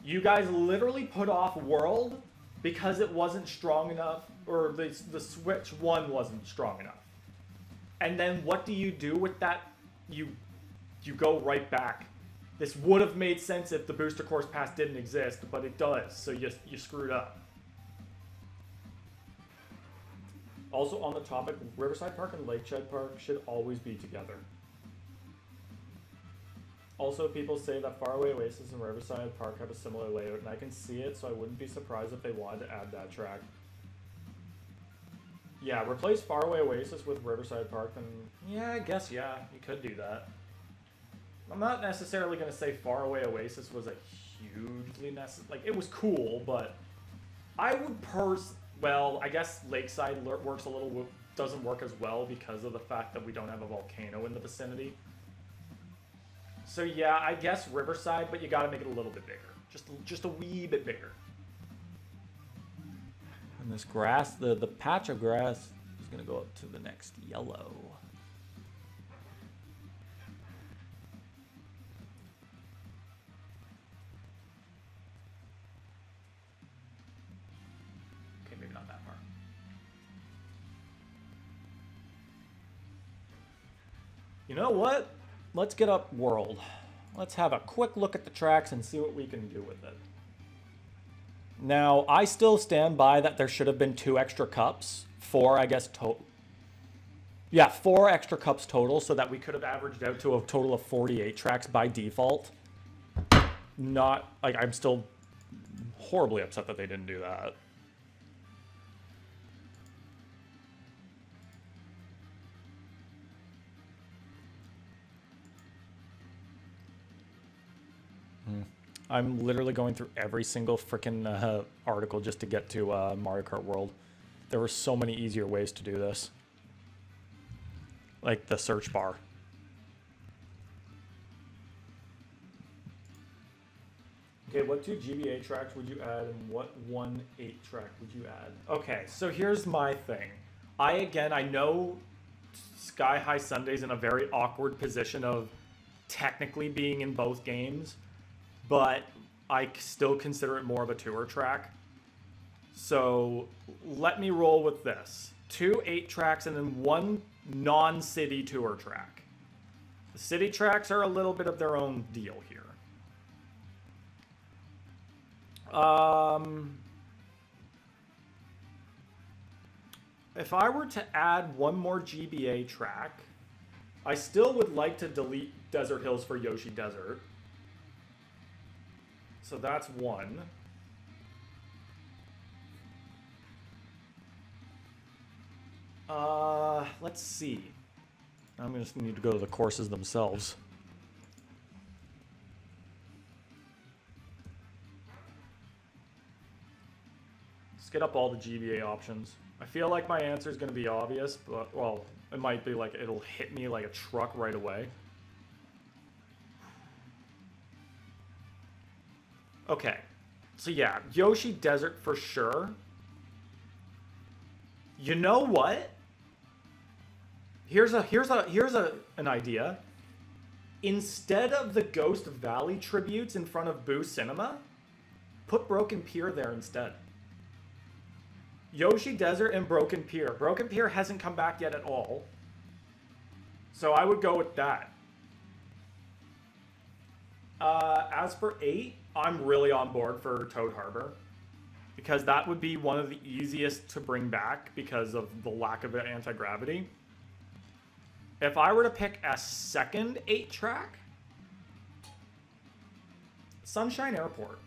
You guys literally put off World because it wasn't strong enough, or the Switch 1 wasn't strong enough. And then what do you do with that? You go right back. This would have made sense if the Booster Course Pass didn't exist, but it does, so you screwed up. Also on the topic, Riverside Park and Lakeside Park should always be together. Also, people say that Faraway Oasis and Riverside Park have a similar layout, and I can see it, so I wouldn't be surprised if they wanted to add that track. Yeah, replace Faraway Oasis with Riverside Park, and yeah, I guess, yeah, you could do that. I'm not necessarily going to say Faraway Oasis was a hugely like, it was cool, but I would well, I guess Lakeside works a little, doesn't work as well because of the fact that we don't have a volcano in the vicinity. So yeah, I guess Riverside, but you gotta make it a little bit bigger. Just a wee bit bigger. And this grass, the patch of grass is gonna go up to the next yellow. Okay, maybe not that far. You know what? Let's get up World. Let's have a quick look at the tracks and see what we can do with it. Now, I still stand by that there should have been 2 extra cups. 4, I guess, total. Yeah, 4 extra cups total, so that we could have averaged out to a total of 48 tracks by default. Not, like, I'm still horribly upset that they didn't do that. I'm literally going through every single freaking article just to get to Mario Kart World. There were so many easier ways to do this. Like the search bar. Okay, what 2 GBA tracks would you add and what 1 8 track would you add? Okay, so here's my thing. I know Sky High Sunday's in a very awkward position of technically being in both games, but I still consider it more of a tour track. So let me roll with this. 2 8-tracks and then 1 non-city tour track. The city tracks are a little bit of their own deal here. If I were to add 1 more GBA track, I still would like to delete Desert Hills for Yoshi Desert. So that's 1. Let's see. I'm just need to go to the courses themselves. Let's get up all the GBA options. I feel like my answer is going to be obvious, but, well, it might be like it'll hit me like a truck right away. Okay. So yeah, Yoshi Desert for sure. You know what? Here's an idea. Instead of the Ghost Valley tributes in front of Boo Cinema, put Broken Pier there instead. Yoshi Desert and Broken Pier. Broken Pier hasn't come back yet at all. So I would go with that. As for 8, I'm really on board for Toad Harbor. Because that would be one of the easiest to bring back because of the lack of anti-gravity. If I were to pick a second 8-track, Sunshine Airport.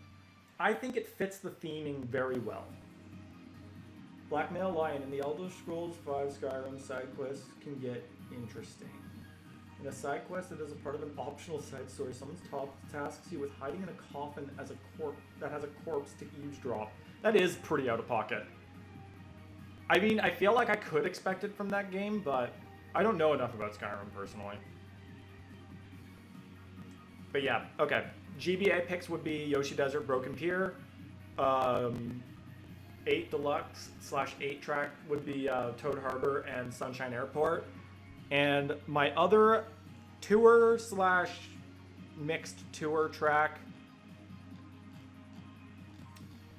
I think it fits the theming very well. Blackmail Lion in the Elder Scrolls V Skyrim side quest can get interesting. In a side quest that is a part of an optional side story, someone's tasks you with hiding in a coffin as a that has a corpse to eavesdrop. That is pretty out of pocket. I mean, I feel like I could expect it from that game, but I don't know enough about Skyrim personally. But yeah, okay. GBA picks would be Yoshi Desert, Broken Pier. 8 Deluxe / 8-track would be Toad Harbor and Sunshine Airport. And my other tour / mixed tour track.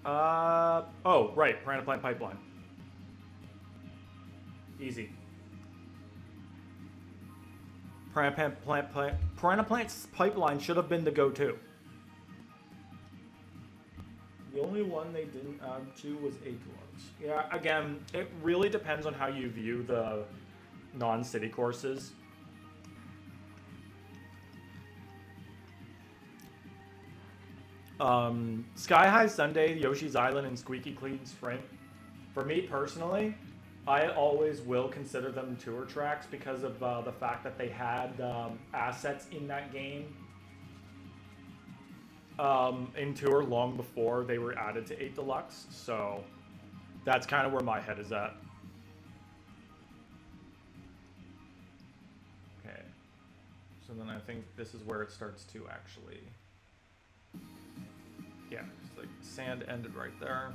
Oh, right, Piranha Plant Pipeline. Easy. Piranha Plant's Pipeline should have been the go-to. The only one they didn't add to was 8 Deluxe. Yeah, again, it really depends on how you view the non-city courses. Sky High Sunday, Yoshi's Island, and Squeaky Clean Sprint. For me personally, I always will consider them tour tracks because of the fact that they had assets in that game in tour long before they were added to 8 Deluxe. So that's kind of where my head is at. Okay. So then I think this is where it starts to actually... Yeah, it's like sand ended right there.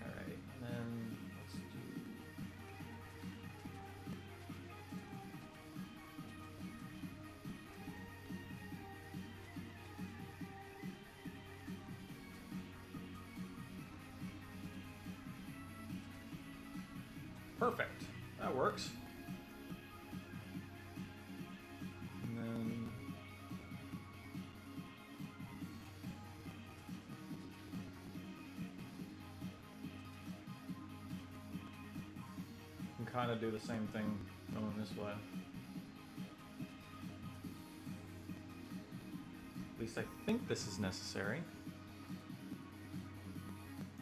Alright, and then let's do... Perfect. That works. Kind of do the same thing going this way. At least I think this is necessary.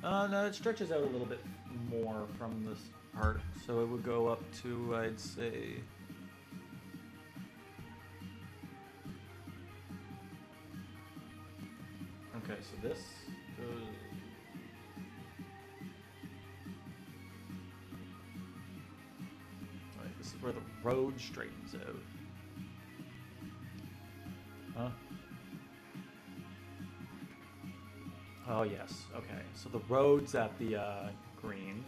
No, it stretches out a little bit more from this part, so it would go up to, I'd say... Okay, so this goes... Where the road straightens out. Huh? Oh, yes. Okay. So the road's at the green.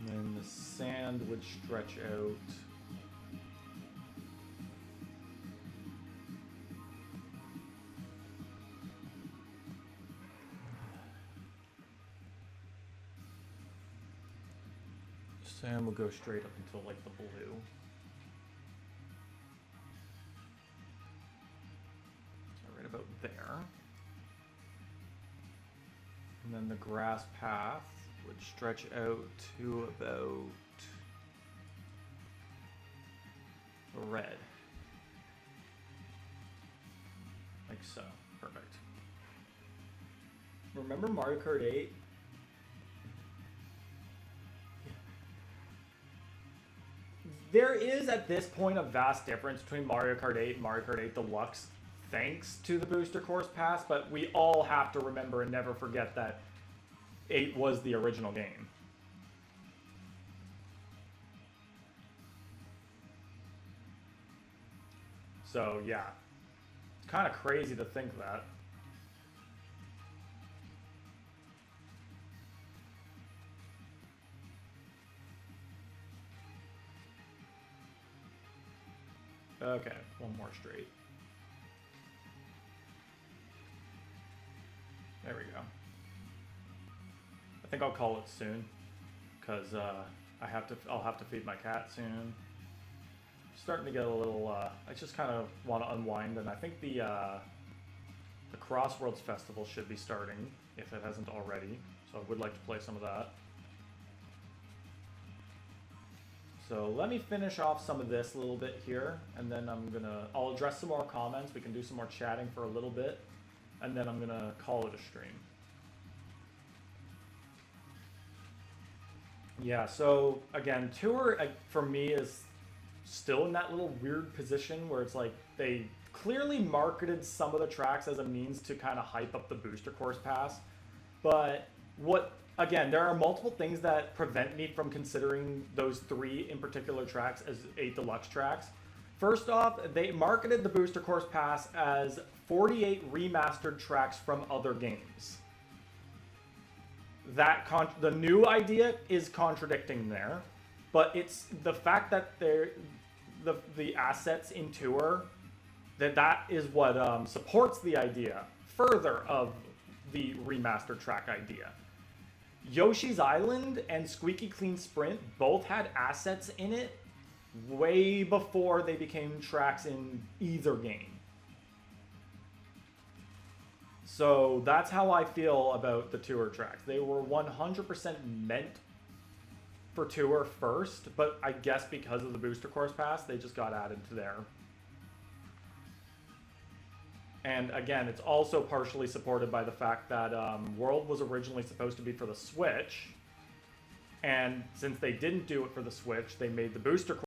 And then the sand would stretch out. Sand will go straight up until like the blue. So right about there. And then the grass path would stretch out to about red. Like so. Perfect. Remember Mario Kart 8? There is, at this point, a vast difference between Mario Kart 8 and Mario Kart 8 Deluxe, thanks to the Booster Course Pass, but we all have to remember and never forget that 8 was the original game. So, yeah. It's kind of crazy to think that. Okay, one more straight. There we go. I think I'll call it soon, because I'll have to feed my cat soon. Starting to get a little. I just kind of want to unwind, and I think the Crossworlds Festival should be starting if it hasn't already. So I would like to play some of that. So let me finish off some of this a little bit here, and then I'll address some more comments. We can do some more chatting for a little bit, and then I'm gonna call it a stream. Yeah, so again, Tour for me is still in that little weird position where it's like they clearly marketed some of the tracks as a means to kind of hype up the Booster Course Pass, but again, there are multiple things that prevent me from considering those 3 in particular tracks as 8 Deluxe tracks. First off, they marketed the Booster Course Pass as 48 remastered tracks from other games. The new idea is contradicting there, but it's the fact that the assets in Tour, that is what supports the idea further of the remastered track idea. Yoshi's Island and Squeaky Clean Sprint both had assets in it way before they became tracks in either game. So that's how I feel about the Tour tracks. They were 100% meant for Tour first, but I guess because of the Booster Course Pass, they just got added to there. And again, it's also partially supported by the fact that World was originally supposed to be for the Switch. And since they didn't do it for the Switch, they made the Booster